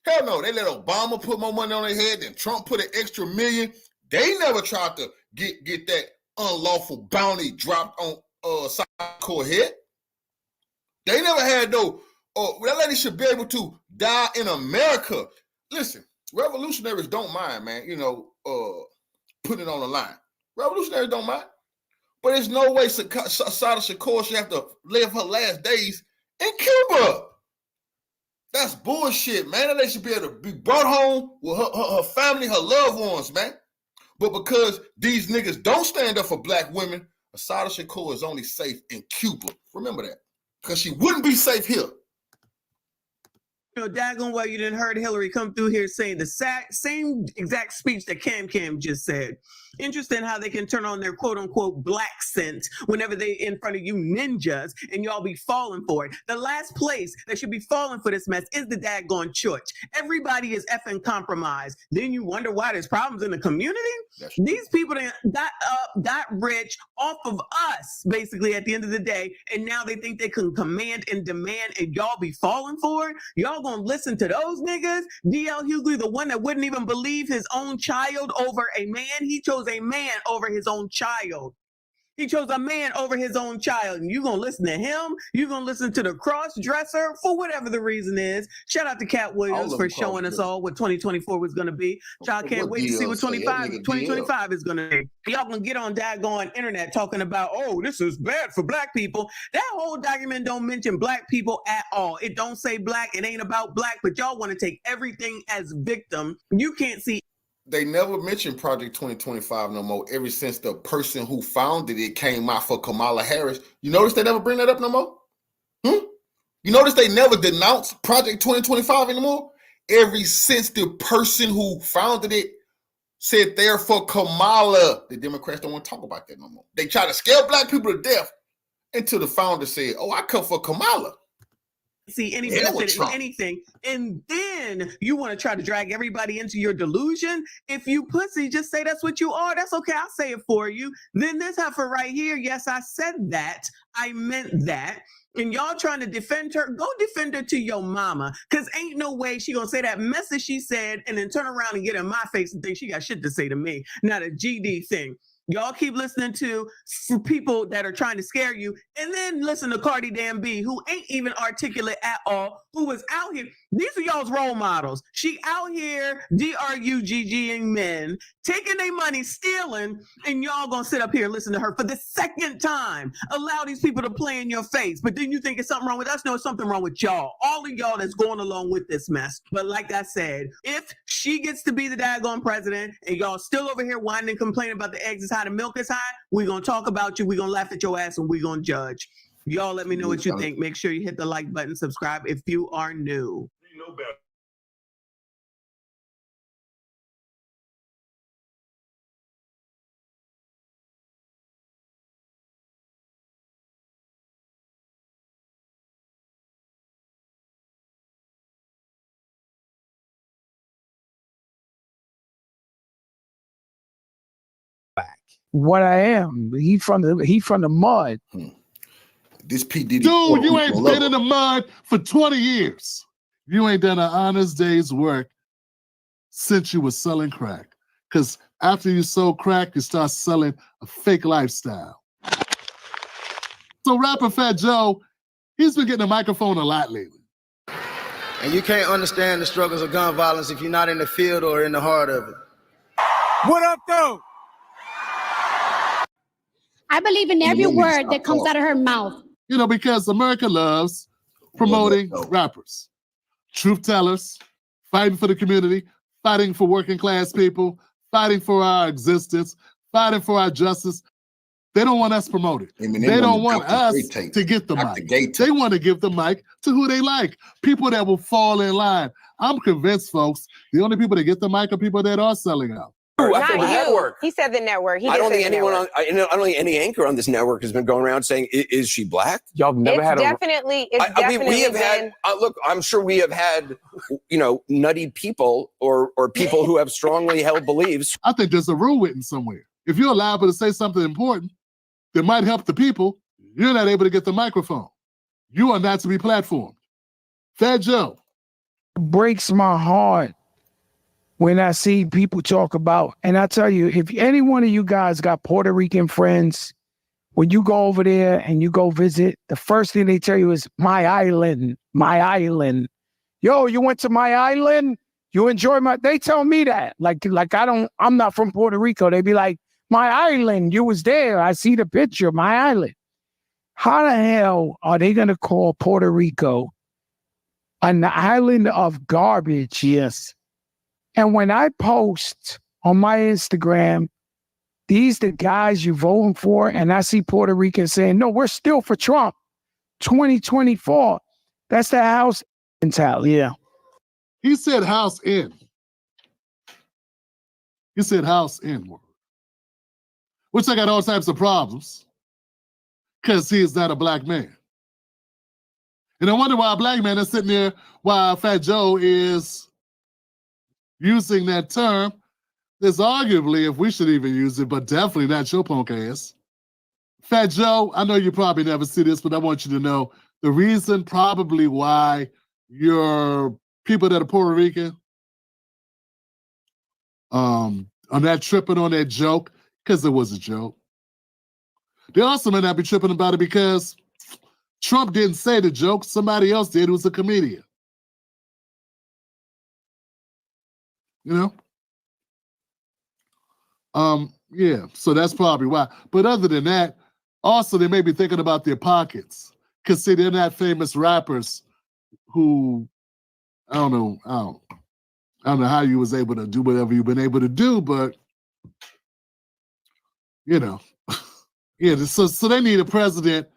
Hell no, they let Obama put more money on their head than Trump put an extra $1 million. They never tried to get that unlawful bounty dropped on Shakur head. They never had no. That lady should be able to die in America. Listen, revolutionaries don't mind, man. Putting it on the line. Revolutionaries don't mind, but there's no way Asada Shakur should have to live her last days in Cuba. That's bullshit, man. They should be able to be brought home with her family, her loved ones, man. But because these niggas don't stand up for black women, Asada Shakur is only safe in Cuba. Remember that. Because she wouldn't be safe here. Daggone well, you didn't heard Hillary come through here saying the same exact speech that Cam just said. Interesting how they can turn on their quote-unquote black scent whenever they in front of you ninjas and y'all be falling for it. The last place that should be falling for this mess is the daggone church. Everybody is effing compromised. Then you wonder why there's problems in the community? These people got rich off of us, basically, at the end of the day, and now they think they can command and demand and y'all be falling for it? Y'all gonna listen to those niggas? D.L. Hughley, the one that wouldn't even believe his own child over a man, he chose a man over his own child. He chose a man over his own child. And you going to listen to him? You going to listen to the cross-dresser for whatever the reason is. Shout out to Cat Williams for showing us all what 2024 was going to be. Y'all can't wait to see what 2025 is going to be. Y'all going to get on daggone internet talking about, oh, this is bad for black people. That whole document don't mention black people at all. It don't say black. It ain't about black, but y'all want to take everything as victim. You can't see. They never mentioned Project 2025 no more ever since the person who founded it came out for Kamala Harris. You notice they never bring that up no more? You notice they never denounced Project 2025 anymore? Ever since the person who founded it said they're for Kamala, the Democrats don't want to talk about that no more. They try to scare black people to death until the founder said, oh, I come for Kamala. See any benefit in anything, and then you want to try to drag everybody into your delusion. If you pussy, just say that's what you are. That's okay. I'll say it for you. Then this heifer right here, yes, I said that. I meant that. And y'all trying to defend her, go defend her to your mama, because ain't no way she gonna say that message she said and then turn around and get in my face and think she got shit to say to me. Not a GD thing. Y'all keep listening to people that are trying to scare you, and then listen to Cardi B, who ain't even articulate at all, who was out here. These are y'all's role models. She out here DRUGGing men, taking their money, stealing, and y'all gonna sit up here and listen to her for the second time. Allow these people to play in your face, but then you think it's something wrong with us? No, it's something wrong with y'all. All of y'all that's going along with this mess. But like I said, if she gets to be the daggone president and y'all still over here whining and complaining about the eggs is high, the milk is high, we're gonna talk about you, we're gonna laugh at your ass, and we're gonna judge. Y'all let me know what you think. Make sure you hit the like button, subscribe if you are new. What I am. He from the mud. This P. Diddy. Dude, you ain't been in the mud for 20 years. You ain't done an honest day's work since you was selling crack. Because after you sold crack, you start selling a fake lifestyle. So rapper Fat Joe, he's been getting a microphone a lot lately. And you can't understand the struggles of gun violence if you're not in the field or in the heart of it. What up, though? I believe in every word that comes out of her mouth. You know, because America loves promoting rappers, truth tellers, fighting for the community, fighting for working class people, fighting for our existence, fighting for our justice. They don't want us promoted. They don't want us to get the mic. They want to give the mic to who they like, people that will fall in line. I'm convinced, folks, the only people that get the mic are people that are selling out. Not the network. He said the network. I don't think anyone on. I don't think any anchor on this network has been going around saying, "Is she black?" Y'all never It's definitely. we have had. Look, I'm sure we have had, nutty people or people who have strongly held beliefs. I think there's a rule written somewhere. If you're liable to say something important that might help the people, you're not able to get the microphone. You are not to be platformed. Fat Joe. Breaks my heart when I see people talk about, and I tell you, if any one of you guys got Puerto Rican friends, when you go over there and you go visit, the first thing they tell you is my island, my island. Yo, you went to my island? You enjoy they tell me that. I'm not from Puerto Rico. They be like, my island, you was there. I see the picture, my island. How the hell are they gonna call Puerto Rico an island of garbage? Yes. And when I post on my Instagram, these the guys you voting for, and I see Puerto Ricans saying, no, we're still for Trump, 2024. That's the house mentality, yeah. He said house in. He said house in, which I got all types of problems because he is not a black man. And I wonder why a black man is sitting there while Fat Joe is using that term. There's arguably if we should even use it, but definitely not your punk ass. Fat Joe, I know you probably never see this, but I want you to know the reason probably why your people that are Puerto Rican are not tripping on that joke, because it was a joke. They also may not be tripping about it because Trump didn't say the joke, somebody else did who was a comedian. You know? Yeah, so that's probably why. But other than that, also they may be thinking about their pockets. Because see, they're not famous rappers who, I don't know how you was able to do whatever you've been able to do, but you know. Yeah, so they need a president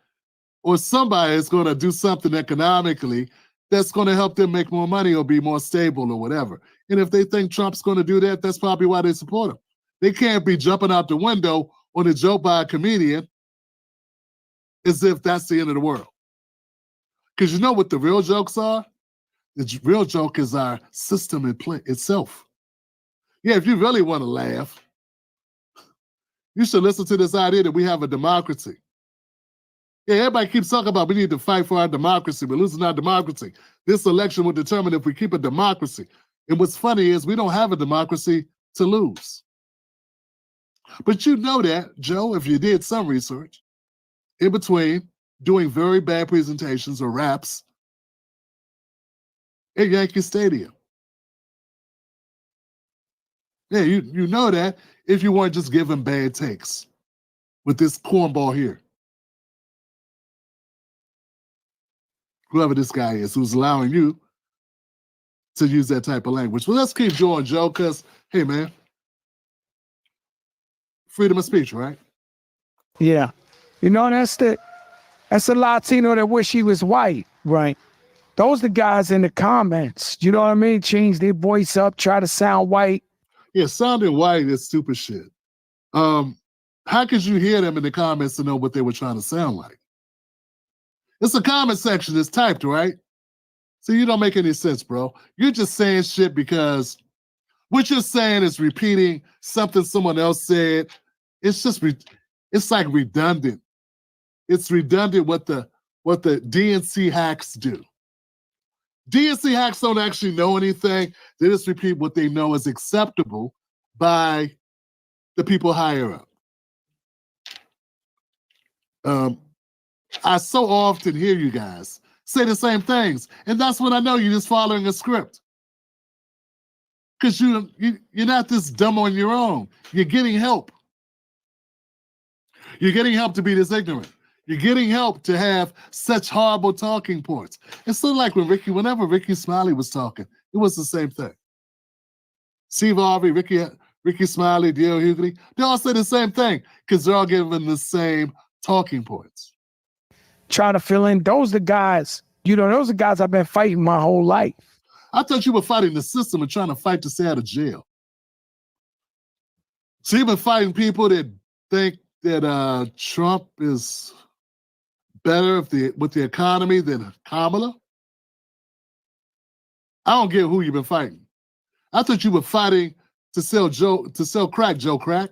or somebody that's going to do something economically that's going to help them make more money or be more stable or whatever. And if they think Trump's going to do that, that's probably why they support him. They can't be jumping out the window on a joke by a comedian as if that's the end of the world. Because you know what the real jokes are? The real joke is our system itself. Yeah, if you really want to laugh, you should listen to this idea that we have a democracy. Yeah, everybody keeps talking about we need to fight for our democracy. We're losing our democracy. This election will determine if we keep a democracy. And what's funny is we don't have a democracy to lose. But you know that, Joe, if you did some research, in between doing very bad presentations or raps at Yankee Stadium. Yeah, you know that if you weren't just giving bad takes with this cornball here. Whoever this guy is who's allowing you to use that type of language. Well, let's keep going, Joe, because, hey, man, freedom of speech, right? Yeah. You know, that's the Latino that wish he was white, right? Those the guys in the comments, you know what I mean? Change their voice up, try to sound white. Yeah, sounding white is stupid shit. How could you hear them in the comments to know what they were trying to sound like? It's a comment section that's typed, right? So you don't make any sense, bro. You're just saying shit because what you're saying is repeating something someone else said it's just it's like redundant. It's redundant what the DNC hacks do. DNC hacks don't actually know anything. They just repeat what they know is acceptable by the people higher up. I so often hear you guys say the same things, and that's when I know you're just following a script. Because you're not this dumb on your own. You're getting help. You're getting help to be this ignorant. You're getting help to have such horrible talking points. It's sort of like whenever Ricky Smiley was talking, it was the same thing. Steve Harvey, Ricky Smiley, D.L. Hughley, they all say the same thing because they're all given the same talking points. Trying to fill in, those are the guys, those are guys I've been fighting my whole life. I thought you were fighting the system and trying to fight to stay out of jail. So you've been fighting people that think that Trump is better with the economy than Kamala? I don't get who you've been fighting. I thought you were fighting to sell crack, Joe Crack.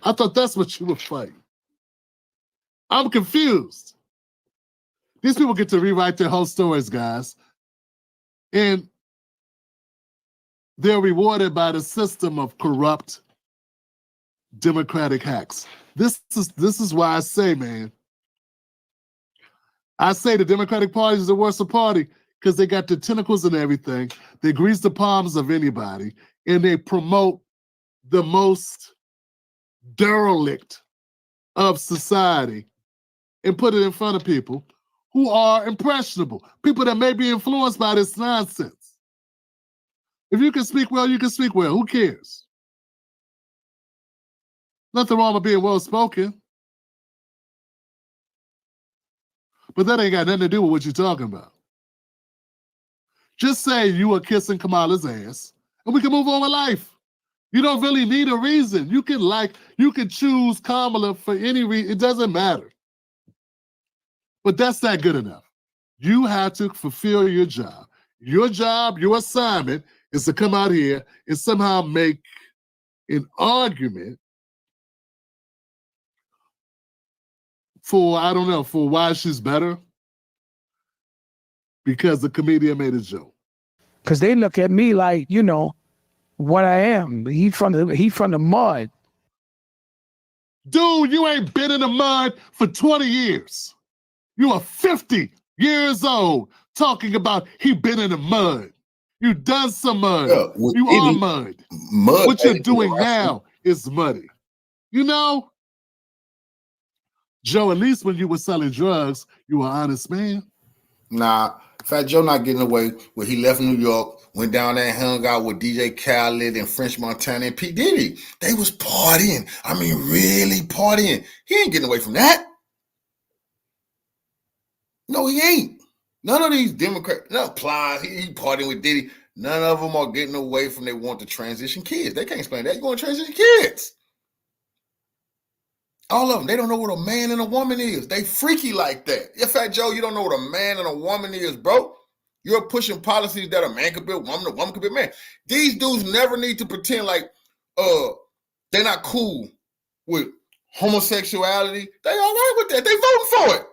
I thought that's what you were fighting. I'm confused. These people get to rewrite their whole stories, guys. And they're rewarded by the system of corrupt Democratic hacks. This is why I say, man, I say the Democratic Party is the worst party because they got the tentacles and everything. They grease the palms of anybody, and they promote the most derelict of society and put it in front of people who are impressionable, people that may be influenced by this nonsense. If you can speak well, you can speak well. Who cares? Nothing wrong with being well-spoken. But that ain't got nothing to do with what you're talking about. Just say you were kissing Kamala's ass, and we can move on with life. You don't really need a reason. You can choose Kamala for any reason. It doesn't matter. But that's not good enough. You have to fulfill your job. Your job, your assignment is to come out here and somehow make an argument for why she's better because the comedian made a joke. Because they look at me like, what I am. He from the mud. Dude, you ain't been in the mud for 20 years. You are 50 years old talking about he been in the mud. You done some mud. Yeah, you are mud. What you're doing now is muddy. Joe, at least when you were selling drugs, you were an honest man. Nah, Fat Joe not getting away when he left New York, went down there and hung out with DJ Khaled and French Montana and P. Diddy. They was partying. I mean, really partying. He ain't getting away from that. No, he ain't. None of these Democrats, he partying with Diddy. None of them are getting away from they want to transition kids. They can't explain that. You want to transition kids. All of them, they don't know what a man and a woman is. They freaky like that. Yeah, Fat Joe, you don't know what a man and a woman is, bro. You're pushing policies that a man could be a woman could be a man. These dudes never need to pretend like they're not cool with homosexuality. They all right with that. They voting for it.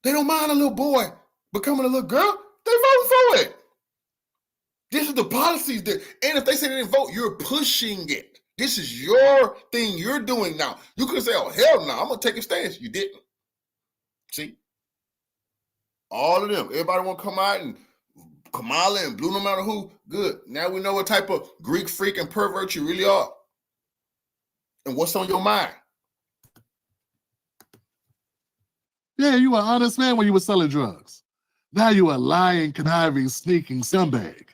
They don't mind a little boy becoming a little girl. They voting for it. This is the policies that, and if they say they didn't vote, you're pushing it. This is your thing you're doing now. You could say, oh, hell no, I'm going to take a stance. You didn't. See? All of them. Everybody want to come out and Kamala and Blue, no matter who. Good. Now we know what type of Greek freak and pervert you really are. And what's on your mind. Yeah, you were an honest man when you were selling drugs. Now you are lying, conniving, sneaking scumbag.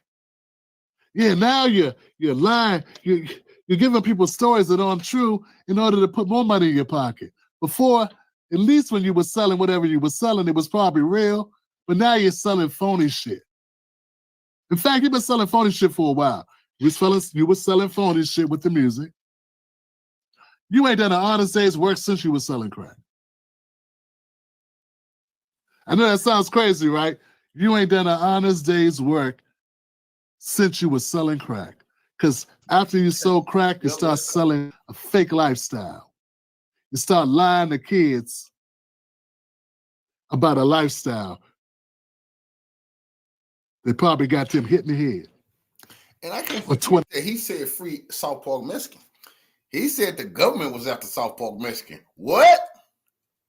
Yeah, now you're lying. You're giving people stories that aren't true in order to put more money in your pocket. Before, at least when you were selling whatever you were selling, it was probably real. But now you're selling phony shit. In fact, you've been selling phony shit for a while. You were selling phony shit with the music. You ain't done an honest day's work since you were selling crack. I know that sounds crazy, right? You ain't done an honest day's work since you were selling crack. Because after you sold crack, you start selling a fake lifestyle. You start lying to kids about a lifestyle. They probably got them hit in the head. And I can't forget that he said free South Park Mexican. He said the government was after South Park Mexican. What?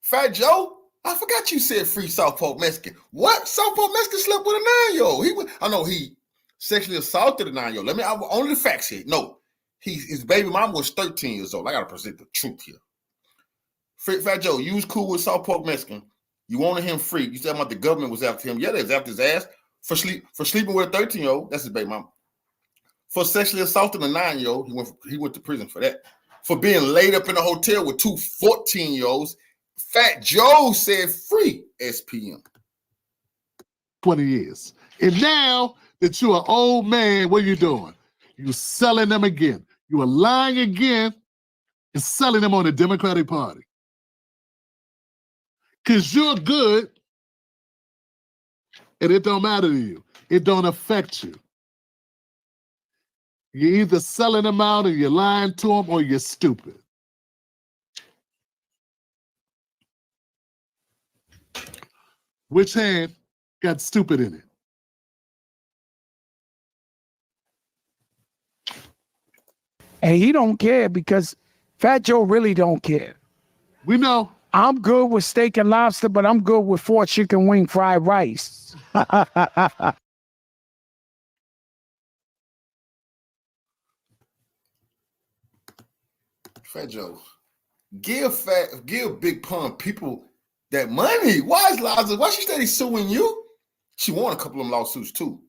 Fat Joe? I forgot you said free South Park Mexican. What? South Park Mexican slept with a 9-year-old. I know he sexually assaulted a 9-year-old. Only the facts here. No, his baby mom was 13 years old. I gotta present the truth here. Fat Joe, you was cool with South Park Mexican. You wanted him free. You said about the government was after him. Yeah, they was after his ass for sleeping with a 13-year-old. That's his baby mom. For sexually assaulting a 9-year-old, he went to prison for that. For being laid up in a hotel with 2 14-year-olds, Fat Joe said free SPM. 20 years. And now that you're an old man, what are you doing? You're selling them again. You are lying again and selling them on the Democratic Party. Because you're good and it don't matter to you. It don't affect you. You're either selling them out or you're lying to them or you're stupid. Which hand got stupid in it? And he don't care because Fat Joe really don't care. We know. I'm good with steak and lobster, but I'm good with 4 chicken wing fried rice. Fat Joe, give Big Pun people that money. Why is Liza? Why she steady suing you? She won a couple of them lawsuits too.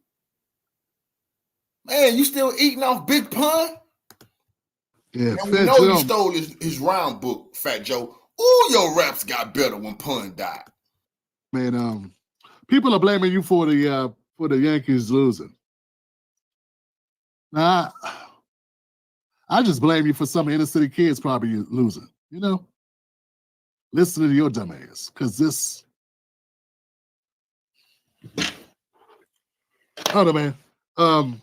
Man, you still eating off Big Pun? Yeah, and we know you stole his round book, Fat Joe. Ooh, your raps got better when Pun died. Man, people are blaming you for the Yankees losing. Now, I just blame you for some inner city kids probably losing. You know, listen to your dumb ass, because this. I don't know, man.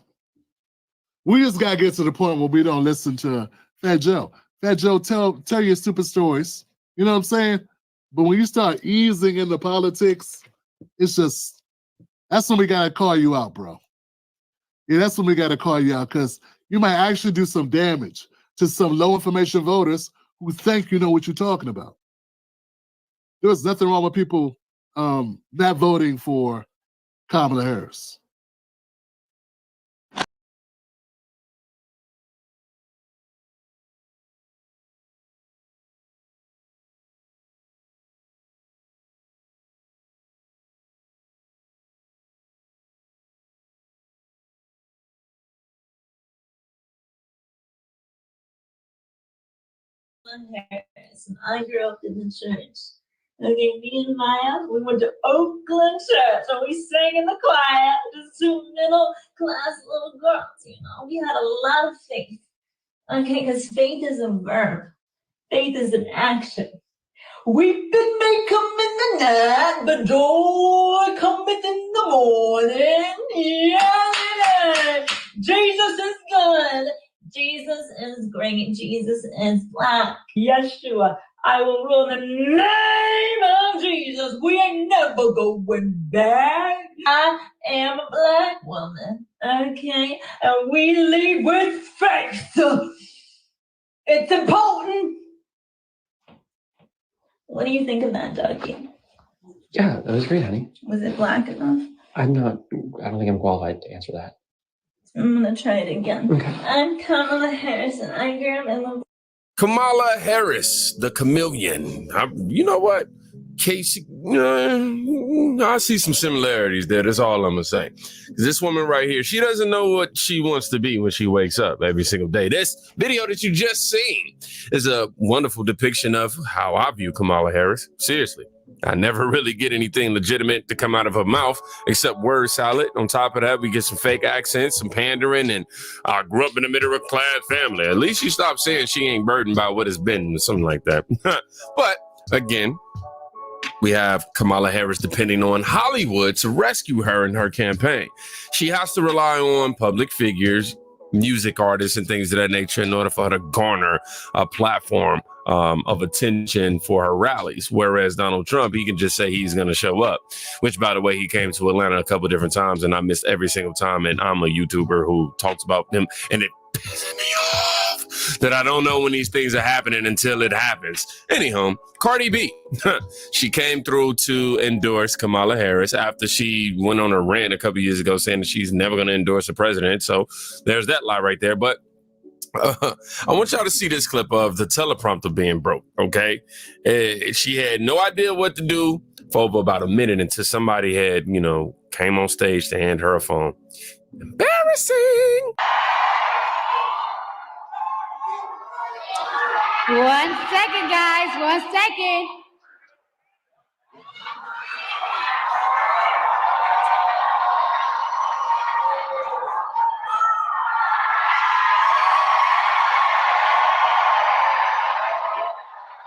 We just gotta get to the point where we don't listen to Fat Joe. Fat Joe, tell your stupid stories. You know what I'm saying? But when you start easing into politics, it's just, that's when we gotta call you out, bro. Yeah, that's when we gotta call you out, because you might actually do some damage to some low information voters who think you know what you're talking about. There's nothing wrong with people not voting for Kamala Harris. Harris, and I grew up in the church. Okay, me and Maya, we went to Oakland Church, and we sang in the choir, just 2 middle class little girls, you know. We had a lot of faith, okay, because faith is a verb. Faith is an action. Weeping may come in the night, but joy cometh in the morning. Yeah, Jesus is good. Jesus is great. Jesus is black. Yeshua, I will rule in the name of Jesus. We ain't never going back. I am a black woman, okay? And we lead with faith. It's important. What do you think of that, Dougie? Yeah, that was great, honey. Was it black enough? I don't think I'm qualified to answer that. I'm gonna try it again. Okay. I'm Kamala Harris, and I grew up in the Kamala Harris, the chameleon. You know what? Casey, I see some similarities there. That's all I'm gonna say. This woman right here, she doesn't know what she wants to be when she wakes up every single day. This video that you just seen is a wonderful depiction of how I view Kamala Harris. Seriously. I never really get anything legitimate to come out of her mouth except word salad. On top of that, we get some fake accents, some pandering, and I grew up in a middle-class family. At least she stopped saying she ain't burdened by what it's been, or something like that. But again, we have Kamala Harris depending on Hollywood to rescue her in her campaign. She has to rely on public figures music artists and things of that nature in order for her to garner a platform of attention for her rallies. Whereas Donald Trump, he can just say he's going to show up, which, by the way, he came to Atlanta a couple of different times and I missed every single time. And I'm a YouTuber who talks about him, and it pisses me off that I don't know when these things are happening until it happens. Anyhow, Cardi B, she came through to endorse Kamala Harris after she went on a rant a couple of years ago saying that she's never going to endorse a president. So there's that lie right there. But I want y'all to see this clip of the teleprompter being broke, okay? She had no idea what to do for over about a minute until somebody had, came on stage to hand her a phone. Embarrassing. 1 second, guys. 1 second.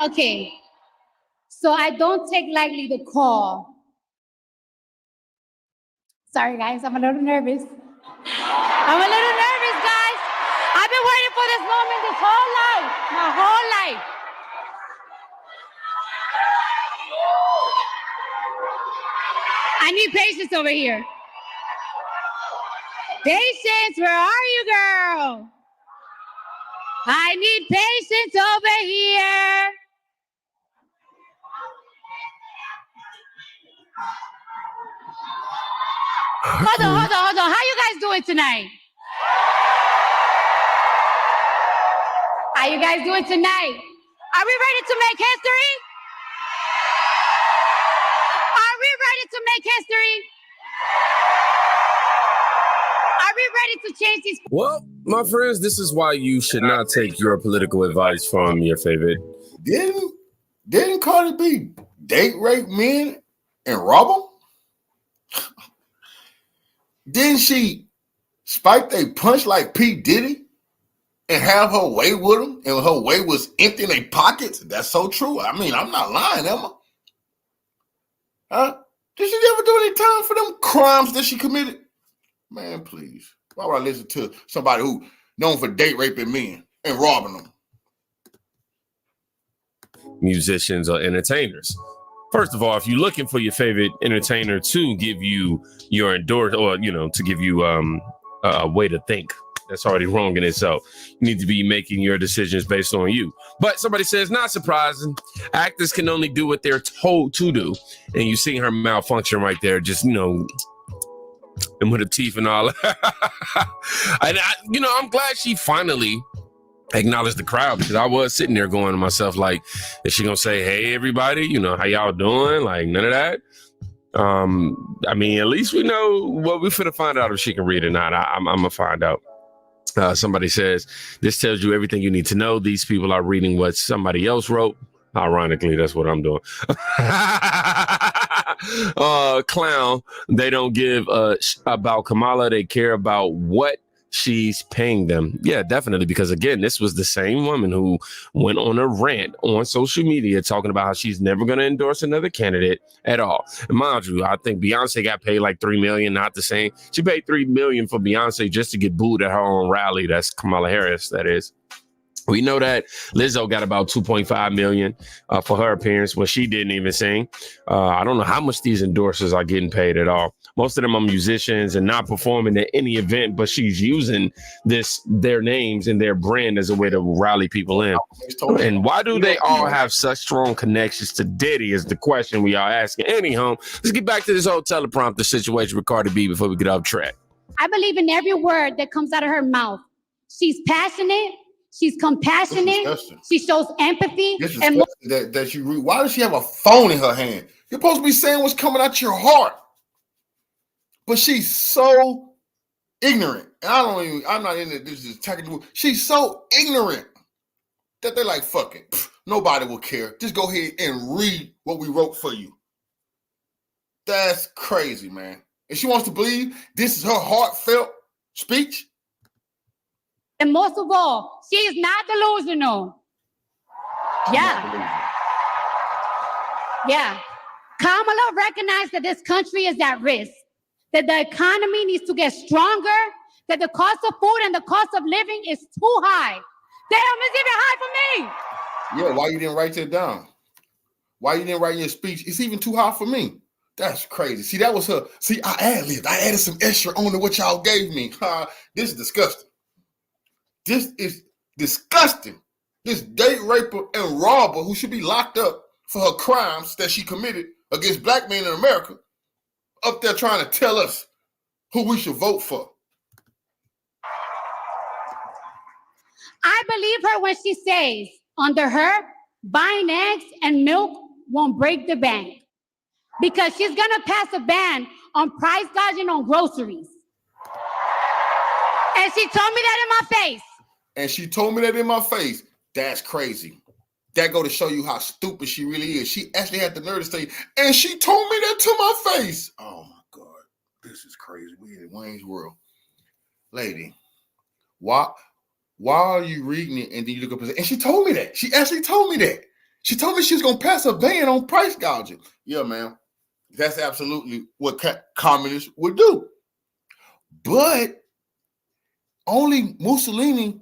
Okay. So I don't take lightly the call. Sorry, guys. I'm a little nervous. Guys. I've been waiting for this moment this whole life. My whole life. I need patience over here. Patience, where are you, girl? I need patience over here. Hold on. How you guys doing tonight? How you guys doing tonight? Are we ready to make history? Are we ready to make history? Are we ready to change these? Well, my friends, this is why you should not take your political advice from your favorite. Didn't Cardi B date rape men and rob them? Didn't she spike they punch like P. Diddy and have her way with them, and her way was emptying their pockets? That's so true. I mean, I'm not lying, am I? Huh? Did she ever do any time for them crimes that she committed? Man, please. Why would I listen to somebody who known for date raping men and robbing them? Musicians or entertainers. First of all, if you're looking for your favorite entertainer to give you your endorse, or to give you a way to think, that's already wrong in itself. You need to be making your decisions based on you. But somebody says, not surprising. Actors can only do what they're told to do, and you see her malfunction right there. Just and with her teeth and all. And I'm glad she finally acknowledge the crowd, because I was sitting there going to myself like, is she gonna say, hey everybody, how y'all doing? Like, none of that. I mean, at least we know what we finna find out if she can read or not. I'm gonna find out. Somebody says, this tells you everything you need to know. These people are reading what somebody else wrote. Ironically, that's what I'm doing. Clown, they don't give a about Kamala. They care about what she's paying them. Yeah, definitely. Because again, this was the same woman who went on a rant on social media talking about how she's never going to endorse another candidate at all. And mind you, I think Beyonce got paid like $3 million, not the same. She paid $3 million for Beyonce just to get booed at her own rally. That's Kamala Harris, that is. We know that Lizzo got about $2.5 million for her appearance when she didn't even sing. I don't know how much these endorsers are getting paid at all. Most of them are musicians and not performing at any event, but she's using their names and their brand as a way to rally people in. And why do they all have such strong connections to Diddy is the question we are asking. Anyhow, let's get back to this whole teleprompter situation with Cardi B before we get off track. I believe in every word that comes out of her mouth. She's passionate. She's compassionate. She shows empathy. And that she read. Why does she have a phone in her hand? You're supposed to be saying what's coming out your heart. But she's so ignorant. And I'm not in it. This is technical. She's so ignorant that they're like, fuck it. Pfft, nobody will care. Just go ahead and read what we wrote for you. That's crazy, man. And she wants to believe this is her heartfelt speech. And most of all, she is not delusional. Yeah. Kamala recognized that this country is at risk, that the economy needs to get stronger, that the cost of food and the cost of living is too high. Damn, it's even high for me. Yeah, why you didn't write that down? Why you didn't write in your speech? It's even too high for me. That's crazy. See, that was her. See, I ad-libbed. I added some extra on to what y'all gave me. This is disgusting. This is disgusting. This date raper and robber who should be locked up for her crimes that she committed against black men in America up there trying to tell us who we should vote for. I believe her when she says, under her, buying eggs and milk won't break the bank because she's gonna pass a ban on price gouging on groceries. And she told me that in my face. And she told me that in my face. That's crazy. That go to show you how stupid she really is. She actually had the nerve to say, and she told me that to my face. Oh my God, this is crazy. We in Wayne's World. Lady, why are you reading it and then you look up and she told me that. She actually told me that. She told me she was going to pass a ban on price gouging. Yeah, man. That's absolutely what communists would do. But only Mussolini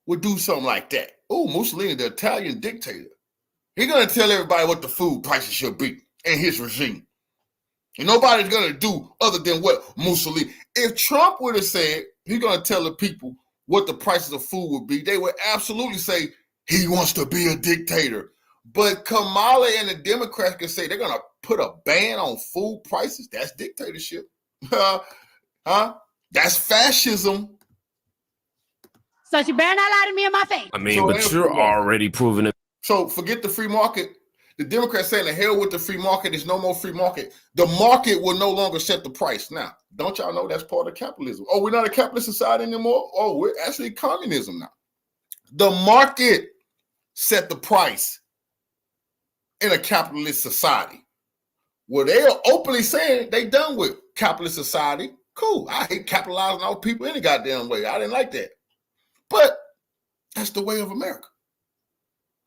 would do something like that. Oh, Mussolini, the Italian dictator. He's going to tell everybody what the food prices should be in his regime. And nobody's going to do other than what Mussolini. If Trump would have said he's going to tell the people what the prices of food would be, they would absolutely say he wants to be a dictator. But Kamala and the Democrats can say they're going to put a ban on food prices. That's dictatorship. That's fascism. So she better not lie to me in my face. I mean, but you're already proving it. So forget the free market. The Democrats saying the hell with the free market. There's no more free market. The market will no longer set the price. Now, don't y'all know that's part of capitalism? Oh, we're not a capitalist society anymore? Oh, we're actually communism now. The market set the price in a capitalist society. Well, they're openly saying they done with capitalist society. Cool. I hate capitalizing on people any goddamn way. I didn't like that. But that's the way of America.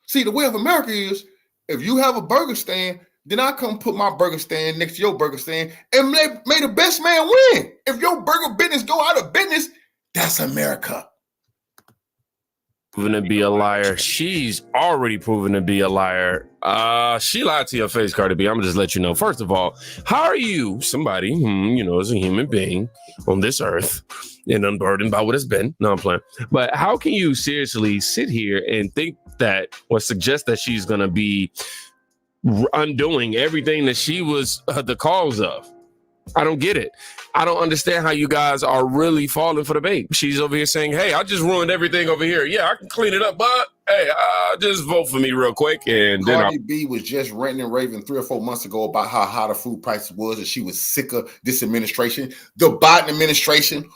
See, the way of America is if you have a burger stand, then I come put my burger stand next to your burger stand and may the best man win. If your burger business go out of business, that's America. Proven to be a liar. She's already proven to be a liar. She lied to your face, Cardi B. I'm gonna just let you know. First of all, how are you, somebody who, is a human being on this earth and unburdened by what it's been? No, I'm playing. But how can you seriously sit here and think that or suggest that she's gonna be undoing everything that she was the cause of? I don't get it. I don't understand how you guys are really falling for the bait. She's over here saying, hey, I just ruined everything over here. Yeah, I can clean it up, but hey, just vote for me real quick. And then Cardi B was just ranting and raving 3 or 4 months ago about how high the food prices was, and she was sick of this administration. The Biden administration,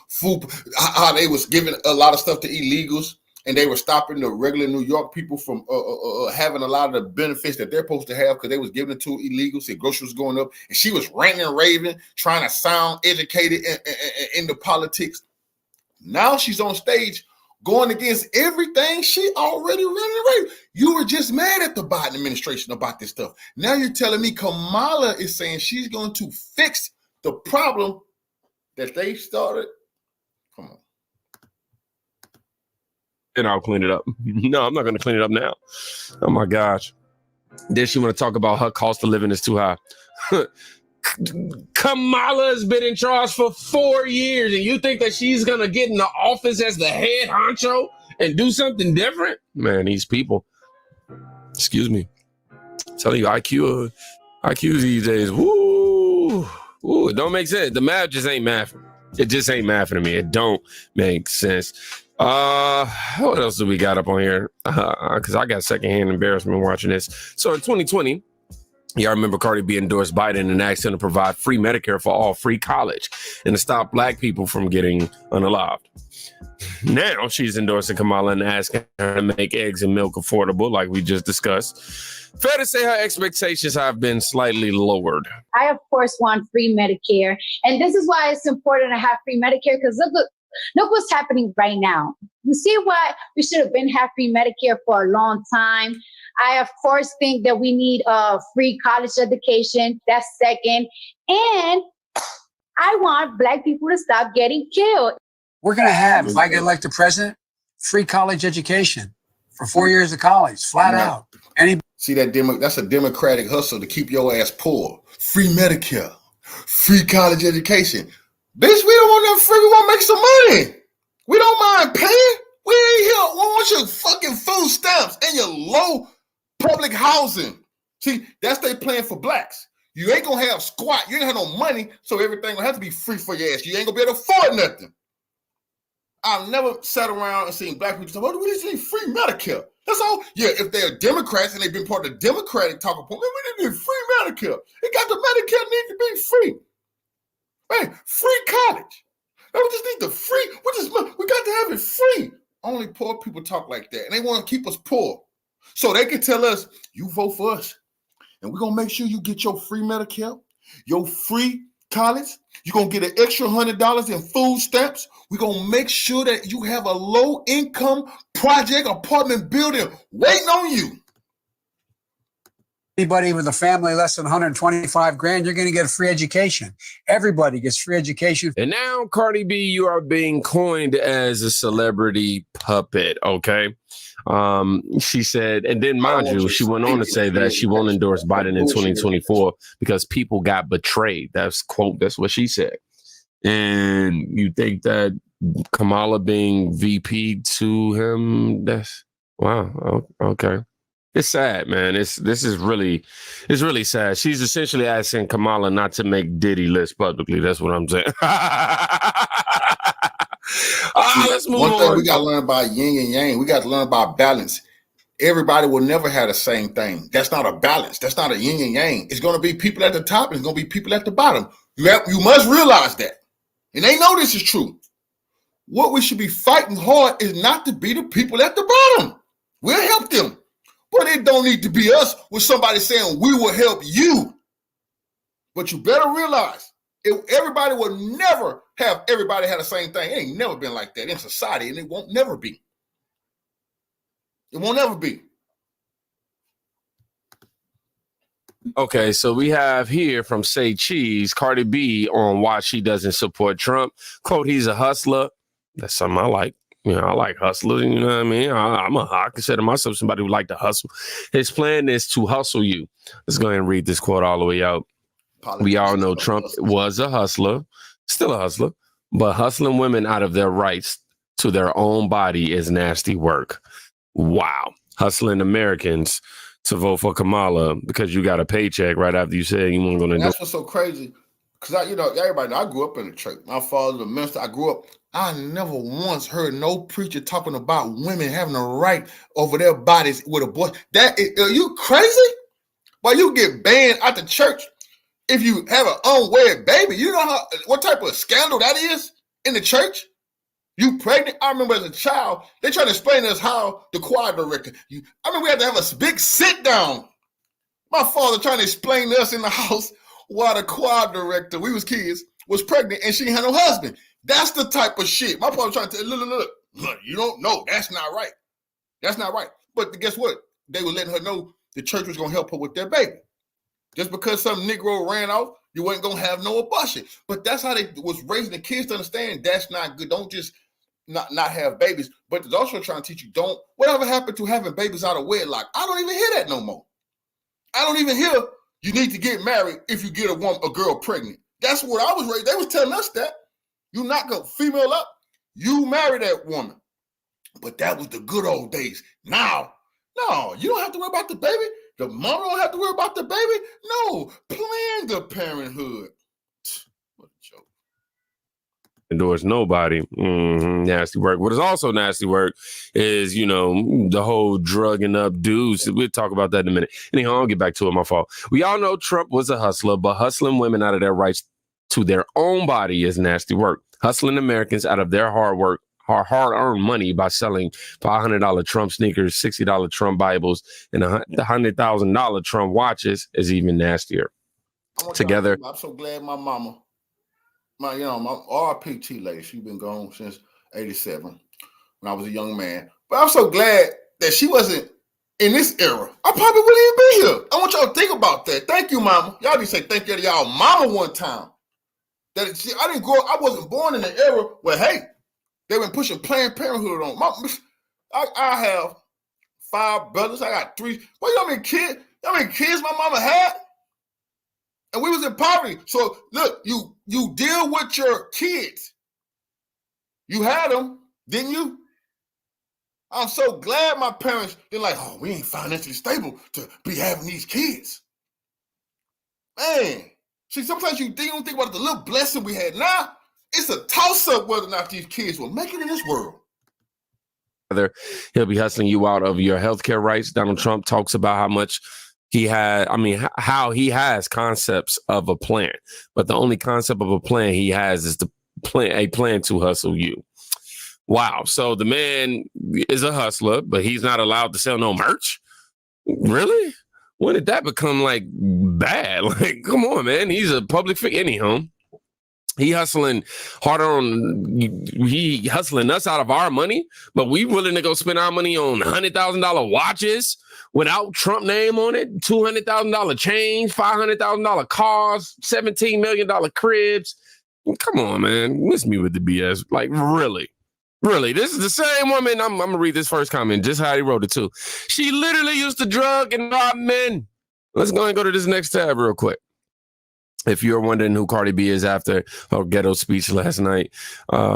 how they was giving a lot of stuff to illegals, and they were stopping the regular New York people from having a lot of the benefits that they're supposed to have because they was giving it to illegals. And groceries going up, and she was ranting and raving, trying to sound educated in the politics. Now she's on stage going against everything she already ran and raved. You were just mad at the Biden administration about this stuff. Now you're telling me Kamala is saying she's going to fix the problem that they started. Come on. And I'll clean it up. No, I'm not going to clean it up now. Oh my gosh. Then she want to talk about her cost of living is too high. Kamala has been in charge for 4 years, and you think that she's going to get in the office as the head honcho and do something different? Man, these people, excuse me, I'm telling you, IQs these days, woo, it don't make sense. The math just ain't mathing. It just ain't mathing to me. It don't make sense. What else do we got up on here? Because I got secondhand embarrassment watching this. So in 2020, y'all remember Cardi B endorsed Biden and asked him to provide free Medicare for all, free college, and to stop black people from getting unalived. Now she's endorsing Kamala and asking her to make eggs and milk affordable, like we just discussed. Fair to say her expectations have been slightly lowered. I, of course, want free Medicare. And this is why it's important to have free Medicare, because look what's happening right now. You see why we should have been have free Medicare for a long time. I, of course, think that we need free college education. That's second. And I want black people to stop getting killed. We're going to have, if I get elected president, free college education for 4 years of college, flat out. See that that's a Democratic hustle to keep your ass poor. Free Medicare, free college education. Bitch, we don't want that free. We want to make some money. We don't mind paying. We ain't here. We want your fucking food stamps and your low public housing. See, that's their plan for blacks. You ain't gonna have squat. You ain't have no money, so everything gonna have to be free for your ass. You ain't gonna be able to afford nothing. I've never sat around and seen black people say, "What do we need free Medicare?" That's all. Yeah, if they're Democrats and they've been part of the Democratic talking point, we need free Medicare. It got the Medicare need to be free. Man, free college. We just need the free. We got to have it free. Only poor people talk like that, and they want to keep us poor, so they can tell us, "You vote for us, and we're gonna make sure you get your free Medicare, your free college. You're gonna get an extra $100 in food stamps. We're gonna make sure that you have a low-income project apartment building waiting on you." Anybody with a family less than 125 grand, you're going to get a free education. Everybody gets free education. And now, Cardi B, you are being coined as a celebrity puppet, okay? She said, and then mind you, she went on to say that she won't endorse Biden in 2024 because people got betrayed. That's what she said. And you think that Kamala being VP to him, that's, wow, okay. It's sad, man. This is really sad. She's essentially asking Kamala not to make Diddy list publicly. That's what I'm saying. Let's move on. One thing we got to learn about yin and yang. We got to learn about balance. Everybody will never have the same thing. That's not a balance. That's not a yin and yang. It's going to be people at the top and it's going to be people at the bottom. You must realize that. And they know this is true. What we should be fighting hard is not to be the people at the bottom. We'll help them. But it don't need to be us with somebody saying we will help you. But you better realize, everybody will never have everybody have the same thing. It ain't never been like that in society, and it won't never be. It won't ever be. Okay, so we have here from Say Cheese, Cardi B on why she doesn't support Trump. Quote, "He's a hustler." That's something I like. You know, I like hustlers, you know what I mean? I consider myself somebody who like to hustle. His plan is to hustle you. Let's go ahead and read this quote all the way out. We all know Trump was a hustler, still a hustler, but hustling women out of their rights to their own body is nasty work. Wow. Hustling Americans to vote for Kamala because you got a paycheck right after you said you weren't going to do it. That's what's so crazy. Because, everybody know I grew up in the church. My father's a minister. I grew up. I never once heard no preacher talking about women having a right over their bodies with a boy. Are you crazy? Well, you get banned out the church if you have an unwed baby. You know what type of scandal that is in the church? You pregnant? I remember as a child, they tried to explain to us how the choir director. I remember we had to have a big sit down. My father trying to explain to us in the house why the choir director, we was kids, was pregnant and she had no husband. That's the type of shit. My father was trying to look, you don't know. That's not right. That's not right. But guess what? They were letting her know the church was going to help her with their baby. Just because some Negro ran off, you wasn't going to have no abortion. But that's how they was raising the kids to understand that's not good. Don't just not have babies. But it's also trying to teach you, whatever happened to having babies out of wedlock? I don't even hear that no more. I don't even hear you need to get married if you get a girl pregnant. That's what I was raised. They was telling us that. You knock a female up, you marry that woman. But that was the good old days. Now, no, you don't have to worry about the baby. The mama don't have to worry about the baby. No, Planned Parenthood. What a joke. Endorse nobody. Nasty work. What is also nasty work is, the whole drugging up dudes. We'll talk about that in a minute. Anyhow, I'll get back to it. My fault. We all know Trump was a hustler, but hustling women out of their rights to their own body is nasty work. Hustling Americans out of their hard-earned money by selling $500 Trump sneakers, $60 Trump Bibles, and $100,000 Trump watches is even nastier. Together, I'm so glad my mama, my RPT lady, she's been gone since 87 when I was a young man. But I'm so glad that she wasn't in this era. I probably wouldn't even be here. I want y'all to think about that. Thank you, mama. Y'all need to say thank you to y'all mama one time. I didn't grow up. I wasn't born in the era where, hey, They've been pushing Planned Parenthood on. I have 5 brothers. I got 3. Well, you know how many kids my mama had? And we was in poverty. So look, you deal with your kids. You had them, didn't you? I'm so glad my parents, they're like, oh, we ain't financially stable to be having these kids. Man, see, sometimes you don't think about the little blessing we had. Now, it's a toss-up whether or not these kids will make it in this world. He'll be hustling you out of your healthcare rights. Donald Trump talks about how much how he has concepts of a plan, but the only concept of a plan he has is a plan to hustle you. Wow. So the man is a hustler, but he's not allowed to sell no merch. Really? When did that become like bad? Like, come on, man. He's a public figure. Anyhow, he hustling us out of our money, but we willing to go spend our money on $100,000 watches without Trump name on it, $200,000 change, $500,000 cars, $17 million cribs. Come on, man. Miss me with the BS. Like, really? Really, this is the same woman. I'm going to read this first comment, just how he wrote it, too. She literally used to drug and rob men. Let's go and go to this next tab real quick. If you're wondering who Cardi B is after her ghetto speech last night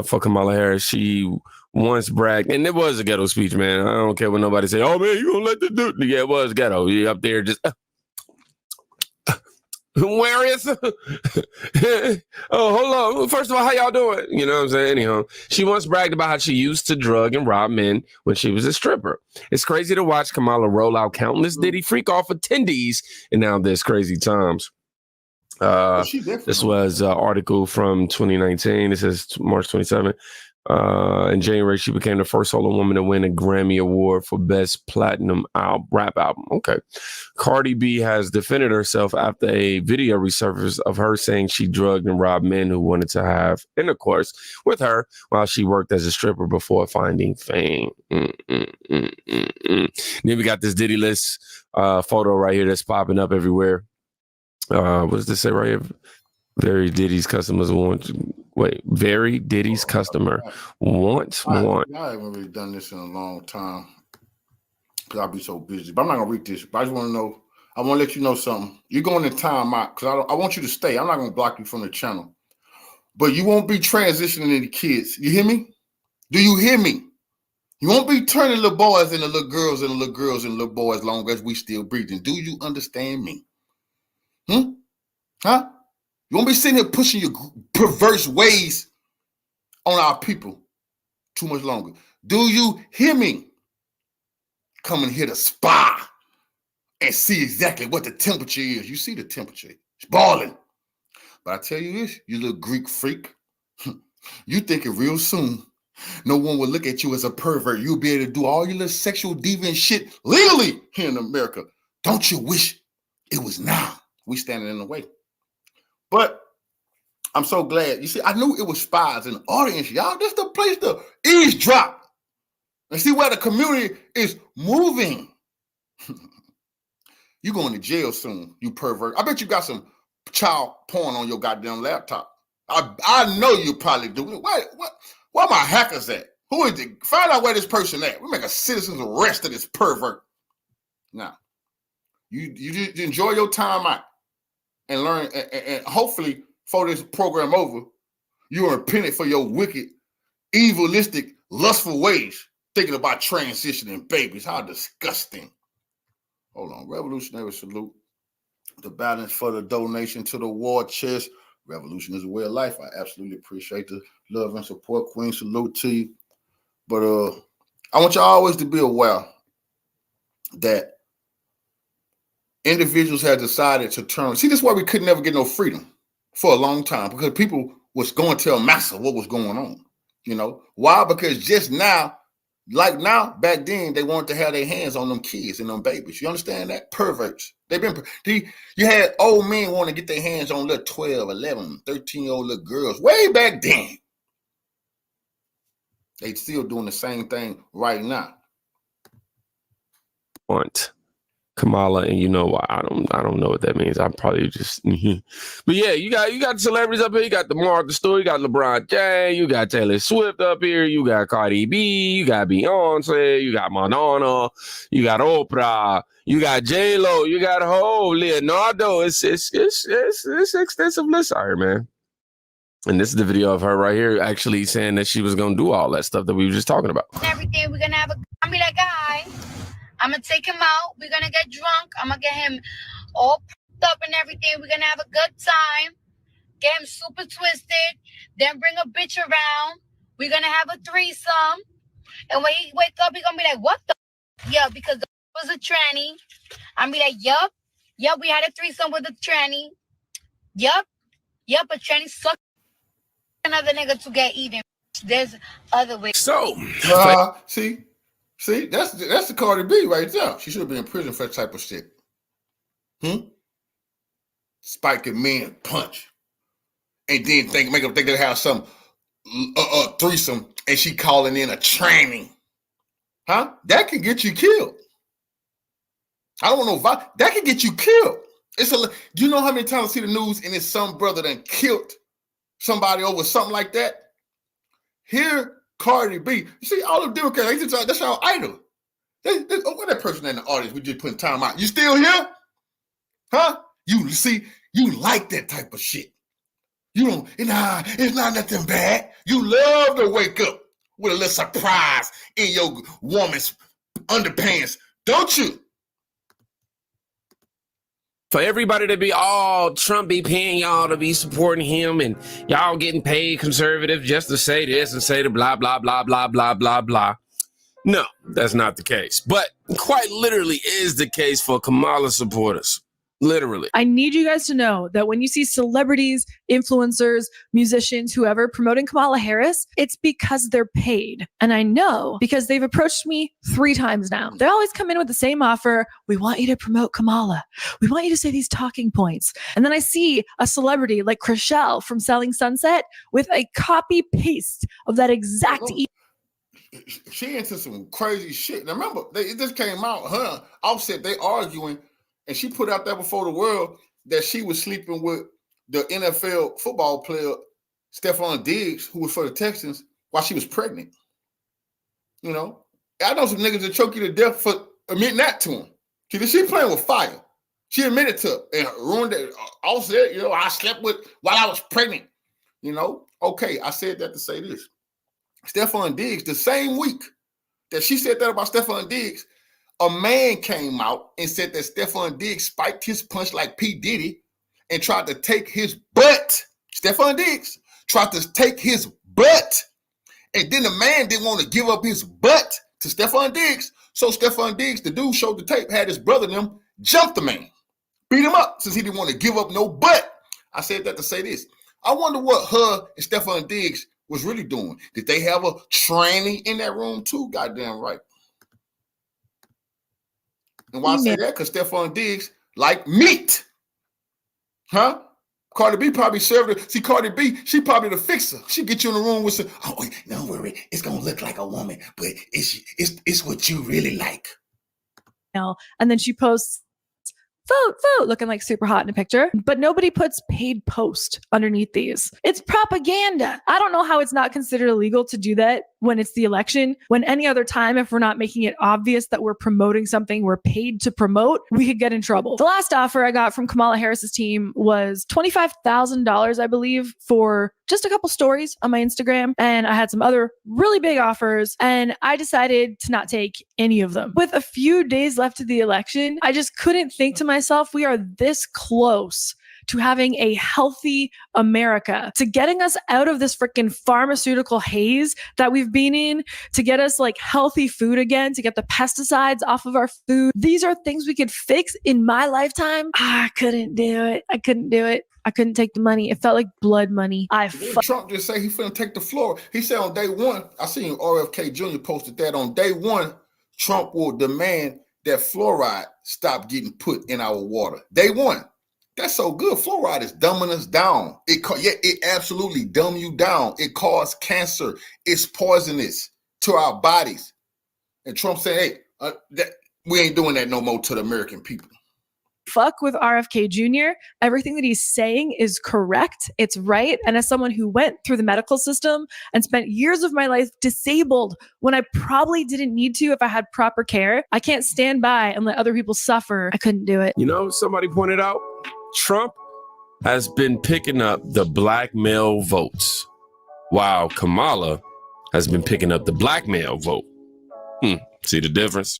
for Kamala Harris, she once bragged, and it was a ghetto speech, man. I don't care what nobody say. Oh, man, you going to let the dude. Yeah, it was ghetto. You up there just... Where is oh, hold on. First of all, how y'all doing? You know what I'm saying? Anyhow, she once bragged about how she used to drug and rob men when she was a stripper. It's crazy to watch Kamala roll out countless Diddy freak off attendees in now this crazy times. This was an article from 2019. It says March 27th. In January, she became the first solo woman to win a Grammy Award for Best Platinum Rap Album. Okay. Cardi B has defended herself after a video resurfaced of her saying she drugged and robbed men who wanted to have intercourse with her while she worked as a stripper before finding fame. Then we got this Diddy list photo right here that's popping up everywhere. What does this say right here? Very Diddy's customers want. Very Diddy's customer wants more. I haven't really done this in a long time because I'll be so busy. But I'm not gonna read this. But I just want to know. I want to let you know something. You're going to time out because I want you to stay. I'm not gonna block you from the channel, but you won't be transitioning into kids. You hear me? Do you hear me? You won't be turning little boys into little girls and little girls and little boys as long as we still breathing. Do you understand me? Huh? You won't be sitting here pushing your perverse ways on our people too much longer. Do you hear me? Come and hit a spa and see exactly what the temperature is. You see the temperature. It's boiling. But I tell you this, you little Greek freak, you thinking real soon no one will look at you as a pervert. You'll be able to do all your little sexual deviant shit legally here in America. Don't you wish it was now? We standing in the way. But I'm so glad. You see, I knew it was spies in the audience, y'all. This the place to eavesdrop and see where the community is moving. You going to jail soon, you pervert. I bet you got some child porn on your goddamn laptop. I know you probably do. Where my hackers at? Who is it? Find out where this person at. We make a citizen's arrest of this pervert. Now, you just enjoy your time out and learn, and hopefully before this program over, you are repentant for your wicked, evilistic, lustful ways, thinking about transitioning babies. How disgusting. Hold on. Revolutionary salute. The balance for the donation to the war chest. Revolution is a way of life. I absolutely appreciate the love and support. Queen, salute to you. But I want y'all always to be aware that individuals have decided to turn. See, this is why we could never get no freedom for a long time, because people was going to tell massa what was going on. You know why? Because just now, like now, back then, they wanted to have their hands on them kids and them babies. You understand that? Perverts. You had old men want to get their hands on little 12, 11, 13-year-old little girls way back then. They still doing the same thing right now. Want Kamala, and you know why. I don't know what that means. I'm probably just but yeah, you got celebrities up here. You got the Martha Stewart, you got LeBron James, you got Taylor Swift up here, you got Cardi B, you got Beyonce, you got Madonna, you got Oprah, you got J-Lo, you got Leonardo. It's extensive list out here, man. And this is the video of her right here actually saying that she was gonna do all that stuff that we were just talking about. Everything we're gonna have I'm be that guy. I'm gonna take him out. We're gonna get drunk. I'm gonna get him all up and everything. We're gonna have a good time. Get him super twisted. Then bring a bitch around. We're gonna have a threesome. And when he wake up, he gonna be like, "What the?" Yeah, because the was a tranny. I'm be like, "Yup, we had a threesome with a tranny. Yup, a tranny sucked another nigga to get eaten. There's other ways." So, See, that's the Cardi B right there. She should have been in prison for that type of shit. Spiking men punch. And then make them think they have some threesome and she calling in a training. Huh? That can get you killed. I don't know if that can get you killed. Do you know how many times I see the news and it's some brother that killed somebody over something like that? Here, Cardi B. You see, all the Democrats, that's our idol. What that person in the audience, we just putting time out. You still here? Huh? You see, you like that type of shit. You don't, it's not nothing bad. You love to wake up with a little surprise in your woman's underpants, don't you? For everybody to be Trump be paying y'all to be supporting him and y'all getting paid conservative just to say this and say the blah, blah, blah, blah, blah, blah, blah. No, that's not the case. But quite literally is the case for Kamala supporters. Literally. I need you guys to know that when you see celebrities, influencers, musicians, whoever promoting Kamala Harris, it's because they're paid. And I know because they've approached me 3 times now. They always come in with the same offer. We want you to promote Kamala. We want you to say these talking points. And then I see a celebrity like Chriselle from Selling Sunset with a copy paste of that exact She into some crazy shit. Now remember, it just came out, Offset, they arguing. And she put out there before the world that she was sleeping with the NFL football player, Stephon Diggs, who was for the Texans, while she was pregnant. You know? I know some niggas that choke you to death for admitting that to him. She playing with fire. She admitted to it and ruined it. Offset, I slept with while I was pregnant. Okay, I said that to say this. Stephon Diggs, the same week that she said that about Stephon Diggs, a man came out and said that Stephon Diggs spiked his punch like P. Diddy and tried to take his butt. Stephon Diggs tried to take his butt. And then the man didn't want to give up his butt to Stephon Diggs. So Stephon Diggs, the dude showed the tape, had his brother and them jump the man, beat him up since he didn't want to give up no butt. I said that to say this. I wonder what her and Stephon Diggs was really doing. Did they have a tranny in that room too? Goddamn right. And why I say that? Because Stephon Diggs like meat. Huh? Cardi B probably served her. See, Cardi B, she probably the fixer. She get you in the room with some, don't worry, it's going to look like a woman, but it's what you really like. And then she posts, vote, looking like super hot in a picture, but nobody puts paid post underneath these. It's propaganda. I don't know how it's not considered illegal to do that when it's the election. When any other time, if we're not making it obvious that we're promoting something we're paid to promote, we could get in trouble. The last offer I got from Kamala Harris's team was $25,000, I believe, for just a couple stories on my Instagram. And I had some other really big offers, and I decided to not take any of them. With a few days left of the election, I just couldn't think to myself, we are this close to having a healthy America, to getting us out of this freaking pharmaceutical haze that we've been in, to get us like healthy food again, to get the pesticides off of our food. These are things we could fix in my lifetime. I couldn't do it. I couldn't take the money. It felt like blood money. Trump just say he finna take the floor. He said on day one, I seen RFK Jr. posted that on day one, Trump will demand that fluoride stop getting put in our water. Day one. That's so good. Fluoride is dumbing us down. It absolutely dumb you down. It causes cancer. It's poisonous to our bodies. And Trump said, hey, We ain't doing that no more to the American people. Fuck with RFK Jr. Everything that he's saying is correct. It's right. And as someone who went through the medical system and spent years of my life disabled when I probably didn't need to if I had proper care, I can't stand by and let other people suffer. I couldn't do it. You know, somebody pointed out Trump has been picking up the black male votes, while Kamala has been picking up the black male vote. See the difference?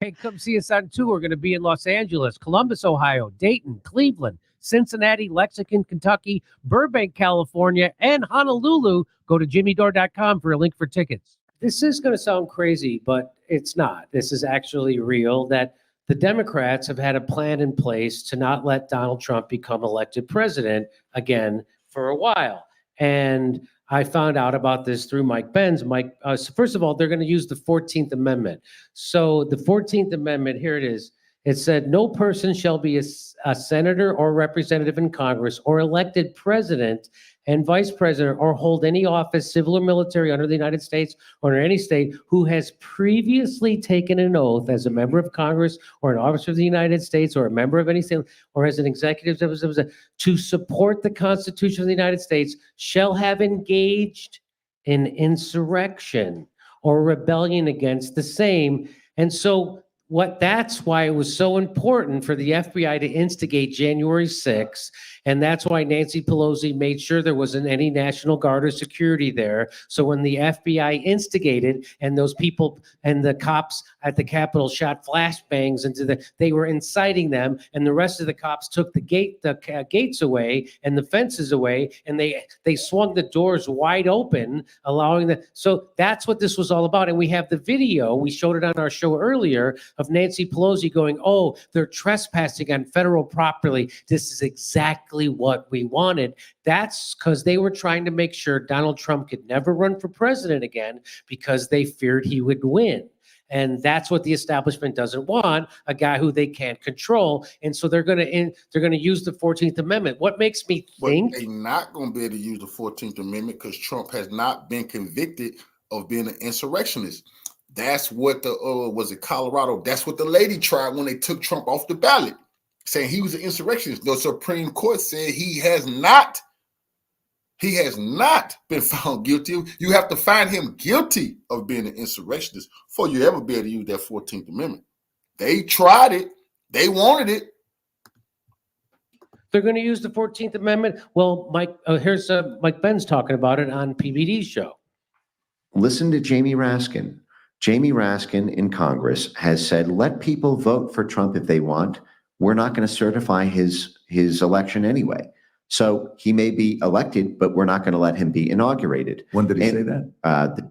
Hey, come see us on tour. We're going to be in Los Angeles, Columbus, Ohio, Dayton, Cleveland, Cincinnati, Lexington, Kentucky, Burbank, California, and Honolulu. Go to jimmydore.com for a link for tickets. This is going to sound crazy, but it's not. This is actually real, that the Democrats have had a plan in place to not let Donald Trump become elected president again for a while. And I found out about this through Mike Benz. So first of all, they're going to use the 14th Amendment. So the 14th Amendment, here it is. It said, no person shall be a senator or representative in Congress or elected president and vice president or hold any office, civil or military, under the United States or in any state who has previously taken an oath as a member of Congress or an officer of the United States or a member of any state or as an executive to support the Constitution of the United States shall have engaged in insurrection or rebellion against the same. And so that's why it was so important for the FBI to instigate January 6th. And that's why Nancy Pelosi made sure there wasn't any National Guard or security there. So when the FBI instigated and those people and the cops at the Capitol shot flashbangs they were inciting them, and the rest of the cops took the gates away and the fences away, and they swung the doors wide open, allowing so that's what this was all about. And we have the video, we showed it on our show earlier, of Nancy Pelosi going, oh, they're trespassing on federal property. This is exactly what we wanted. That's because they were trying to make sure Donald Trump could never run for president again because they feared he would win. And that's what the establishment doesn't want, a guy who they can't control. And so they're going to use the 14th Amendment. What makes me think they're not going to be able to use the 14th Amendment because Trump has not been convicted of being an insurrectionist. That's what was it Colorado? That's what the lady tried when they took Trump off the ballot, saying he was an insurrectionist. The Supreme Court said he has not been found guilty. You have to find him guilty of being an insurrectionist before you ever be able to use that 14th Amendment. They tried it. They wanted it. They're going to use the 14th Amendment. Well, here's Mike Benz talking about it on PBD's show. Listen to Jamie Raskin. Jamie Raskin in Congress has said, let people vote for Trump if they want. We're not going to certify his election anyway. So he may be elected, but we're not going to let him be inaugurated. When did he say that?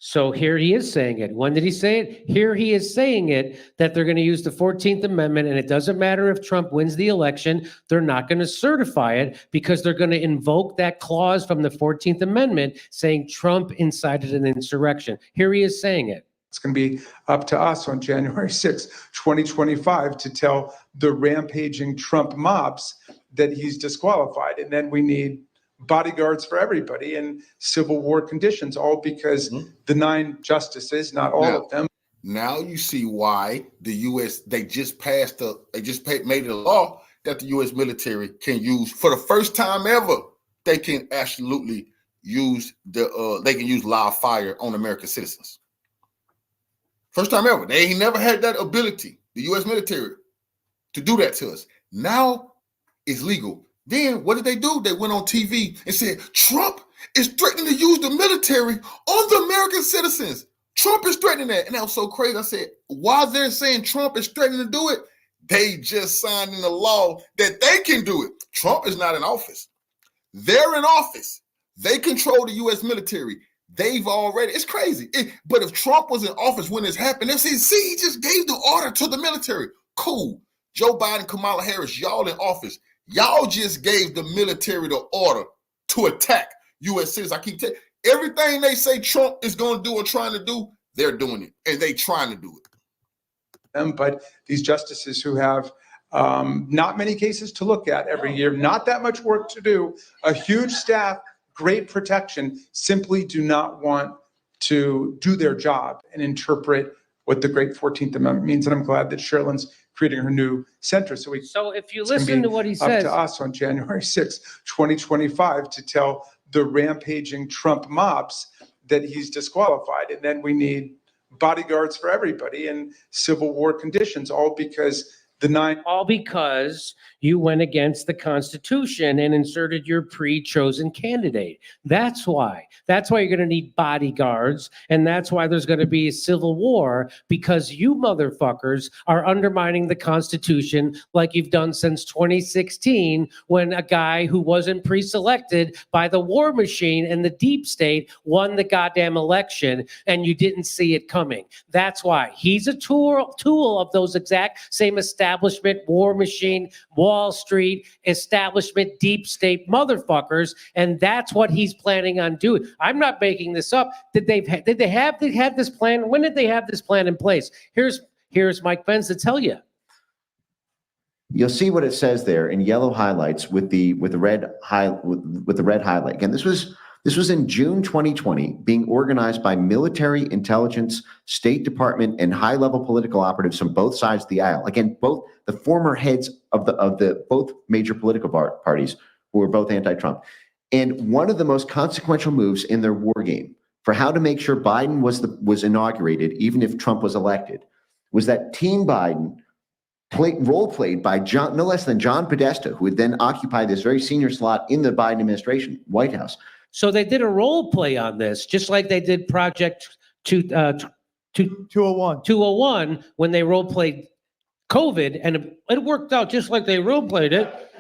So here he is saying it. When did he say it? Here he is saying it, that they're going to use the 14th Amendment, and it doesn't matter if Trump wins the election. They're not going to certify it because they're going to invoke that clause from the 14th Amendment saying Trump incited an insurrection. Here he is saying it. It's going to be up to us on January 6, 2025 to tell the rampaging Trump mobs that he's disqualified. And then we need bodyguards for everybody in civil war conditions, all because the 9 justices, not all of them. Now you see why the U.S., they just made it a law that the U.S. military can use, for the first time ever, they can absolutely use they can use live fire on American citizens. First time ever. They ain't never had that ability, the U.S. military, to do that to us. Now it's legal. Then what did they do? They went on TV and said, Trump is threatening to use the military on the American citizens. Trump is threatening that. And that was so crazy. I said, while they're saying Trump is threatening to do it, they just signed in a law that they can do it. Trump is not in office. They're in office. They control the U.S. military. They've already, it's crazy. But if Trump was in office when this happened, they'll say, see, he just gave the order to the military. Cool. Joe Biden, Kamala Harris, y'all in office. Y'all just gave the military the order to attack U.S. citizens. I keep telling you, Everything they say Trump is going to do or trying to do, they're doing it, and they trying to do it. But these justices who have not many cases to look at every year, not that much work to do, a huge staff, great protection, simply do not want to do their job and interpret what the great 14th Amendment means. And I'm glad that Sherilyn's creating her new center. So if you listen to what he says, up to us on January 6th, 2025, to tell the rampaging Trump mobs that he's disqualified. And then we need bodyguards for everybody in Civil War conditions, all because you went against the Constitution and inserted your pre-chosen candidate. That's why. That's why you're going to need bodyguards, and that's why there's going to be a civil war, because you motherfuckers are undermining the Constitution like you've done since 2016, when a guy who wasn't pre-selected by the war machine and the deep state won the goddamn election, and you didn't see it coming. That's why. He's a tool of those exact same establishment, war machine, Wall Street, establishment, deep state motherfuckers, and that's what he's planning on doing. I'm not making this up. Did they have this plan? When did they have this plan in place? Here's Mike Pence to tell you. You'll see what it says there in yellow highlights with the red highlight. Again, this was in June 2020, being organized by military, intelligence, State Department, and high-level political operatives from both sides of the aisle. Again, both the former heads of the both major political parties, who were both anti-Trump. And one of the most consequential moves in their war game for how to make sure Biden was inaugurated, even if Trump was elected, was that Team Biden role played by no less than John Podesta, who would then occupy this very senior slot in the Biden administration, White House. So they did a role play on this, just like they did Project 201 when they role played COVID, and it worked out just like they role played it.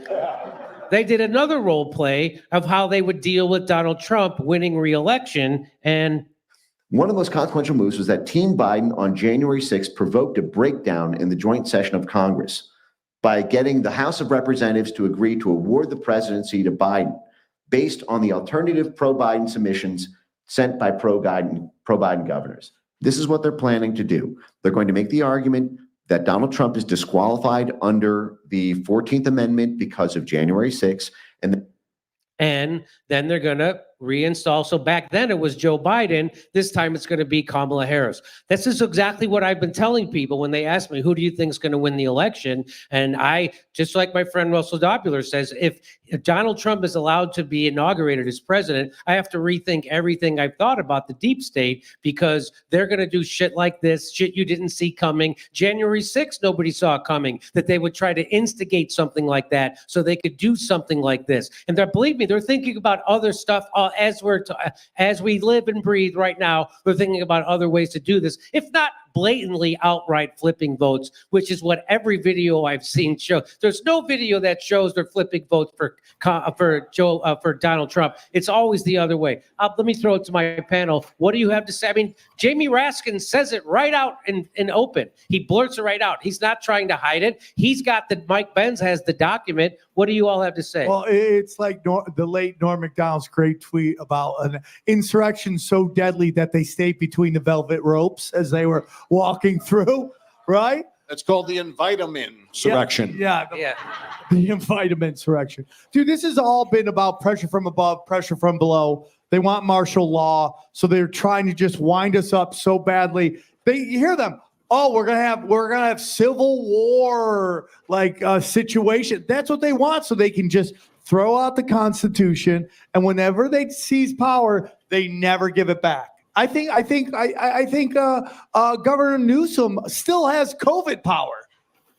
They did another role play of how they would deal with Donald Trump winning re-election. And one of the most consequential moves was that Team Biden on January 6th provoked a breakdown in the joint session of Congress by getting the House of Representatives to agree to award the presidency to Biden based on the alternative pro-Biden submissions sent by pro-Biden governors. This is what they're planning to do. They're going to make the argument that Donald Trump is disqualified under the 14th Amendment because of January 6th. And then they're going to reinstall. So back then it was Joe Biden. This time it's going to be Kamala Harris. This is exactly what I've been telling people when they ask me, who do you think is going to win the election? And I, just like my friend Russell Doppler says, if Donald Trump is allowed to be inaugurated as president, I have to rethink everything I've thought about the deep state, because they're going to do shit like this, shit you didn't see coming. January 6th, nobody saw coming, that they would try to instigate something like that so they could do something like this. And believe me, they're thinking about other stuff as we live and breathe right now. They're thinking about other ways to do this, if not blatantly outright flipping votes, which is what every video I've seen shows. There's no video that shows they're flipping votes for Donald Trump. It's always the other way. Let me throw it to my panel. What do you have to say? I mean, Jamie Raskin says it right out in open. He blurts it right out. He's not trying to hide it. He's got Mike Benz has the document. What do you all have to say? Well, it's like the late Norm Macdonald's great tweet about an insurrection so deadly that they stayed between the velvet ropes as they were walking through, right? That's called the invite-em-in insurrection. Yeah. The invite-em-in insurrection. Dude, this has all been about pressure from above, pressure from below. They want martial law, so they're trying to just wind us up so badly. You hear them. Oh, we're gonna have civil war situation. That's what they want, so they can just throw out the Constitution, and whenever they seize power, they never give it back. I think Governor Newsom still has COVID power.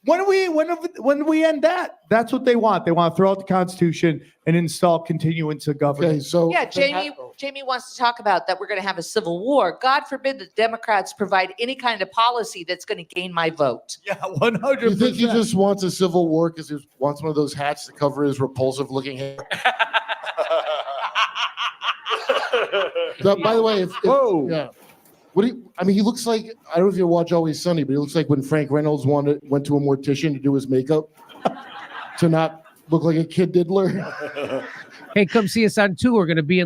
When do we end that? That's what they want. They want to throw out the Constitution and install continuance of government. Okay, so yeah, Jamie wants to talk about that we're going to have a civil war. God forbid the Democrats provide any kind of policy that's going to gain my vote. Yeah, 100%. You think he just wants a civil war because he wants one of those hats to cover his repulsive-looking hair? By the way, yeah. He looks like, I don't know if you watch Always Sunny, but he looks like when Frank Reynolds went to a mortician to do his makeup to not look like a kid diddler. Hey, come see us on tour. We're going to be in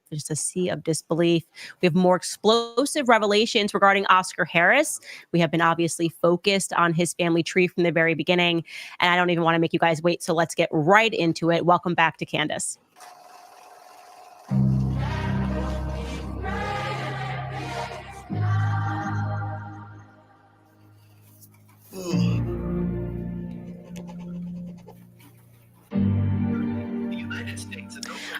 Just a sea of disbelief. We have more explosive revelations regarding Oscar Harris. We have been obviously focused on his family tree from the very beginning, and I don't even want to make you guys wait, so let's get right into it. Welcome back to Candace.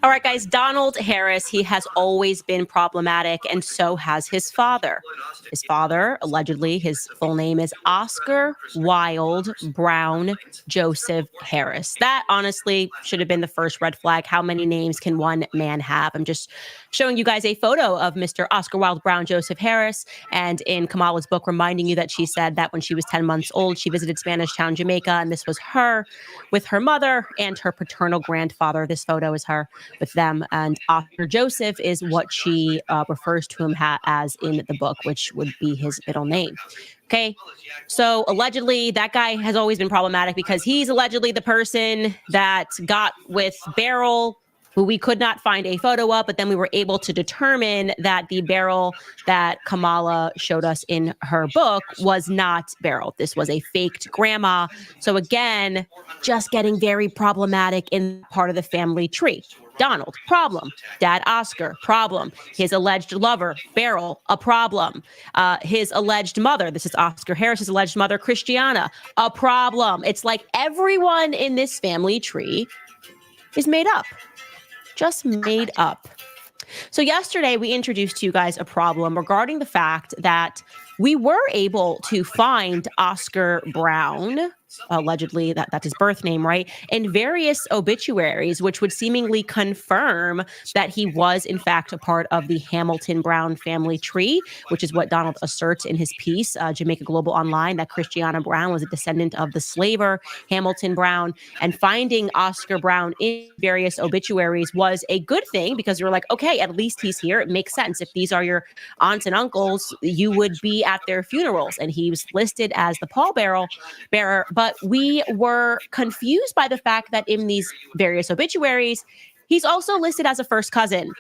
All right, guys, Donald Harris, he has always been problematic, and so has his father. His father, allegedly, his full name is Oscar Wilde Brown Joseph Harris. That honestly should have been the first red flag. How many names can one man have? I'm just showing you guys a photo of Mr. Oscar Wilde Brown Joseph Harris, and in Kamala's book, reminding you that she said that when she was 10 months old, she visited Spanish Town, Jamaica, and this was her with her mother and her paternal grandfather. This photo is her with them, and Oscar Joseph is what she refers to him as in the book, which would be his middle name. Okay, so allegedly that guy has always been problematic because he's allegedly the person that got with Beryl, who we could not find a photo of, but then we were able to determine that the Beryl that Kamala showed us in her book was not Beryl. This was a faked grandma. So again, just getting very problematic in part of the family tree. Donald, problem. Dad Oscar, problem. His alleged lover, Beryl, a problem. His alleged mother, this is Oscar Harris's alleged mother, Christiana, a problem. It's like everyone in this family tree is made up. Just made up. So yesterday we introduced to you guys a problem regarding the fact that we were able to find Oscar Brown, allegedly that's his birth name, right, in various obituaries, which would seemingly confirm that he was in fact a part of the Hamilton Brown family tree, which is what Donald asserts in his piece, Jamaica Global Online, that Christiana Brown was a descendant of the slaver Hamilton Brown. And finding Oscar Brown in various obituaries was a good thing because you're like, okay, at least he's here. It makes sense. If these are your aunts and uncles, you would be at their funerals. And he was listed as the pallbearer, but we were confused by the fact that in these various obituaries, he's also listed as a first cousin.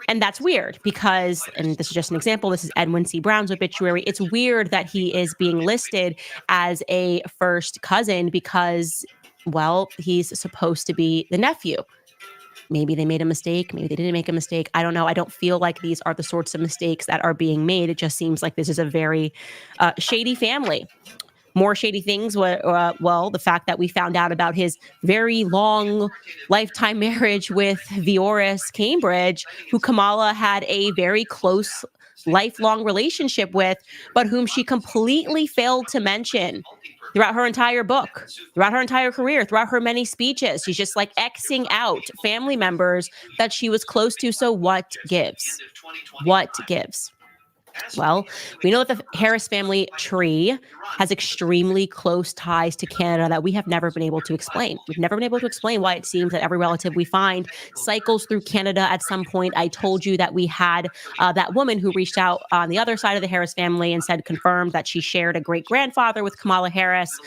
And that's weird because, and this is just an example, this is Edwin C. Brown's obituary. It's weird that he is being listed as a first cousin because, well, he's supposed to be the nephew. Maybe they made a mistake. Maybe they didn't make a mistake. I don't know. I don't feel like these are the sorts of mistakes that are being made. It just seems like this is a very shady family. More shady things were, well, the fact that we found out about his very long lifetime marriage with Vioris Cambridge, who Kamala had a very close lifelong relationship with, but whom she completely failed to mention throughout her entire book, throughout her entire career, throughout her many speeches. She's just like Xing out family members that she was close to. So what gives? What gives? Well, we know that the Harris family tree has extremely close ties to Canada that we have never been able to explain. We've never been able to explain why it seems that every relative we find cycles through Canada at some point. I told you that we had that woman who reached out on the other side of the Harris family and said, confirmed that she shared a great-grandfather with Kamala Harris.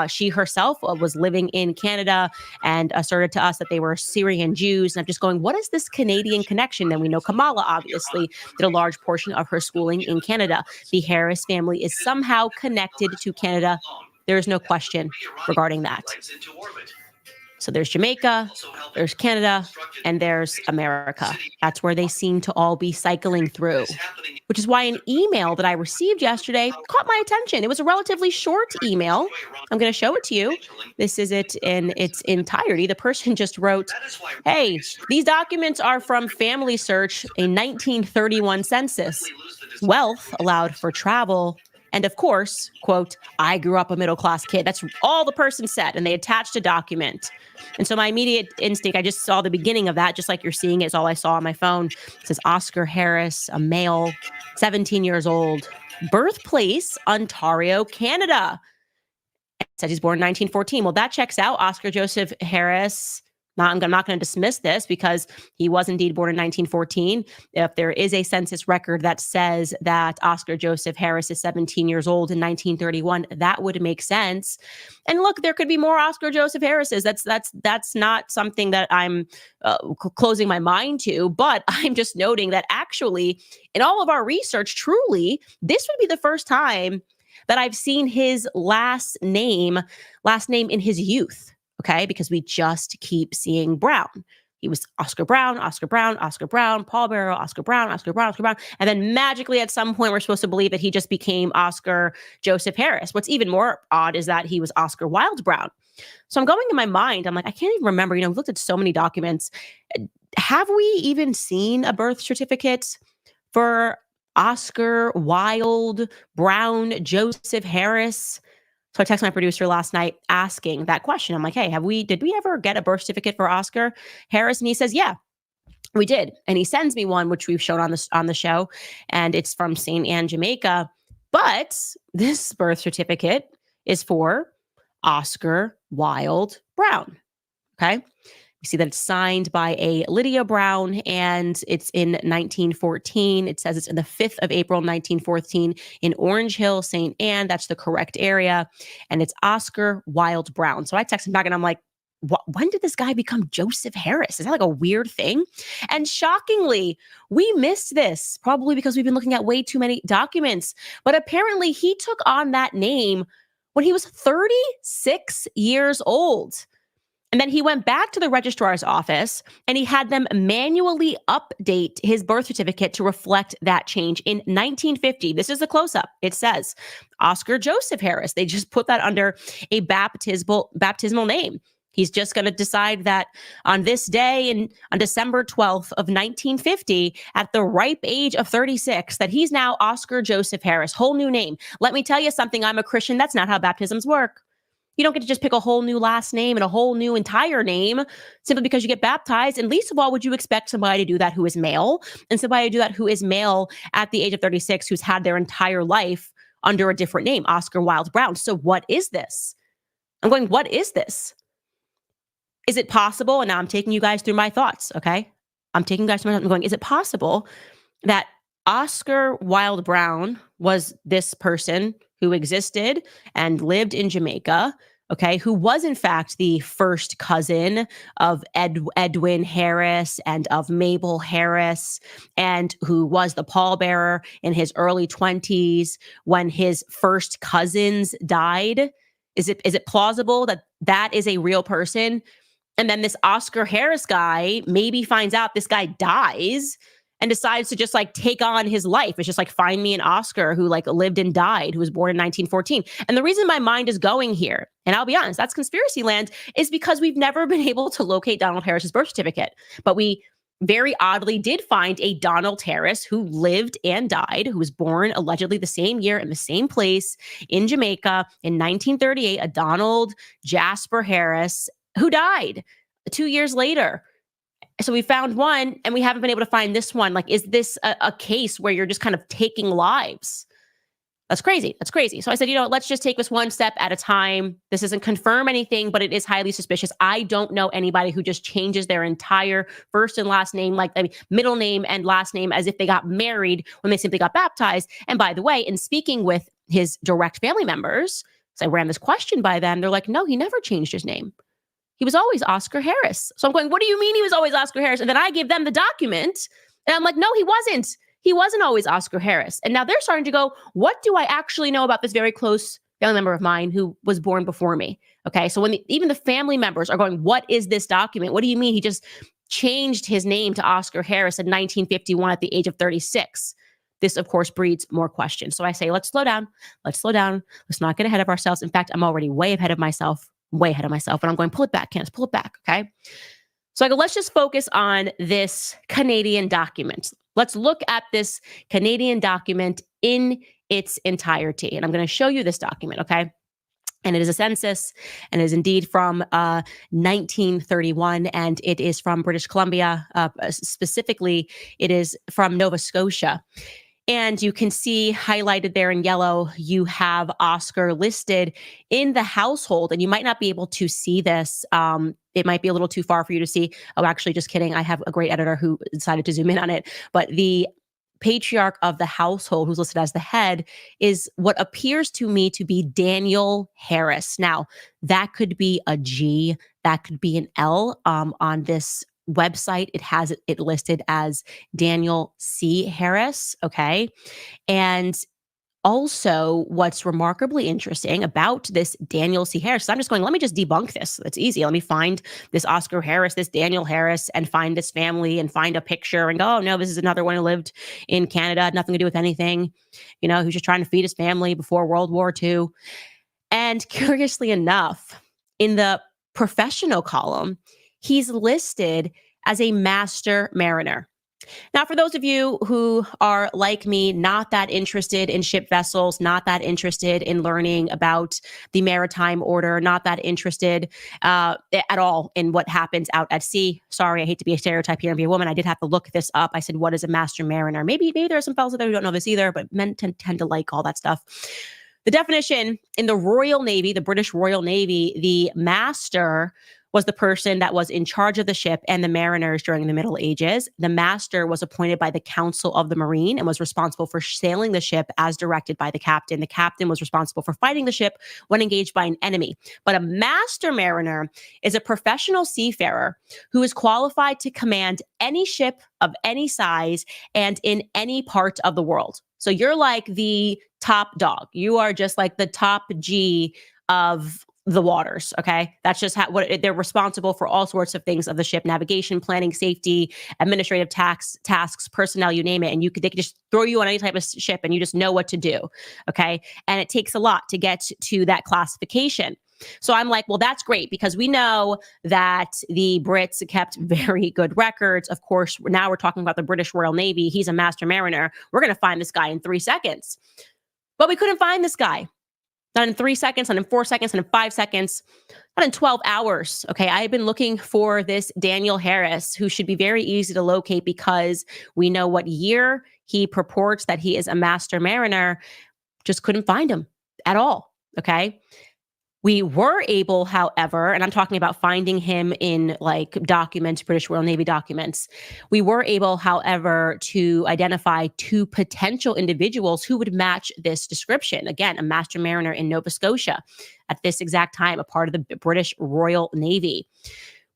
She herself was living in Canada and asserted to us that they were Syrian Jews. And I'm just going, what is this Canadian connection? Then we know Kamala obviously did a large portion of her schooling in Canada. The Harris family is somehow connected to Canada. There is no question regarding that. So there's Jamaica, there's Canada, and there's America. That's where they seem to all be cycling through, which is why an email that I received yesterday caught my attention. It was a relatively short email. I'm going to show it to you. This is it in its entirety. The person just wrote, hey, these documents are from Family Search, a 1931 census. Wealth allowed for travel. And of course, quote, I grew up a middle-class kid. That's all the person said. And they attached a document. And so my immediate instinct, I just saw the beginning of that, just like you're seeing it, is all I saw on my phone. It says Oscar Harris, a male, 17 years old, birthplace, Ontario, Canada. It said he's born in 1914. Well, that checks out. Oscar Joseph Harris, I'm not going to dismiss this because he was indeed born in 1914. If there is a census record that says that Oscar Joseph Harris is 17 years old in 1931, that would make sense. And look, there could be more Oscar Joseph Harrises. That's not something that I'm closing my mind to, but I'm just noting that actually in all of our research, truly, this would be the first time that I've seen his last name in his youth. Okay, because we just keep seeing Brown. He was Oscar Brown, Oscar Brown, Oscar Brown, pallbearer, Oscar Brown, Oscar Brown, Oscar Brown. And then magically at some point, we're supposed to believe that he just became Oscar Joseph Harris. What's even more odd is that he was Oscar Wilde Brown. So I'm going in my mind, I'm like, I can't even remember, we've looked at so many documents. Have we even seen a birth certificate for Oscar Wilde Brown Joseph Harris? So I texted my producer last night asking that question. I'm like, hey, did we ever get a birth certificate for Oscar Harris? And he says, yeah, we did. And he sends me one, which we've shown on the show, and it's from St. Anne, Jamaica. But this birth certificate is for Oscar Wilde Brown. Okay. You see that it's signed by a Lydia Brown, and it's in 1914. It says it's in the 5th of April, 1914 in Orange Hill, St. Anne. That's the correct area. And it's Oscar Wilde Brown. So I text him back and I'm like, when did this guy become Joseph Harris? Is that like a weird thing? And shockingly, we missed this, probably because we've been looking at way too many documents. But apparently he took on that name when he was 36 years old. And then he went back to the registrar's office and he had them manually update his birth certificate to reflect that change in 1950. This is the close-up. It says Oscar Joseph Harris. They just put that under a baptismal name. He's just going to decide that on this day and on December 12th of 1950, at the ripe age of 36, that he's now Oscar Joseph Harris, whole new name. Let me tell you something. I'm a Christian. That's not how baptisms work. You don't get to just pick a whole new last name and a whole new entire name simply because you get baptized. And least of all, would you expect somebody to do that who is male, and somebody to do that who is male at the age of 36, who's had their entire life under a different name, Oscar Wilde Brown. So what is this? I'm going, what is this? Is it possible? And now I'm taking you guys through my thoughts, okay? I'm taking you guys through my thoughts. I'm going, is it possible that Oscar Wilde Brown was this person who existed and lived in Jamaica, okay, who was in fact the first cousin of Edwin Harris and of Mabel Harris, and who was the pallbearer in his early 20s when his first cousins died? Is it plausible that that is a real person? And then this Oscar Harris guy maybe finds out this guy dies and decides to just like take on his life. It's just like, find me an Oscar who like lived and died, who was born in 1914. And the reason my mind is going here, and I'll be honest, that's conspiracy land, is because we've never been able to locate Donald Harris's birth certificate. But we very oddly did find a Donald Harris who lived and died, who was born allegedly the same year in the same place in Jamaica in 1938, a Donald Jasper Harris who died 2 years later. So we found one and we haven't been able to find this one. Like, is this a case where you're just kind of taking lives? That's crazy. That's crazy. So I said, let's just take this one step at a time. This doesn't confirm anything, but it is highly suspicious. I don't know anybody who just changes their entire first and last name, middle name and last name, as if they got married when they simply got baptized. And by the way, in speaking with his direct family members, so I ran this question by them, they're like, no, he never changed his name. He was always Oscar Harris. So I'm going, what do you mean he was always Oscar Harris? And then I give them the document and I'm like, no, he wasn't. He wasn't always Oscar Harris. And now they're starting to go, what do I actually know about this very close family member of mine who was born before me? Okay. So when even the family members are going, what is this document? What do you mean he just changed his name to Oscar Harris in 1951 at the age of 36? This, of course, breeds more questions. So I say, let's slow down. Let's slow down. Let's not get ahead of ourselves. In fact, I'm already way ahead of myself. And I'm going, pull it back, Candace, pull it back, okay? So I go, let's just focus on this Canadian document. Let's look at this Canadian document in its entirety. And I'm going to show you this document, okay? And it is a census, and it is indeed from 1931, and it is from British Columbia. Specifically, it is from Nova Scotia. And you can see highlighted there in yellow, you have Oscar listed in the household, and you might not be able to see this. It might be a little too far for you to see. Oh, actually, just kidding. I have a great editor who decided to zoom in on it. But the patriarch of the household, who's listed as the head, is what appears to me to be Daniel Harris. Now, that could be a G, that could be an L. On this website, it has it listed as Daniel C. Harris. Okay. And also, what's remarkably interesting about this Daniel C. Harris, I'm just going, let me just debunk this. It's easy. Let me find this Oscar Harris, this Daniel Harris, and find this family and find a picture and go, oh, no, this is another one who lived in Canada, had nothing to do with anything. You know, who's just trying to feed his family before World War II. And curiously enough, in the professional column, he's listed as a master mariner. Now, for those of you who are like me, not that interested in ship vessels, not that interested in learning about the maritime order, not that interested at all in what happens out at sea. Sorry, I hate to be a stereotype here and be a woman. I did have to look this up. I said, what is a master mariner? Maybe there are some fellas out there who don't know this either, but men tend to like all that stuff. The definition in the Royal Navy, the British Royal Navy, the master was the person that was in charge of the ship and the mariners during the Middle Ages. The master was appointed by the Council of the Marine and was responsible for sailing the ship as directed by the captain. The captain was responsible for fighting the ship when engaged by an enemy. But a master mariner is a professional seafarer who is qualified to command any ship of any size and in any part of the world. So you're like the top dog. You are just like the top G of the waters. Okay. That's just what they're responsible for, all sorts of things of the ship: navigation, planning, safety, administrative tasks, personnel, you name it. And they could just throw you on any type of ship and you just know what to do. Okay. And it takes a lot to get to that classification. So I'm like, well, that's great, because we know that the Brits kept very good records. Of course, now we're talking about the British Royal Navy. He's a master mariner. We're going to find this guy in 3 seconds. But we couldn't find this guy. Not in 3 seconds, not in 4 seconds, not in 5 seconds, not in 12 hours. Okay. I've been looking for this Daniel Harris, who should be very easy to locate because we know what year he purports that he is a master mariner. Just couldn't find him at all. Okay. We were able, however, and I'm talking about finding him in like documents, British Royal Navy documents. We were able, however, to identify 2 potential individuals who would match this description. Again, a master mariner in Nova Scotia at this exact time, a part of the British Royal Navy.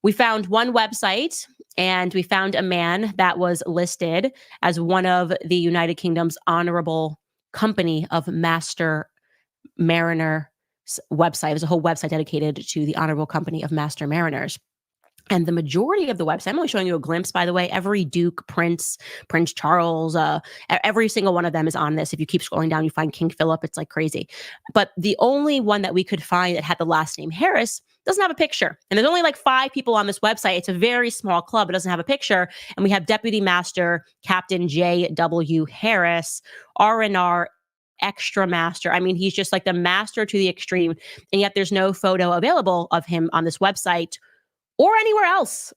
We found one website and we found a man that was listed as one of the United Kingdom's honorable company of master mariner website. There's a whole website dedicated to the Honorable Company of Master Mariners. And the majority of the website, I'm only showing you a glimpse, by the way, every Duke, Prince Charles, every single one of them is on this. If you keep scrolling down, you find King Philip. It's like crazy. But the only one that we could find that had the last name Harris doesn't have a picture. And there's only like 5 people on this website. It's a very small club. It doesn't have a picture. And we have Deputy Master Captain J.W. Harris, R&R extra master. I mean, he's just like the master to the extreme. And yet there's no photo available of him on this website or anywhere else.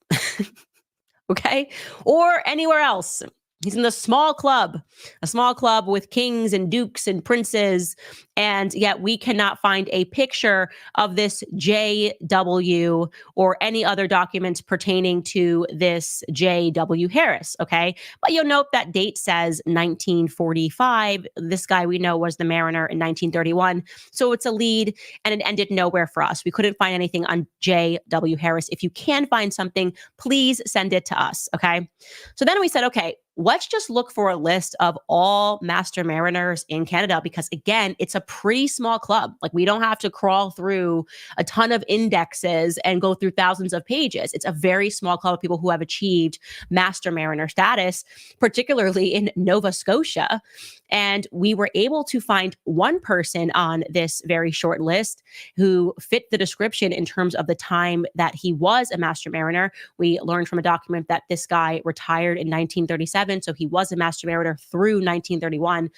Okay. Or anywhere else. He's in the small club, a small club with kings and dukes and princes. And yet we cannot find a picture of this J.W. or any other documents pertaining to this J.W. Harris. Okay. But you'll note that date says 1945. This guy we know was the mariner in 1931. So it's a lead and it ended nowhere for us. We couldn't find anything on J.W. Harris. If you can find something, please send it to us. Okay. So then we said, okay, let's just look for a list of all master mariners in Canada, because again, it's a pretty small club. Like, we don't have to crawl through a ton of indexes and go through thousands of pages. It's a very small club of people who have achieved master mariner status, particularly in Nova Scotia. And we were able to find one person on this very short list who fit the description in terms of the time that he was a master mariner. We learned from a document that this guy retired in 1937. So he was a master mariner through 1931.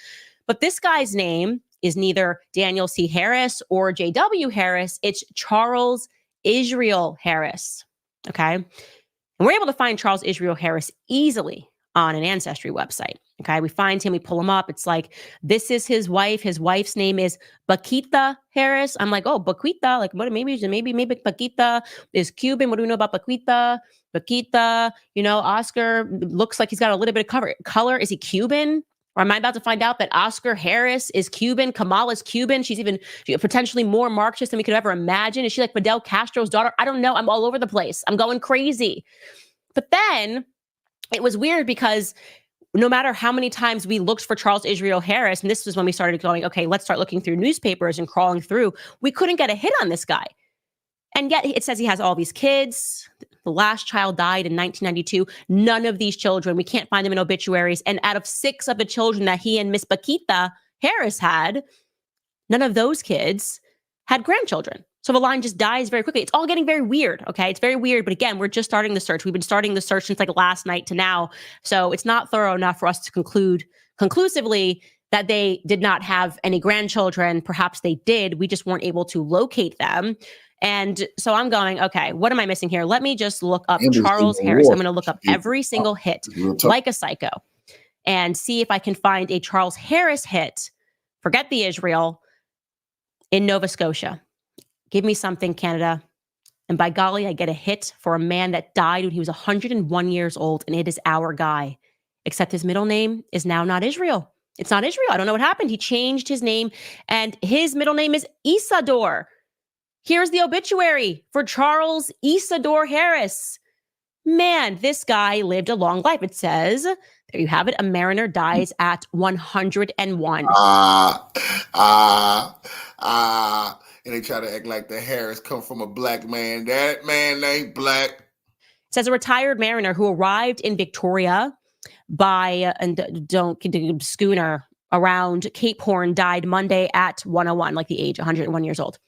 But this guy's name is neither Daniel C. Harris or J.W. Harris. It's Charles Israel Harris. Okay. And we're able to find Charles Israel Harris easily on an Ancestry website. Okay, we find him, we pull him up. It's like, this is his wife. His wife's name is Paquita Harris. I'm like, oh, Paquita, like what? Maybe Paquita is Cuban. What do we know about Paquita? Paquita, Oscar looks like he's got a little bit of color. Is he Cuban? Or am I about to find out that Oscar Harris is Cuban? Kamala's Cuban. She's potentially more Marxist than we could ever imagine. Is she like Fidel Castro's daughter? I don't know. I'm all over the place. I'm going crazy. But then it was weird because no matter how many times we looked for Charles Israel Harris, and this was when we started going, okay, let's start looking through newspapers and crawling through, we couldn't get a hit on this guy. And yet it says he has all these kids. The last child died in 1992. None of these children, we can't find them in obituaries. And out of 6 of the children that he and Miss Paquita Harris had, none of those kids had grandchildren. So the line just dies very quickly. It's all getting very weird, okay? It's very weird. But again, we're just starting the search. We've been starting the search since like last night to now. So it's not thorough enough for us to conclude conclusively that they did not have any grandchildren. Perhaps they did. We just weren't able to locate them. And so I'm going, okay, what am I missing here? Let me just look up Charles Harris. I'm going to look up every single hit like a psycho and see if I can find a Charles Harris hit. Forget the Israel in Nova Scotia. Give me something, Canada. And by golly, I get a hit for a man that died when he was 101 years old, and it is our guy. Except his middle name is now not Israel. It's not Israel. I don't know what happened. He changed his name, and his middle name is Isador. Here's the obituary for Charles Isador Harris. Man, this guy lived a long life. It says, there you have it, a mariner dies at 101. And they try to act like the Harris come from a black man. That man ain't black. It says a retired mariner who arrived in Victoria by schooner around Cape Horn died Monday at 101, like the age, 101 years old.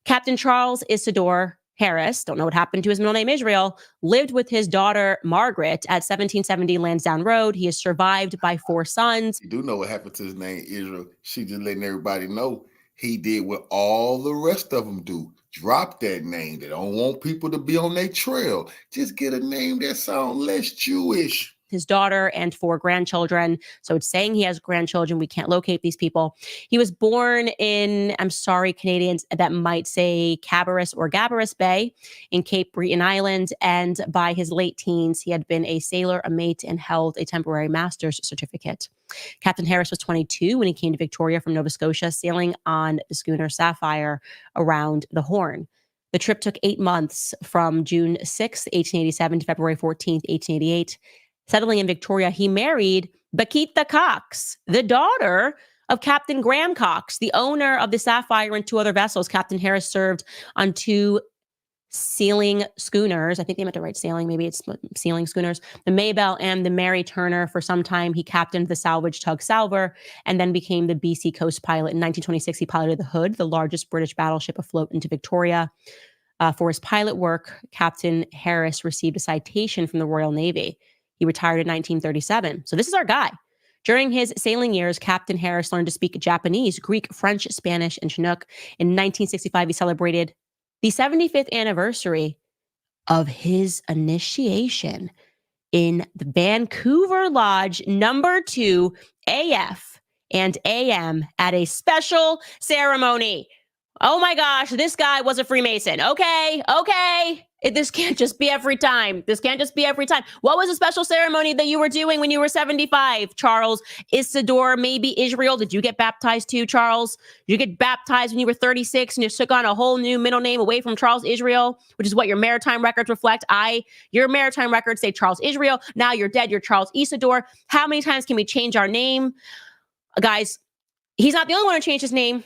Captain Charles Isador Harris, don't know what happened to his middle name Israel, lived with his daughter Margaret at 1770 Lansdowne Road. He is survived by 4 sons. You do know what happened to his name Israel. She just letting everybody know he did what all the rest of them do. Drop that name. They don't want people to be on their trail. Just get a name that sounds less Jewish. His daughter and 4 grandchildren. So it's saying he has grandchildren. We can't locate these people. He was born in, I'm sorry, Canadians that might say Cabarrus or Gabarus Bay in Cape Breton Island. And by his late teens, he had been a sailor, a mate, and held a temporary master's certificate. Captain Harris was 22 when he came to Victoria from Nova Scotia, sailing on the schooner Sapphire around the Horn. The trip took 8 months from June 6, 1887 to February 14, 1888. Settling in Victoria, he married Paquita Cox, the daughter of Captain Graham Cox, the owner of the Sapphire and 2 other vessels. Captain Harris served on 2 sealing schooners. I think they meant to write sailing. Maybe it's sealing schooners. The Maybelle and the Mary Turner. For some time, he captained the salvage tug Salver and then became the BC Coast pilot. In 1926, he piloted the Hood, the largest British battleship afloat into Victoria. For his pilot work, Captain Harris received a citation from the Royal Navy. He retired in 1937. So this is our guy. During his sailing years, Captain Harris learned to speak Japanese, Greek, French, Spanish, and Chinook. In 1965, he celebrated the 75th anniversary of his initiation in the Vancouver Lodge number 2 AF and AM at a special ceremony. Oh my gosh, this guy was a Freemason. Okay. This can't just be every time. What was a special ceremony that you were doing when you were 75, Charles Isador, maybe Israel? Did you get baptized too, Charles? Did you get baptized when you were 36 and you took on a whole new middle name away from Charles Israel, which is what your maritime records reflect? Your maritime records say Charles Israel. Now you're dead. You're Charles Isador. How many times can we change our name? Guys, he's not the only one who changed his name.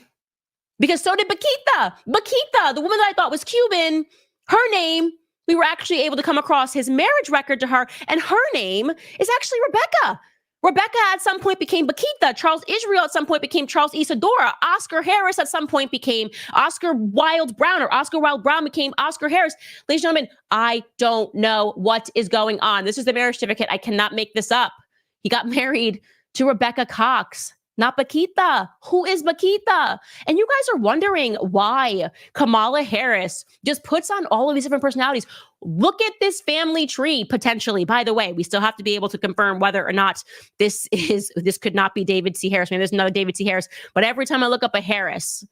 Because so did Paquita, the woman that I thought was Cuban. Her name, we were actually able to come across his marriage record to her, and her name is actually Rebecca. Rebecca at some point became Paquita. Charles Israel at some point became Charles Isadora. Oscar Harris at some point became Oscar Wilde Brown, or Oscar Wilde Brown became Oscar Harris. Ladies and gentlemen, I don't know what is going on. This is the marriage certificate. I cannot make this up. He got married to Rebecca Cox. Not Bakita. Who is Bakita? And you guys are wondering why Kamala Harris just puts on all of these different personalities. Look at this family tree, potentially. By the way, we still have to be able to confirm whether or not this could not be David C. Harris. Maybe there's another David C. Harris. But every time I look up a Harris,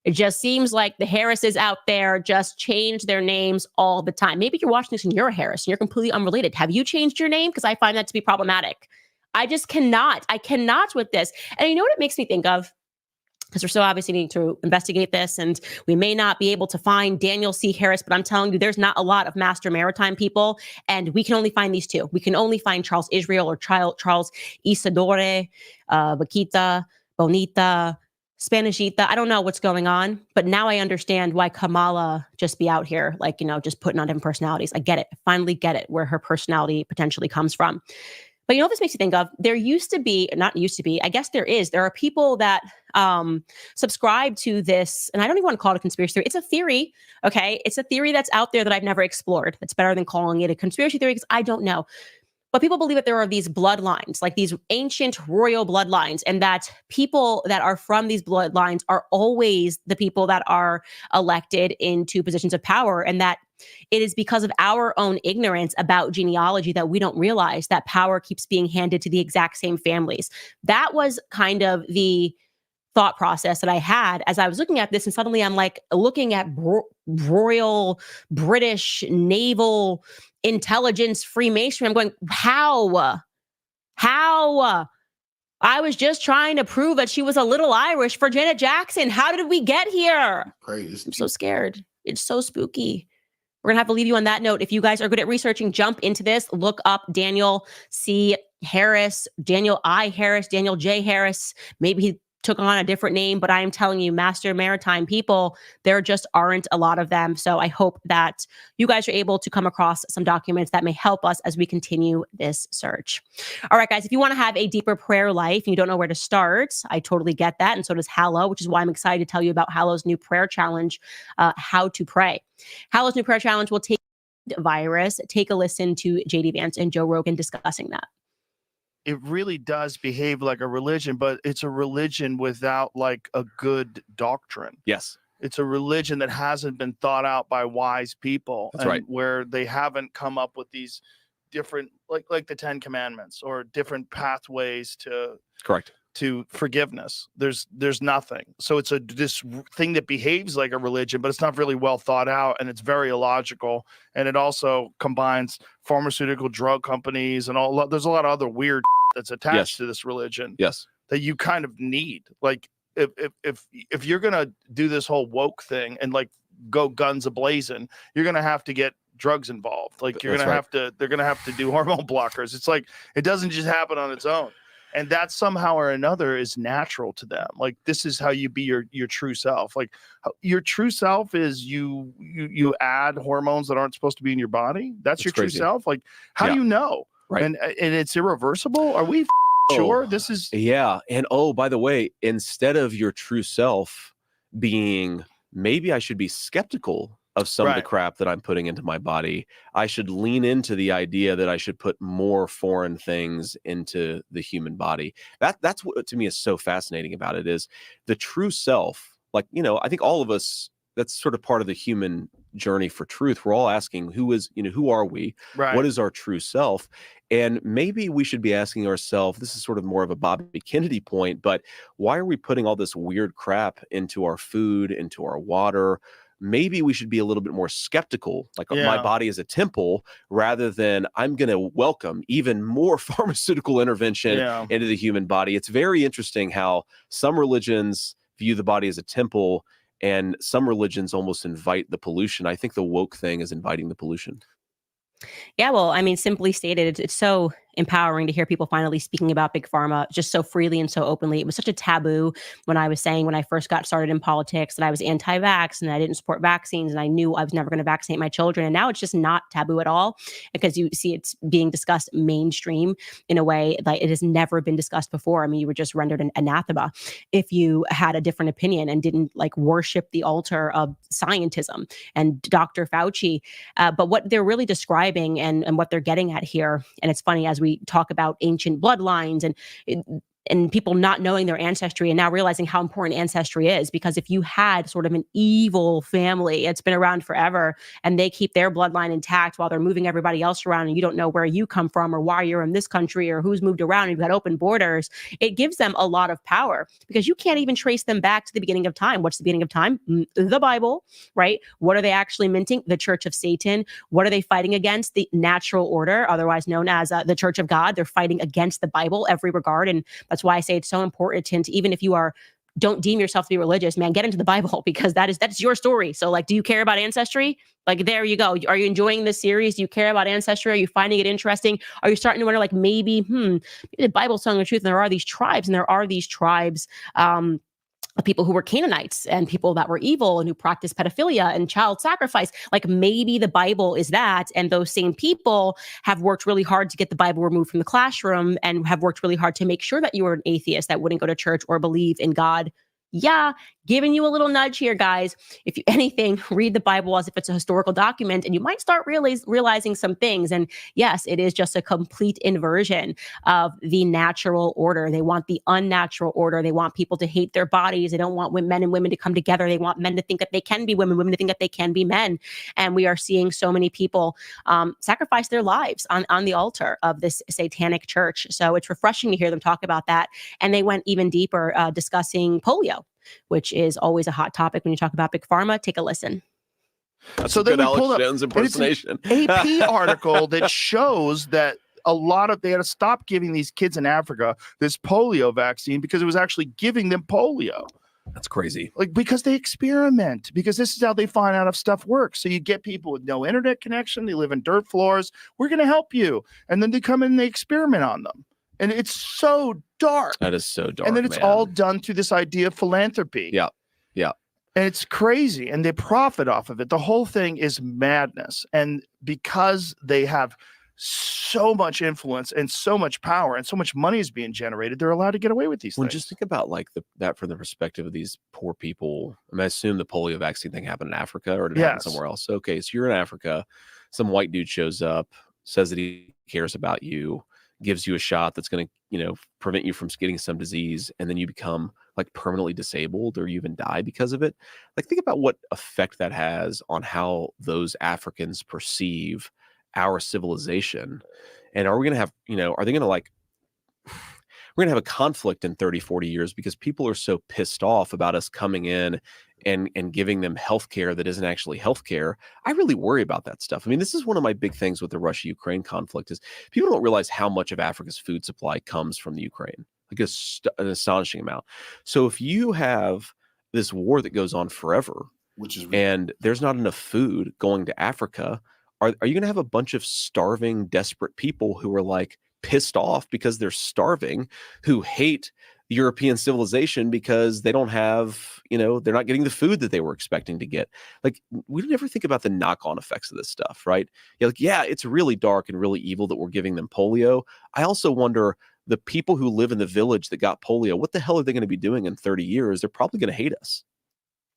it just seems like the Harrises out there just change their names all the time. Maybe you're watching this and you're a Harris and you're completely unrelated. Have you changed your name? Because I find that to be problematic. I just cannot. I cannot with this. And you know what it makes me think of? Because we're still obviously needing to investigate this, and we may not be able to find Daniel C. Harris, but I'm telling you, there's not a lot of master maritime people, and we can only find these two. We can only find Charles Israel or Charles Isidore, Vaquita, Bonita, Spanishita. I don't know what's going on, but now I understand why Kamala just be out here, like, just putting on different personalities. I get it. I finally get it, where her personality potentially comes from. But you know what this makes you think of? There used to be, not used to be, I guess there are people that subscribe to this, and I don't even want to call it a conspiracy theory. It's a theory, okay? It's a theory that's out there that I've never explored. That's better than calling it a conspiracy theory because I don't know. But people believe that there are these bloodlines, like these ancient royal bloodlines, and that people that are from these bloodlines are always the people that are elected into positions of power, and that it is because of our own ignorance about genealogy that we don't realize that power keeps being handed to the exact same families. That was kind of the thought process that I had as I was looking at this, and suddenly I'm like looking at royal British naval intelligence Freemasonry. I'm going, how? I was just trying to prove that she was a little Irish for Janet Jackson. How did we get here? Crazy. I'm so scared. It's so spooky. We're gonna have to leave you on that note. If you guys are good at researching, jump into this. Look up Daniel C. Harris, Daniel I. Harris, Daniel J. Harris. Maybe he took on a different name, but I am telling you, master maritime people, there just aren't a lot of them. So I hope that you guys are able to come across some documents that may help us as we continue this search. All right, guys, if you want to have a deeper prayer life and you don't know where to start, I totally get that. And so does Hallow, which is why I'm excited to tell you about Hallow's new prayer challenge, How to Pray. Hallow's new prayer challenge will take virus. Take a listen to JD Vance and Joe Rogan discussing that. It really does behave like a religion, but it's a religion without like a good doctrine. Yes. It's a religion that hasn't been thought out by wise people. That's right. Where they haven't come up with these different, like the 10 Commandments or different pathways to forgiveness. There's nothing. So it's this thing that behaves like a religion, but it's not really well thought out, and it's very illogical. And it also combines pharmaceutical drug companies and there's a lot of other weird that's attached to this religion. Yes. That you kind of need. Like if you're gonna do this whole woke thing and like go guns a-blazing, you're gonna have to get drugs involved. Like they're gonna have to do hormone blockers. It's like it doesn't just happen on its own. And that somehow or another is natural to them. Like this is how you be your true self. Like your true self is you add hormones that aren't supposed to be in your body. That's your crazy. true self. Like how do you know? Right. And it's irreversible. Are we sure this is? Yeah. And by the way, instead of your true self being, maybe I should be skeptical of some of the crap that I'm putting into my body, I should lean into the idea that I should put more foreign things into the human body. That's what to me is so fascinating about it, is the true self. Like, I think all of us, that's sort of part of the human journey for truth. We're all asking, who are we? Right. What is our true self? And maybe we should be asking ourselves, this is sort of more of a Bobby Kennedy point, but why are we putting all this weird crap into our food, into our water? Maybe we should be a little bit more skeptical, like my body is a temple, rather than I'm going to welcome even more pharmaceutical intervention into the human body. It's very interesting how some religions view the body as a temple and some religions almost invite the pollution. I think the woke thing is inviting the pollution. Yeah, well, I mean, simply stated, it's so empowering to hear people finally speaking about big pharma just so freely and so openly. It was such a taboo when I was saying, when I first got started in politics, that I was anti-vax and I didn't support vaccines and I knew I was never going to vaccinate my children. And now it's just not taboo at all, because you see it's being discussed mainstream in a way like it has never been discussed before. I mean, you were just rendered an anathema if you had a different opinion and didn't like worship the altar of scientism and Dr. Fauci. But what they're really describing and what they're getting at here, and it's funny as we talk about ancient bloodlines, and and people not knowing their ancestry and now realizing how important ancestry is. Because if you had sort of an evil family, it's been around forever, and they keep their bloodline intact while they're moving everybody else around, and you don't know where you come from or why you're in this country or who's moved around, and you've got open borders, it gives them a lot of power because you can't even trace them back to the beginning of time. What's the beginning of time? The Bible, right? What are they actually minting? The Church of Satan. What are they fighting against? The natural order, otherwise known as the Church of God. They're fighting against the Bible every regard. And that's why I say it's so important, even if you don't deem yourself to be religious, man, get into the Bible, because that's your story. So like, do you care about ancestry? Like, there you go. Are you enjoying this series? Do you care about ancestry? Are you finding it interesting? Are you starting to wonder, like, maybe the Bible's telling the truth, and there are these tribes, of people who were Canaanites and people that were evil and who practiced pedophilia and child sacrifice. Like, maybe the Bible is that, and those same people have worked really hard to get the Bible removed from the classroom and have worked really hard to make sure that you were an atheist that wouldn't go to church or believe in God. Yeah, giving you a little nudge here, guys. If you anything, read the Bible as if it's a historical document, and you might start realizing some things. And yes, it is just a complete inversion of the natural order. They want the unnatural order. They want people to hate their bodies. They don't want men and women to come together. They want men to think that they can be women, women to think that they can be men. And we are seeing so many people sacrifice their lives on the altar of this satanic church. So it's refreshing to hear them talk about that. And they went even deeper, discussing polio, which is always a hot topic when you talk about big pharma. Take a listen. That's So a good then we Alex pulled up Jones impersonation. an AP article that shows that they had to stop giving these kids in Africa this polio vaccine because it was actually giving them polio. That's crazy. Like, because they experiment, because this is how they find out if stuff works. So you get people with no internet connection, they live in dirt floors. We're going to help you. And then they come in and they experiment on them. And it's so dark. That is so dark. And then it's all done through this idea of philanthropy. Yeah. Yeah. And it's crazy. And they profit off of it. The whole thing is madness. And because they have so much influence and so much power and so much money is being generated, they're allowed to get away with these things. Just think about like that from the perspective of these poor people. I mean, I assume the polio vaccine thing happened in Africa, or did it happen somewhere else? Okay, so you're in Africa. Some white dude shows up, says that he cares about you, gives you a shot that's going to, prevent you from getting some disease, and then you become like permanently disabled, or you even die because of it. Like, think about what effect that has on how those Africans perceive our civilization. And are we going to have, are they going to we're going to have a conflict in 30, 40 years because people are so pissed off about us coming in and giving them healthcare that isn't actually healthcare. I really worry about that stuff. I mean, this is one of my big things with the Russia-Ukraine conflict is people don't realize how much of Africa's food supply comes from the Ukraine, like an astonishing amount. So if you have this war that goes on forever, and there's not enough food going to Africa, are you going to have a bunch of starving, desperate people who are like pissed off because they're starving, who hate European civilization because they don't have, they're not getting the food that they were expecting to get? Like, we never think about the knock-on effects of this stuff, right? Yeah, it's really dark and really evil that we're giving them polio. I also wonder, the people who live in the village that got polio, what the hell are they going to be doing in 30 years? They're probably going to hate us.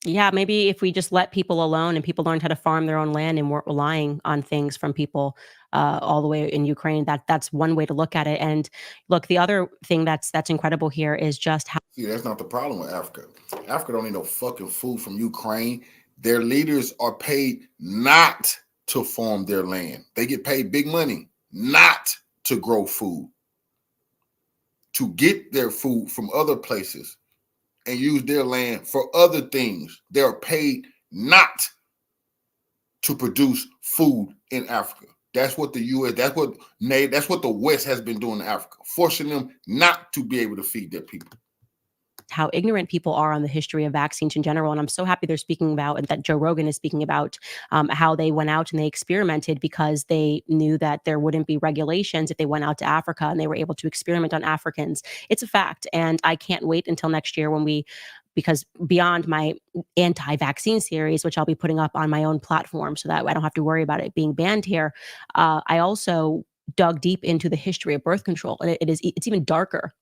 Yeah, maybe if we just let people alone and people learned how to farm their own land and weren't relying on things from people all the way in Ukraine, that's one way to look at it. And look, the other thing that's incredible here is just how. See, that's not the problem with Africa. Africa don't need no fucking food from Ukraine. Their leaders are paid not to farm their land. They get paid big money not to grow food, to get their food from other places and use their land for other things. They're paid not to produce food in Africa. That's what the U.S., that's what the West has been doing in Africa, forcing them not to be able to feed their people. How ignorant people are on the history of vaccines in general. And I'm so happy they're speaking about, and that Joe Rogan is speaking about, how they went out and they experimented because they knew that there wouldn't be regulations if they went out to Africa and they were able to experiment on Africans. It's a fact. And I can't wait until next year because beyond my anti-vaccine series, which I'll be putting up on my own platform so that I don't have to worry about it being banned here, I also dug deep into the history of birth control. And it's even darker.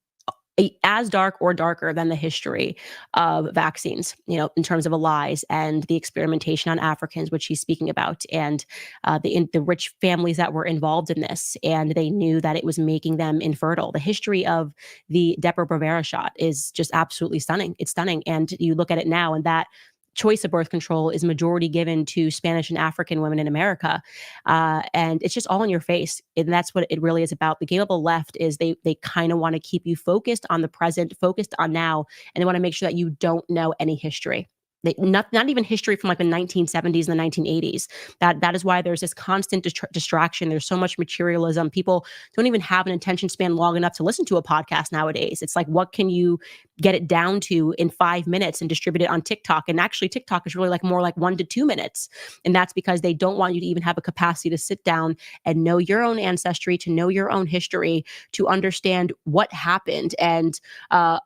as dark or darker than the history of vaccines, in terms of the lies and the experimentation on Africans, which he's speaking about, and the rich families that were involved in this, and they knew that it was making them infertile. The history of the Depo-Provera shot is just absolutely stunning. It's stunning. And you look at it now, and that choice of birth control is majority given to Spanish and African women in America. And it's just all in your face. And that's what it really is about. The game of the left is they kind of want to keep you focused on the present, focused on now, and they want to make sure that you don't know any history. Not even history from like the 1970s and the 1980s. That is why there's this constant distraction. There's so much materialism. People don't even have an attention span long enough to listen to a podcast nowadays. It's like, what can you get it down to in 5 minutes and distribute it on TikTok? And actually TikTok is really more like 1 to 2 minutes. And that's because they don't want you to even have a capacity to sit down and know your own ancestry, to know your own history, to understand what happened, and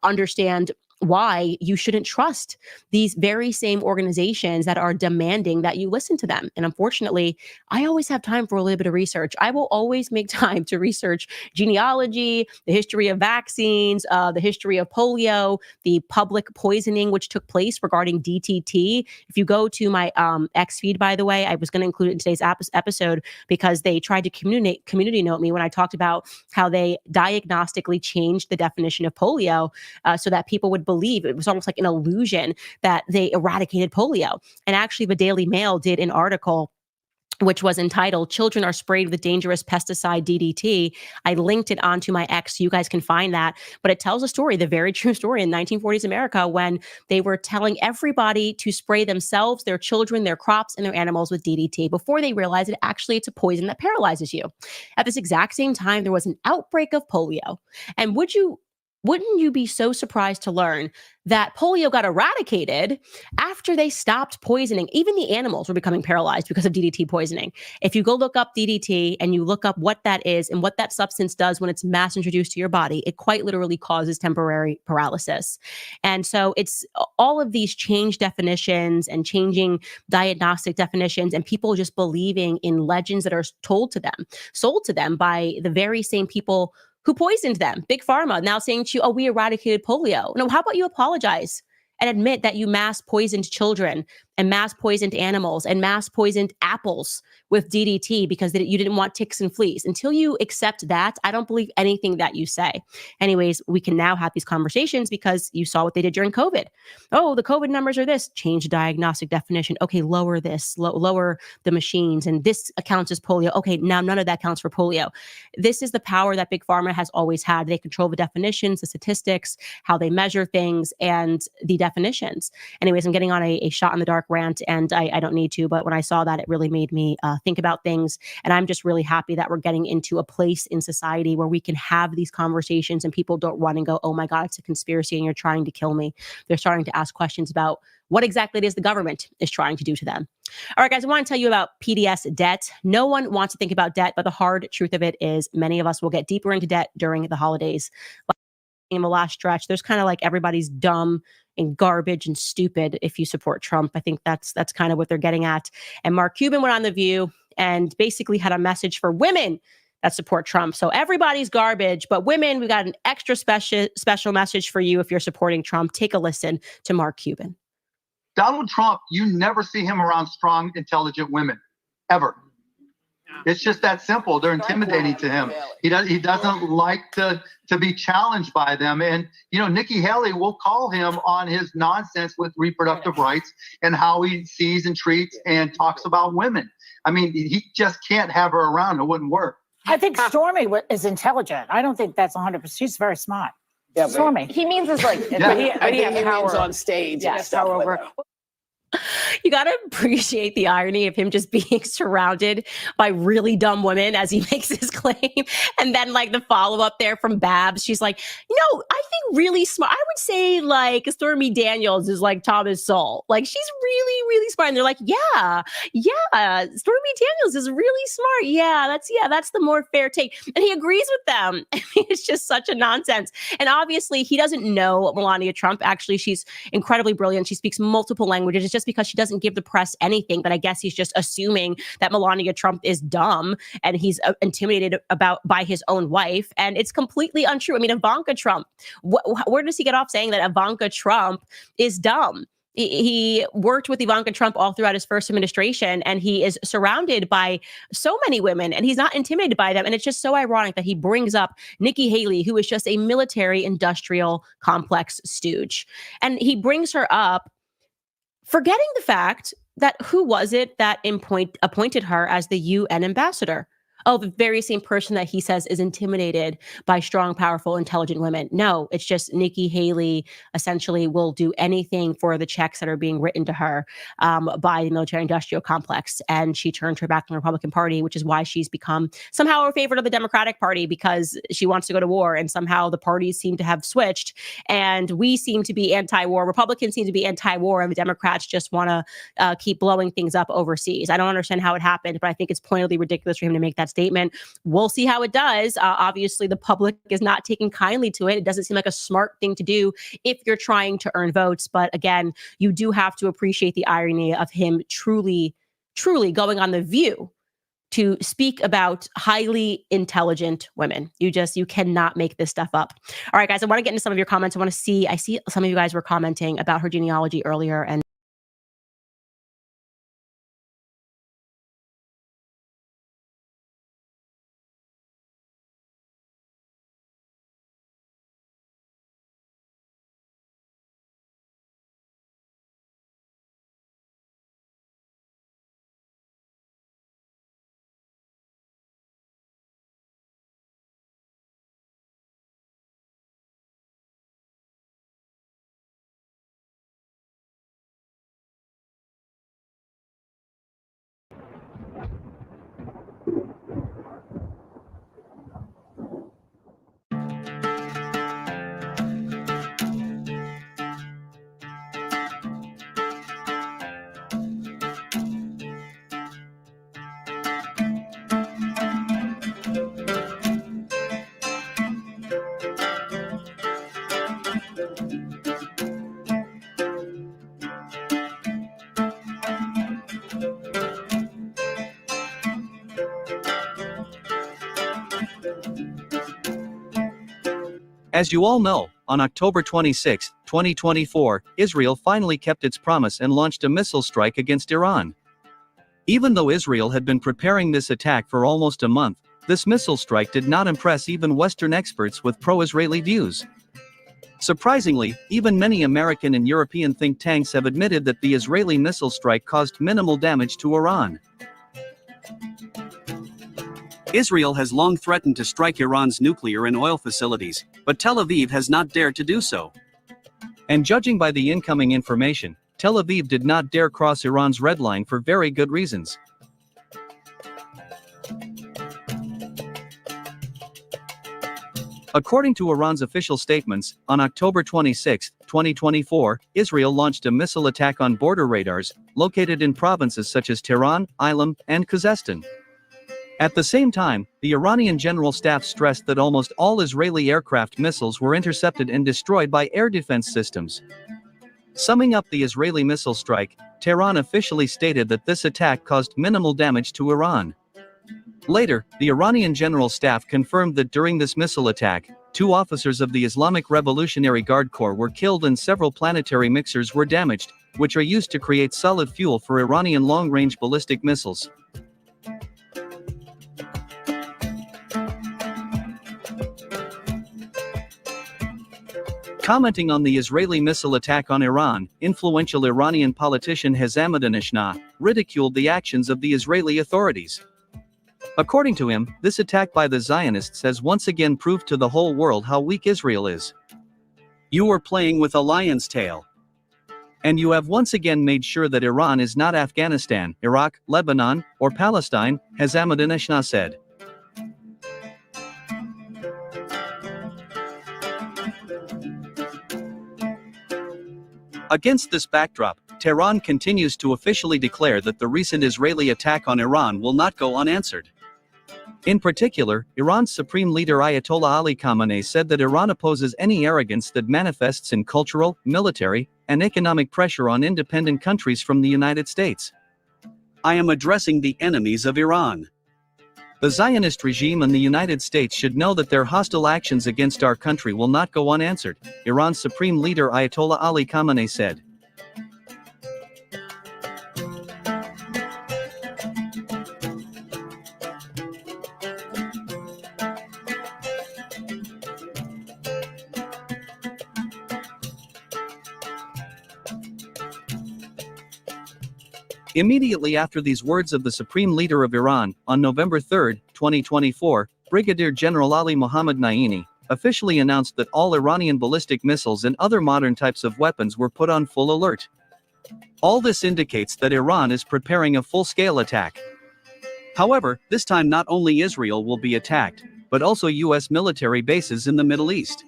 understand why you shouldn't trust these very same organizations that are demanding that you listen to them. And unfortunately, I always have time for a little bit of research. I will always make time to research genealogy, the history of vaccines, the history of polio, the public poisoning which took place regarding DTT. If you go to my X feed, by the way, I was going to include it in today's episode because they tried to community note me when I talked about how they diagnostically changed the definition of polio so that people would believe it was almost like an illusion that they eradicated polio. And actually, the Daily Mail did an article which was entitled "Children Are Sprayed with Dangerous Pesticide DDT." I linked it onto my X, so you guys can find that. But it tells a story, the very true story in 1940s America, when they were telling everybody to spray themselves, their children, their crops, and their animals with DDT before they realized that actually it's a poison that paralyzes you. At this exact same time, there was an outbreak of polio. And wouldn't you be so surprised to learn that polio got eradicated after they stopped poisoning? Even the animals were becoming paralyzed because of DDT poisoning. If you go look up DDT and you look up what that is and what that substance does when it's mass introduced to your body, it quite literally causes temporary paralysis. And so it's all of these changed definitions and changing diagnostic definitions, and people just believing in legends that are sold to them by the very same people who poisoned them. Big Pharma now saying to you, oh, we eradicated polio. No, how about you apologize and admit that you mass poisoned children and mass poisoned animals and mass poisoned apples with DDT because you didn't want ticks and fleas? Until you accept that, I don't believe anything that you say. Anyways, we can now have these conversations because you saw what they did during COVID. Oh, the COVID numbers are this. Change the diagnostic definition. Okay, lower this, lower the machines, and this accounts as polio. Okay, now none of that counts for polio. This is the power that Big Pharma has always had. They control the definitions, the statistics, how they measure things, and the definitions. Anyways, I'm getting on a shot in the dark rant, and I don't need to, but when I saw that, it really made me think about things. And I'm just really happy that we're getting into a place in society where we can have these conversations and people don't run and go, oh my God, it's a conspiracy and you're trying to kill me. They're starting to ask questions about what exactly it is the government is trying to do to them. All right, guys, I want to tell you about PDS debt. No one wants to think about debt, but the hard truth of it is many of us will get deeper into debt during the holidays. In the last stretch, there's kind of like everybody's dumb and garbage and stupid if you support Trump. I think that's kind of what they're getting at. And Mark Cuban went on The View and basically had a message for women that support Trump. So everybody's garbage, but women, we got an extra special message for you if you're supporting Trump. Take a listen to Mark Cuban. Donald Trump, you never see him around strong, intelligent women, ever. It's just that simple. They're intimidating to him. He doesn't like to be challenged by them. And, Nikki Haley will call him on his nonsense with reproductive rights and how he sees and treats and talks about women. I mean, he just can't have her around. It wouldn't work. I think Stormy is intelligent. I don't think that's 100%. She's very smart. Yeah, Stormy. He means is like, Yeah. but he has power on stage. Yeah, and stuff power like over. that. You got to appreciate the irony of him just being surrounded by really dumb women as he makes his claim. And then like the follow up there from Babs, she's like, I think really smart. I would say like Stormy Daniels is like Thomas Sowell. Like she's really, really smart. And they're like, yeah, Stormy Daniels is really smart. Yeah, that's the more fair take. And he agrees with them. I mean, it's just such a nonsense. And obviously he doesn't know Melania Trump. Actually, she's incredibly brilliant. She speaks multiple languages. It's just just because she doesn't give the press anything, but I guess he's just assuming that Melania Trump is dumb and he's intimidated by his own wife. And it's completely untrue. I mean, Ivanka Trump, where does he get off saying that Ivanka Trump is dumb? He worked with Ivanka Trump all throughout his first administration, and he is surrounded by so many women, and he's not intimidated by them. And it's just so ironic that he brings up Nikki Haley, who is just a military industrial complex stooge. And he brings her up, forgetting the fact that who was it that appointed her as the UN ambassador? Oh, the very same person that he says is intimidated by strong, powerful, intelligent women. No, it's just Nikki Haley essentially will do anything for the checks that are being written to her by the military industrial complex. And she turned her back on the Republican Party, which is why she's become somehow a favorite of the Democratic Party, because she wants to go to war. And somehow the parties seem to have switched. And we seem to be anti-war. Republicans seem to be anti-war. And the Democrats just want to keep blowing things up overseas. I don't understand how it happened, but I think it's pointedly ridiculous for him to make that statement. We'll see how it does. Obviously, the public is not taking kindly to it. It doesn't seem like a smart thing to do if you're trying to earn votes. But again, you do have to appreciate the irony of him truly going on The View to speak about highly intelligent women. You cannot make this stuff up. All right, guys, I want to get into some of your comments. I see some of you guys were commenting about her genealogy earlier, and As you all know, on October 26, 2024, Israel finally kept its promise and launched a missile strike against Iran. Even though Israel had been preparing this attack for almost a month, this missile strike did not impress even Western experts with pro-Israeli views. Surprisingly, even many American and European think tanks have admitted that the Israeli missile strike caused minimal damage to Iran. Israel has long threatened to strike Iran's nuclear and oil facilities, but Tel Aviv has not dared to do so. And judging by the incoming information, Tel Aviv did not dare cross Iran's red line for very good reasons. According to Iran's official statements, on October 26, 2024, Israel launched a missile attack on border radars, located in provinces such as Tehran, Ilam, and Khuzestan. At the same time, the Iranian General Staff stressed that almost all Israeli aircraft missiles were intercepted and destroyed by air defense systems. Summing up the Israeli missile strike, Tehran officially stated that this attack caused minimal damage to Iran. Later, the Iranian General Staff confirmed that during this missile attack, 2 officers of the Islamic Revolutionary Guard Corps were killed and several planetary mixers were damaged, which are used to create solid fuel for Iranian long-range ballistic missiles. Commenting on the Israeli missile attack on Iran, influential Iranian politician Ahmadinejad ridiculed the actions of the Israeli authorities. According to him, this attack by the Zionists has once again proved to the whole world how weak Israel is. You are playing with a lion's tail. And you have once again made sure that Iran is not Afghanistan, Iraq, Lebanon, or Palestine, has Ahmadinejad said. Against this backdrop, Tehran continues to officially declare that the recent Israeli attack on Iran will not go unanswered. In particular, Iran's supreme leader Ayatollah Ali Khamenei said that Iran opposes any arrogance that manifests in cultural, military, and economic pressure on independent countries from the United States. I am addressing the enemies of Iran. The Zionist regime and the United States should know that their hostile actions against our country will not go unanswered, Iran's supreme leader Ayatollah Ali Khamenei said. Immediately after these words of the supreme leader of Iran, on November 3, 2024, Brigadier General Ali Mohammad Naini officially announced that all Iranian ballistic missiles and other modern types of weapons were put on full alert. All this indicates that Iran is preparing a full-scale attack. However, this time not only Israel will be attacked, but also U.S. military bases in the Middle East.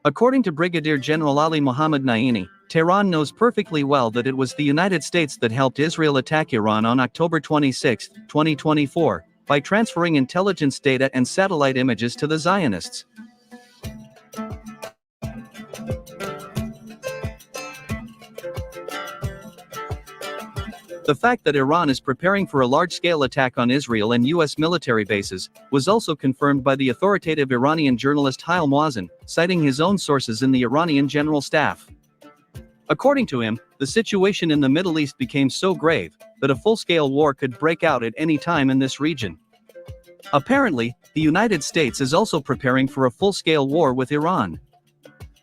According to Brigadier General Ali Mohammad Naini, Tehran knows perfectly well that it was the United States that helped Israel attack Iran on October 26, 2024, by transferring intelligence data and satellite images to the Zionists. The fact that Iran is preparing for a large-scale attack on Israel and U.S. military bases was also confirmed by the authoritative Iranian journalist Hail Moazzin, citing his own sources in the Iranian General Staff. According to him, the situation in the Middle East became so grave that a full-scale war could break out at any time in this region. Apparently, the United States is also preparing for a full-scale war with Iran.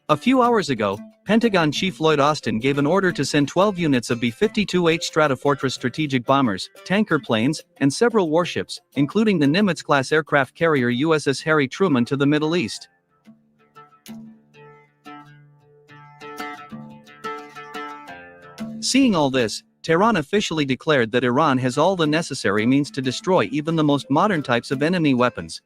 A few hours ago, Pentagon Chief Lloyd Austin gave an order to send 12 units of B-52H Stratofortress strategic bombers, tanker planes, and several warships, including the Nimitz-class aircraft carrier USS Harry Truman, to the Middle East. Seeing all this, Tehran officially declared that Iran has all the necessary means to destroy even the most modern types of enemy weapons.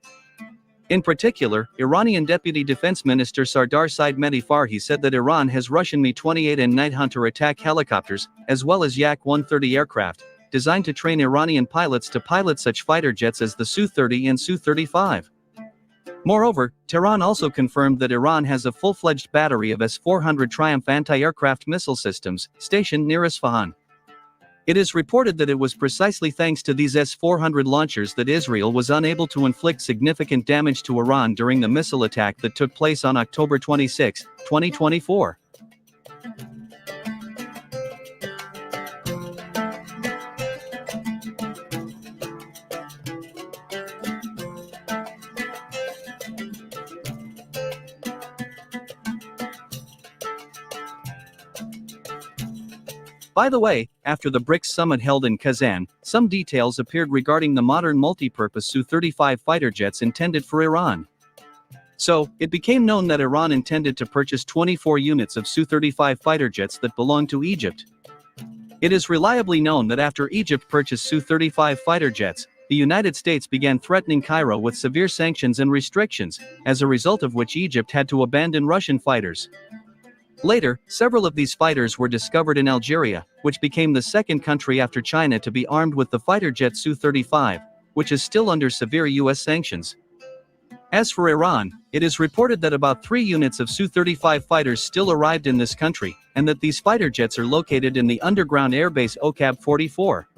In particular, Iranian Deputy Defense Minister Sardar Said Mehdi Farhi said that Iran has Russian Mi-28 and Night Hunter attack helicopters, as well as Yak-130 aircraft, designed to train Iranian pilots to pilot such fighter jets as the Su-30 and Su-35. Moreover, Tehran also confirmed that Iran has a full-fledged battery of S-400 Triumph anti-aircraft missile systems, stationed near Isfahan. It is reported that it was precisely thanks to these S-400 launchers that Israel was unable to inflict significant damage to Iran during the missile attack that took place on October 26, 2024. By the way, after the BRICS summit held in Kazan, some details appeared regarding the modern multi-purpose Su-35 fighter jets intended for Iran. So, it became known that Iran intended to purchase 24 units of Su-35 fighter jets that belonged to Egypt. It is reliably known that after Egypt purchased Su-35 fighter jets, the United States began threatening Cairo with severe sanctions and restrictions, as a result of which Egypt had to abandon Russian fighters. Later, several of these fighters were discovered in Algeria, which became the second country after China to be armed with the fighter jet Su-35, which is still under severe U.S. sanctions. As for Iran, it is reported that about 3 units of Su-35 fighters still arrived in this country, and that these fighter jets are located in the underground airbase Okab 44.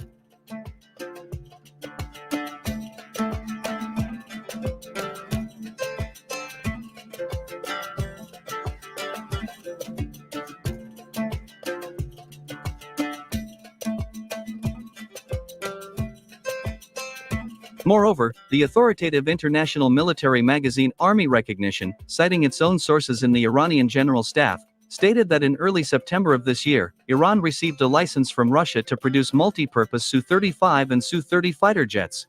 Moreover, the authoritative international military magazine Army Recognition, citing its own sources in the Iranian General Staff, stated that in early September of this year, Iran received a license from Russia to produce multi-purpose Su-35 and Su-30 fighter jets.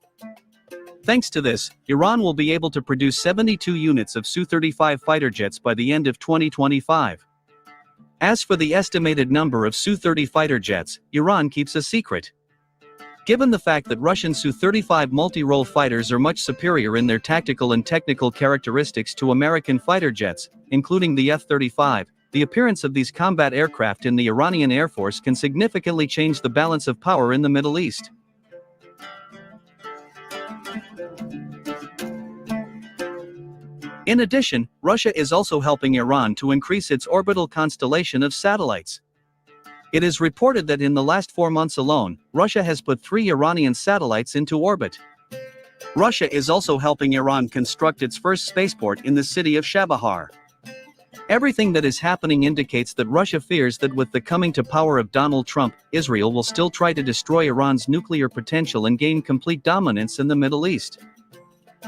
Thanks to this, Iran will be able to produce 72 units of Su-35 fighter jets by the end of 2025. As for the estimated number of Su-30 fighter jets, Iran keeps a secret. Given the fact that Russian Su-35 multi-role fighters are much superior in their tactical and technical characteristics to American fighter jets, including the F-35, the appearance of these combat aircraft in the Iranian Air Force can significantly change the balance of power in the Middle East. In addition, Russia is also helping Iran to increase its orbital constellation of satellites. It is reported that in the last 4 months alone, Russia has put 3 Iranian satellites into orbit. Russia is also helping Iran construct its first spaceport in the city of Chabahar. Everything that is happening indicates that Russia fears that with the coming to power of Donald Trump, Israel will still try to destroy Iran's nuclear potential and gain complete dominance in the Middle East.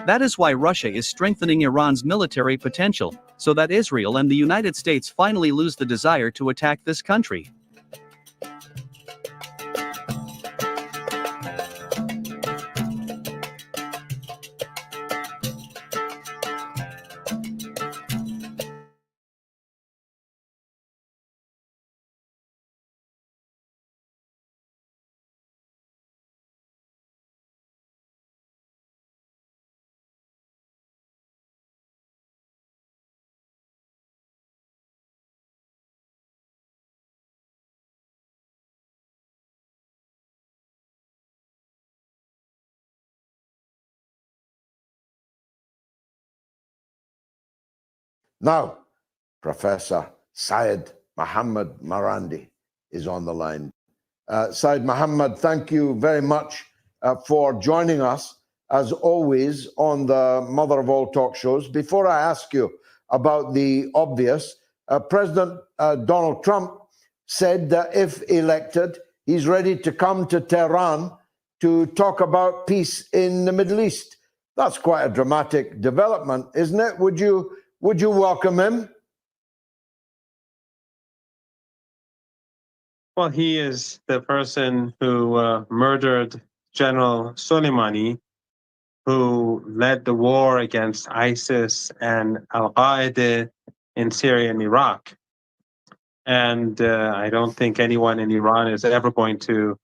That is why Russia is strengthening Iran's military potential, so that Israel and the United States finally lose the desire to attack this country. Now, Professor Syed Mohammed Marandi is on the line. Syed Mohammed, thank you very much for joining us, as always, on the mother of all talk shows. Before I ask you about the obvious, President Donald Trump said that if elected, he's ready to come to Tehran to talk about peace in the Middle East. That's quite a dramatic development, isn't it? Would you welcome him? Well, he is the person who murdered General Soleimani, who led the war against ISIS and Al-Qaeda in Syria and Iraq. And I don't think anyone in Iran is ever going to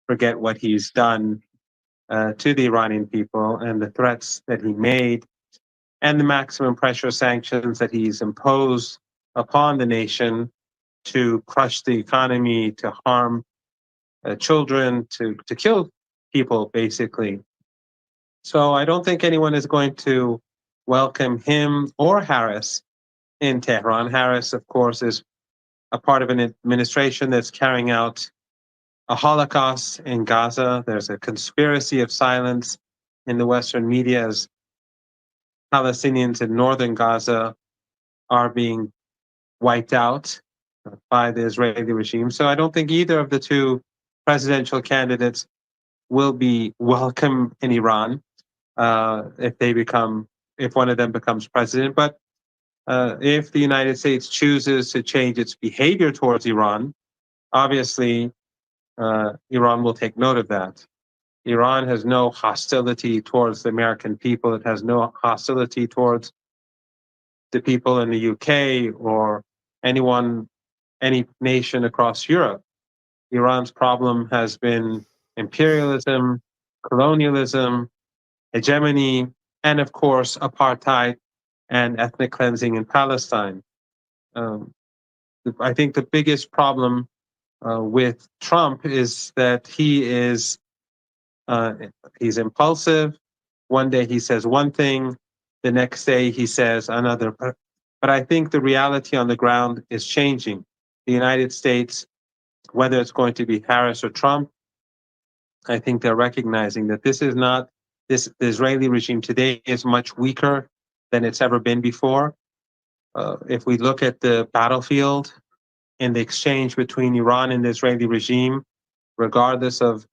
forget what he's done to the Iranian people and the threats that he made and the maximum pressure sanctions that he's imposed upon the nation to crush the economy, to harm children, to kill people, basically. So I don't think anyone is going to welcome him or Harris in Tehran. Harris, of course, is a part of an administration that's carrying out a Holocaust in Gaza. There's a conspiracy of silence in the Western media as Palestinians in northern Gaza are being wiped out by the Israeli regime. So I don't think either of the two presidential candidates will be welcome in Iran if one of them becomes president. But if the United States chooses to change its behavior towards Iran, obviously Iran will take note of that. Iran has no hostility towards the American people. It has no hostility towards the people in the UK or any nation across Europe. Iran's problem has been imperialism, colonialism, hegemony, and of course, apartheid and ethnic cleansing in Palestine. I think the biggest problem with Trump is that he's impulsive. One day he says one thing, the next day he says another. But I think the reality on the ground is changing. The United States, whether it's going to be Harris or Trump, I think they're recognizing that the Israeli regime today is much weaker than it's ever been before. If we look at the battlefield in the exchange between Iran and the Israeli regime, regardless of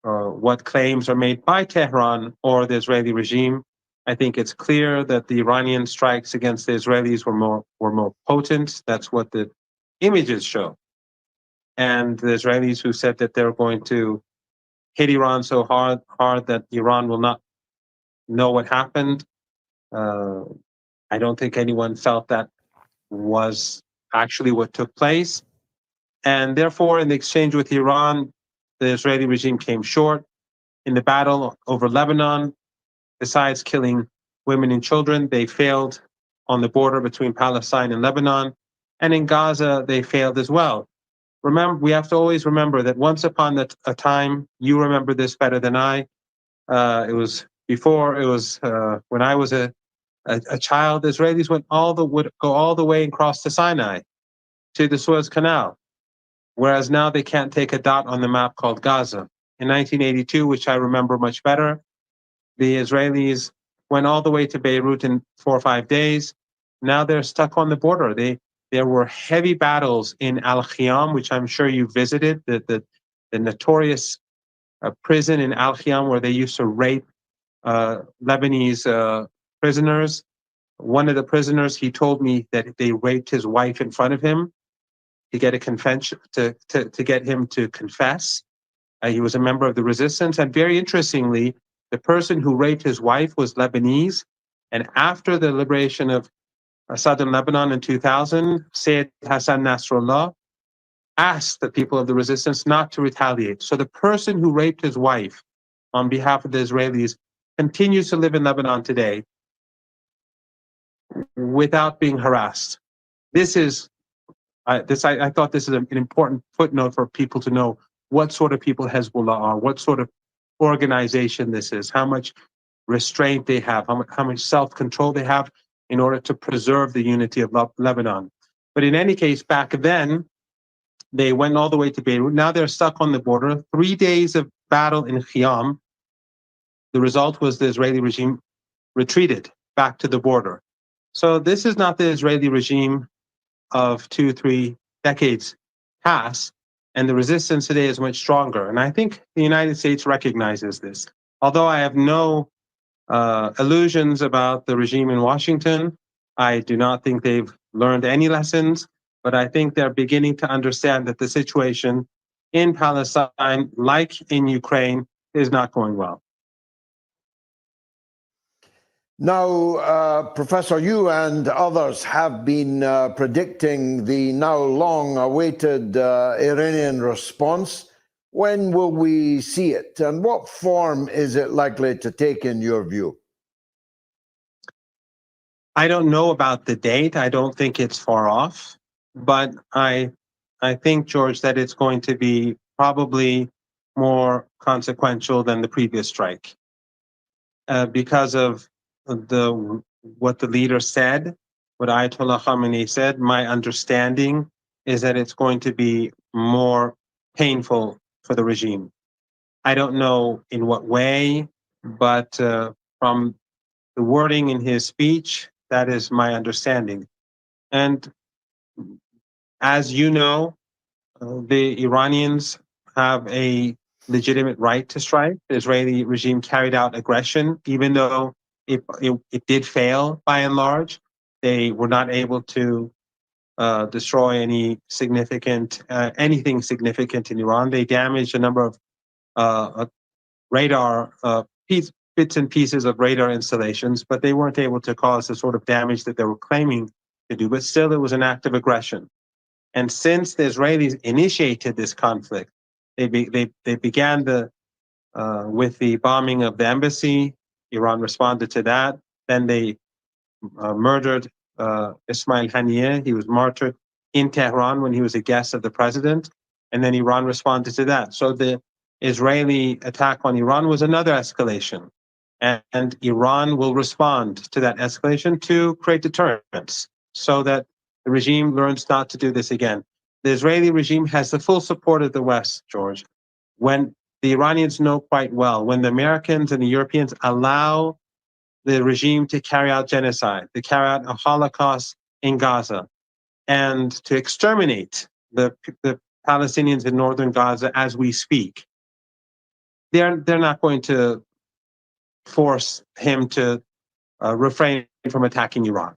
what claims are made by Tehran or the Israeli regime, I think it's clear that the Iranian strikes against the Israelis were more potent. That's what the images show. And the Israelis who said that they're going to hit Iran so hard that Iran will not know what happened. I don't think anyone felt that was actually what took place. And therefore, in the exchange with Iran, the Israeli regime came short. In the battle over Lebanon, besides killing women and children, they failed on the border between Palestine and Lebanon. And in Gaza, they failed as well. We have to always remember that once upon a time, you remember this better than I, It was before. It was when I was a child. Israelis would go all the way and cross the Sinai to the Suez Canal, whereas now they can't take a dot on the map called Gaza. In 1982, which I remember much better, the Israelis went all the way to Beirut in 4 or 5 days. Now they're stuck on the border. There were heavy battles in Al-Khiyam, which I'm sure you visited, the notorious prison in Al-Khiyam where they used to rape Lebanese prisoners. One of the prisoners, he told me that they raped his wife in front of him to get a confession, to get him to confess. He was a member of the resistance, and very interestingly, the person who raped his wife was Lebanese. And after the liberation of southern Lebanon in 2000, Sayyid Hassan Nasrallah asked the people of the resistance not to retaliate. So the person who raped his wife on behalf of the Israelis continues to live in Lebanon today without being harassed. This is, I thought this is an important footnote for people to know what sort of people Hezbollah are, what sort of organization this is, how much restraint they have, how much self-control they have in order to preserve the unity of Lebanon. But in any case, back then, they went all the way to Beirut. Now they're stuck on the border. 3 days of battle in Khiyam. The result was the Israeli regime retreated back to the border. So this is not the Israeli regime of 2-3 decades past, and the resistance today is much stronger. And I think the United States recognizes this. Although I have no illusions about the regime in Washington, I do not think they've learned any lessons, but I think they're beginning to understand that the situation in Palestine, like in Ukraine, is not going well. Now, Professor, you and others have been predicting the now long-awaited Iranian response. When will we see it, and what form is it likely to take in your view? I don't know about the date. I don't think it's far off, but I think, George, that it's going to be probably more consequential than the previous strike because of what the leader said, what Ayatollah Khamenei said. My understanding is that it's going to be more painful for the regime. I don't know in what way, but from the wording in his speech, that is my understanding. And as you know, the Iranians have a legitimate right to strike. The Israeli regime carried out aggression, even though it did fail by and large. They were not able to destroy anything significant in Iran. They damaged a number of radar bits and pieces of radar installations, but they weren't able to cause the sort of damage that they were claiming to do. But still, it was an act of aggression. And since the Israelis initiated this conflict, they began with the bombing of the embassy. Iran responded to that. Then they murdered Ismail Haniyeh. He was martyred in Tehran when he was a guest of the president. And then Iran responded to that. So the Israeli attack on Iran was another escalation. And Iran will respond to that escalation to create deterrence so that the regime learns not to do this again. The Israeli regime has the full support of the West, George. When the Iranians know quite well, when the Americans and the Europeans allow the regime to carry out genocide, to carry out a Holocaust in Gaza, and to exterminate the Palestinians in northern Gaza as we speak, they're not going to force him to refrain from attacking Iran.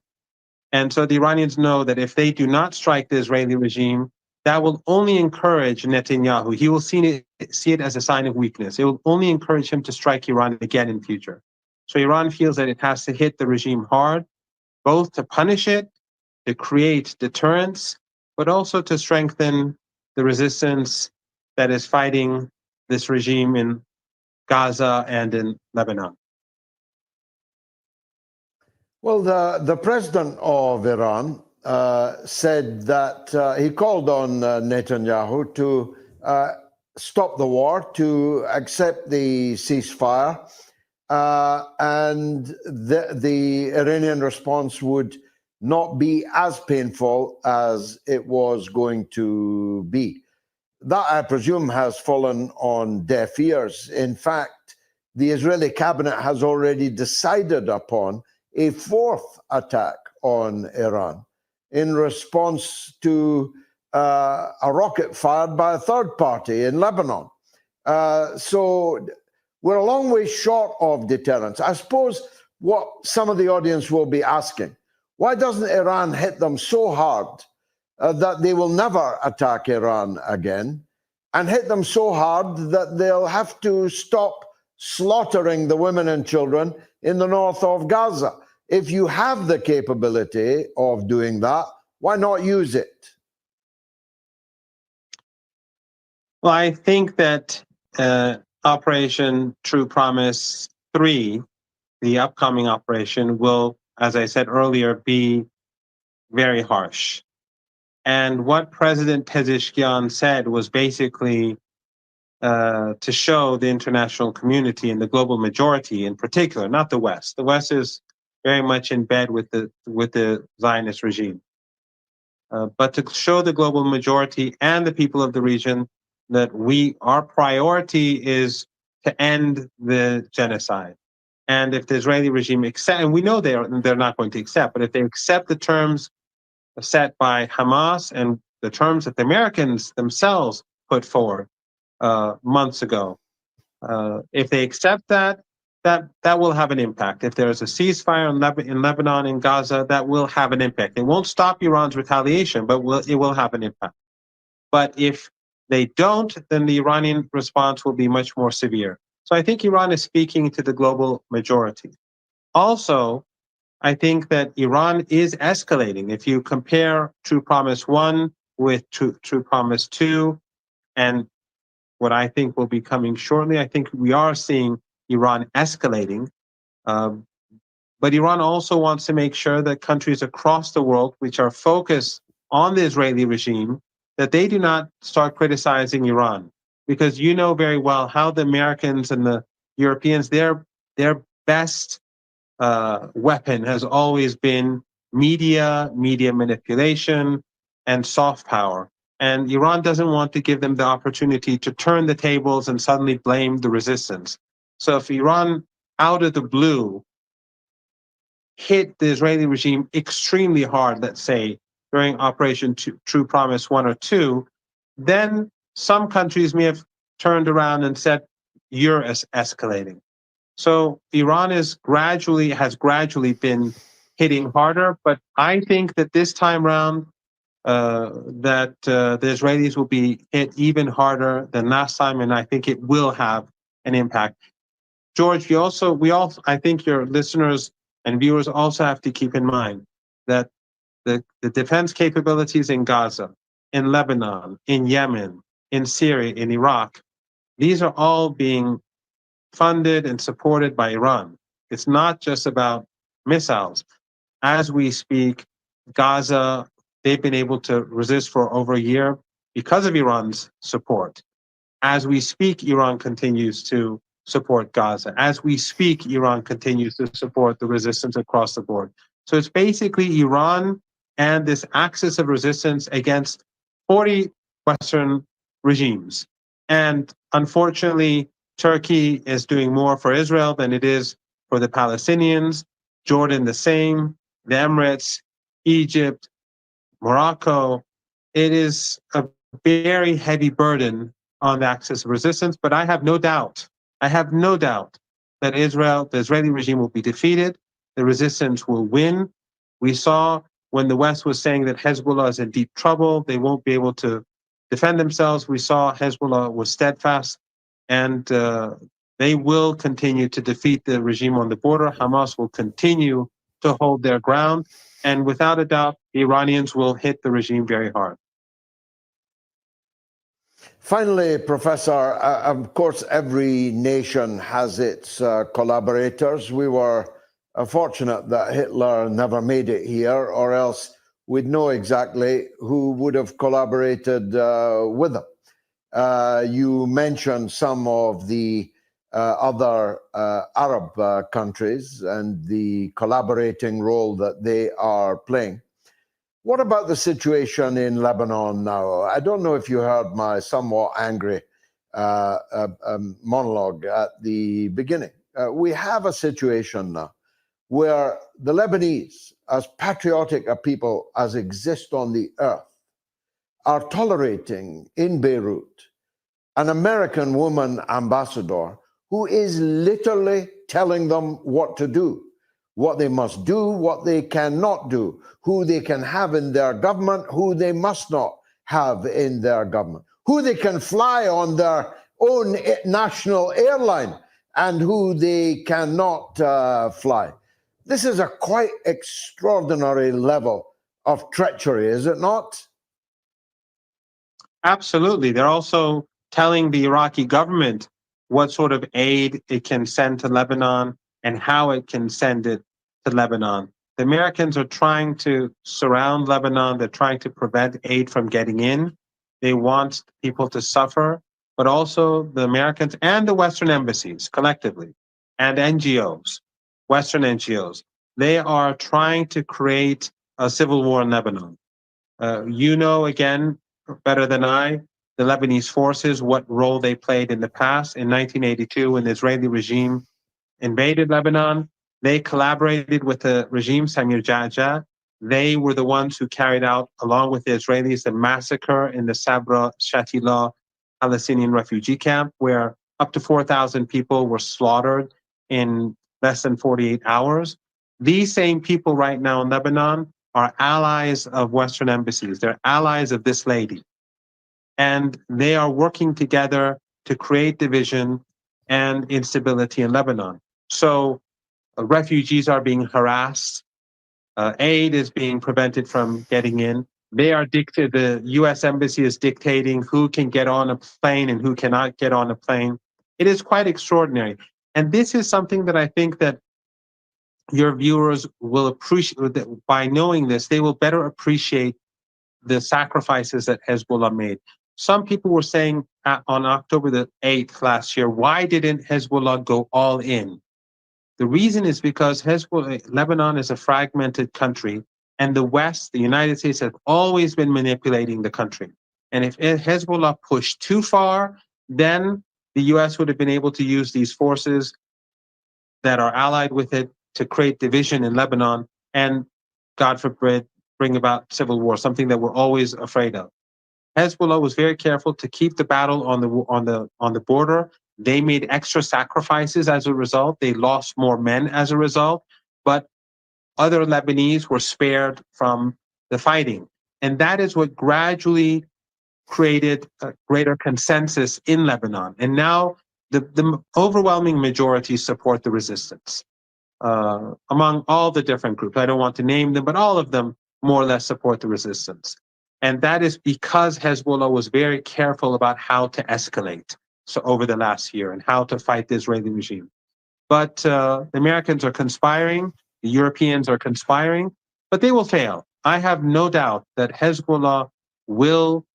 And so the Iranians know that if they do not strike the Israeli regime, that will only encourage Netanyahu. He will see it as a sign of weakness. It will only encourage him to strike Iran again in future. So Iran feels that it has to hit the regime hard, both to punish it, to create deterrence, but also to strengthen the resistance that is fighting this regime in Gaza and in Lebanon. Well, the president of Iran said that he called on Netanyahu to stop the war, to accept the ceasefire, and the Iranian response would not be as painful as it was going to be. That, I presume, has fallen on deaf ears. In fact, the Israeli cabinet has already decided upon a fourth attack on Iran in response to a rocket fired by a third party in Lebanon. So we're a long way short of deterrence. I suppose what some of the audience will be asking, why doesn't Iran hit them so hard that they will never attack Iran again, and hit them so hard that they'll have to stop slaughtering the women and children in the north of Gaza? If you have the capability of doing that, why not use it? Well, I think that Operation True Promise 3, the upcoming operation, will, as I said earlier, be very harsh. And what President Pezeshkian said was basically to show the international community and the global majority in particular, not the West. The West is very much in bed with the Zionist regime. But to show the global majority and the people of the region that our priority is to end the genocide. And if the Israeli regime accept, and we know they're not going to accept, but if they accept the terms set by Hamas and the terms that the Americans themselves put forward months ago, if they accept that will have an impact. If there's a ceasefire in Lebanon and Gaza, that will have an impact. It won't stop Iran's retaliation, but it will have an impact. But if they don't, then the Iranian response will be much more severe. So I think Iran is speaking to the global majority. Also, I think that Iran is escalating. If you compare True Promise 1 with True Promise 2, and what I think will be coming shortly, I think we are seeing Iran escalating. But Iran also wants to make sure that countries across the world, which are focused on the Israeli regime, that they do not start criticizing Iran. Because you know very well how the Americans and the Europeans, their best weapon has always been media manipulation, and soft power. And Iran doesn't want to give them the opportunity to turn the tables and suddenly blame the resistance. So if Iran, out of the blue, hit the Israeli regime extremely hard, let's say, during Operation True Promise 1 or 2, then some countries may have turned around and said, you're escalating. So Iran has gradually been hitting harder, but I think that this time around, that the Israelis will be hit even harder than last time, and I think it will have an impact. George, I think your listeners and viewers also have to keep in mind that the defense capabilities in Gaza, in Lebanon, in Yemen, in Syria, in Iraq, these are all being funded and supported by Iran. It's not just about missiles. As we speak, Gaza, they've been able to resist for over a year because of Iran's support. As we speak, Iran continues to support Gaza. As we speak, Iran continues to support the resistance across the board. So it's basically Iran and this axis of resistance against 40 Western regimes. And unfortunately, Turkey is doing more for Israel than it is for the Palestinians. Jordan the same, the Emirates, Egypt, Morocco. It is a very heavy burden on the axis of resistance, but I have no doubt that the Israeli regime will be defeated, the resistance will win. We saw when the West was saying that Hezbollah is in deep trouble, they won't be able to defend themselves. We saw Hezbollah was steadfast, and they will continue to defeat the regime on the border. Hamas will continue to hold their ground, and without a doubt, the Iranians will hit the regime very hard. Finally, Professor, of course, every nation has its collaborators. We were fortunate that Hitler never made it here, or else we'd know exactly who would have collaborated with him. You mentioned some of the other Arab countries and the collaborating role that they are playing. What about the situation in Lebanon now? I don't know if you heard my somewhat angry monologue at the beginning. We have a situation now where the Lebanese, as patriotic a people as exist on the earth, are tolerating in Beirut an American woman ambassador who is literally telling them what to do, what they must do, what they cannot do, who they can have in their government, who they must not have in their government, who they can fly on their own national airline and who they cannot fly. This is a quite extraordinary level of treachery, is it not? Absolutely. They're also telling the Iraqi government what sort of aid it can send to Lebanon and how it can send it to Lebanon. The Americans are trying to surround Lebanon. They're trying to prevent aid from getting in. They want people to suffer, but also the Americans and the Western embassies collectively and NGOs, Western NGOs, they are trying to create a civil war in Lebanon. You know, again, better than I, the Lebanese forces, what role they played in the past. In 1982, when the Israeli regime invaded Lebanon, they collaborated with the regime, Samir Jaja. They were the ones who carried out, along with the Israelis, the massacre in the Sabra Shatila Palestinian refugee camp, where up to 4,000 people were slaughtered in less than 48 hours. These same people right now in Lebanon are allies of Western embassies. They're allies of this lady. And they are working together to create division and instability in Lebanon. So refugees are being harassed. Aid is being prevented from getting in. The U.S. embassy is dictating who can get on a plane and who cannot get on a plane. It is quite extraordinary. And this is something that I think that your viewers will appreciate. By knowing this, they will better appreciate the sacrifices that Hezbollah made. Some people were saying on October the 8th last year, why didn't Hezbollah go all in? The reason is because Lebanon is a fragmented country, and the West, the United States, have always been manipulating the country. And if Hezbollah pushed too far, then the US would have been able to use these forces that are allied with it to create division in Lebanon and, God forbid, bring about civil war, something that we're always afraid of. Hezbollah was very careful to keep the battle on the border. They made extra sacrifices as a result. They lost more men as a result, but other Lebanese were spared from the fighting. And that is what gradually created a greater consensus in Lebanon. And now the overwhelming majority support the resistance among all the different groups. I don't want to name them, but all of them more or less support the resistance. And that is because Hezbollah was very careful about how to escalate over the last year and how to fight the Israeli regime. But the Americans are conspiring, the Europeans are conspiring, but they will fail. I have no doubt that Hezbollah will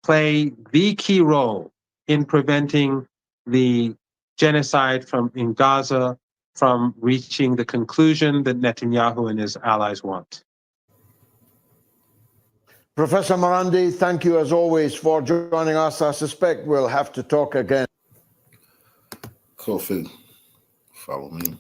play the key role in preventing the genocide in Gaza from reaching the conclusion that Netanyahu and his allies want. Professor Marandi, thank you as always for joining us. I suspect we'll have to talk again. Kofi, follow me.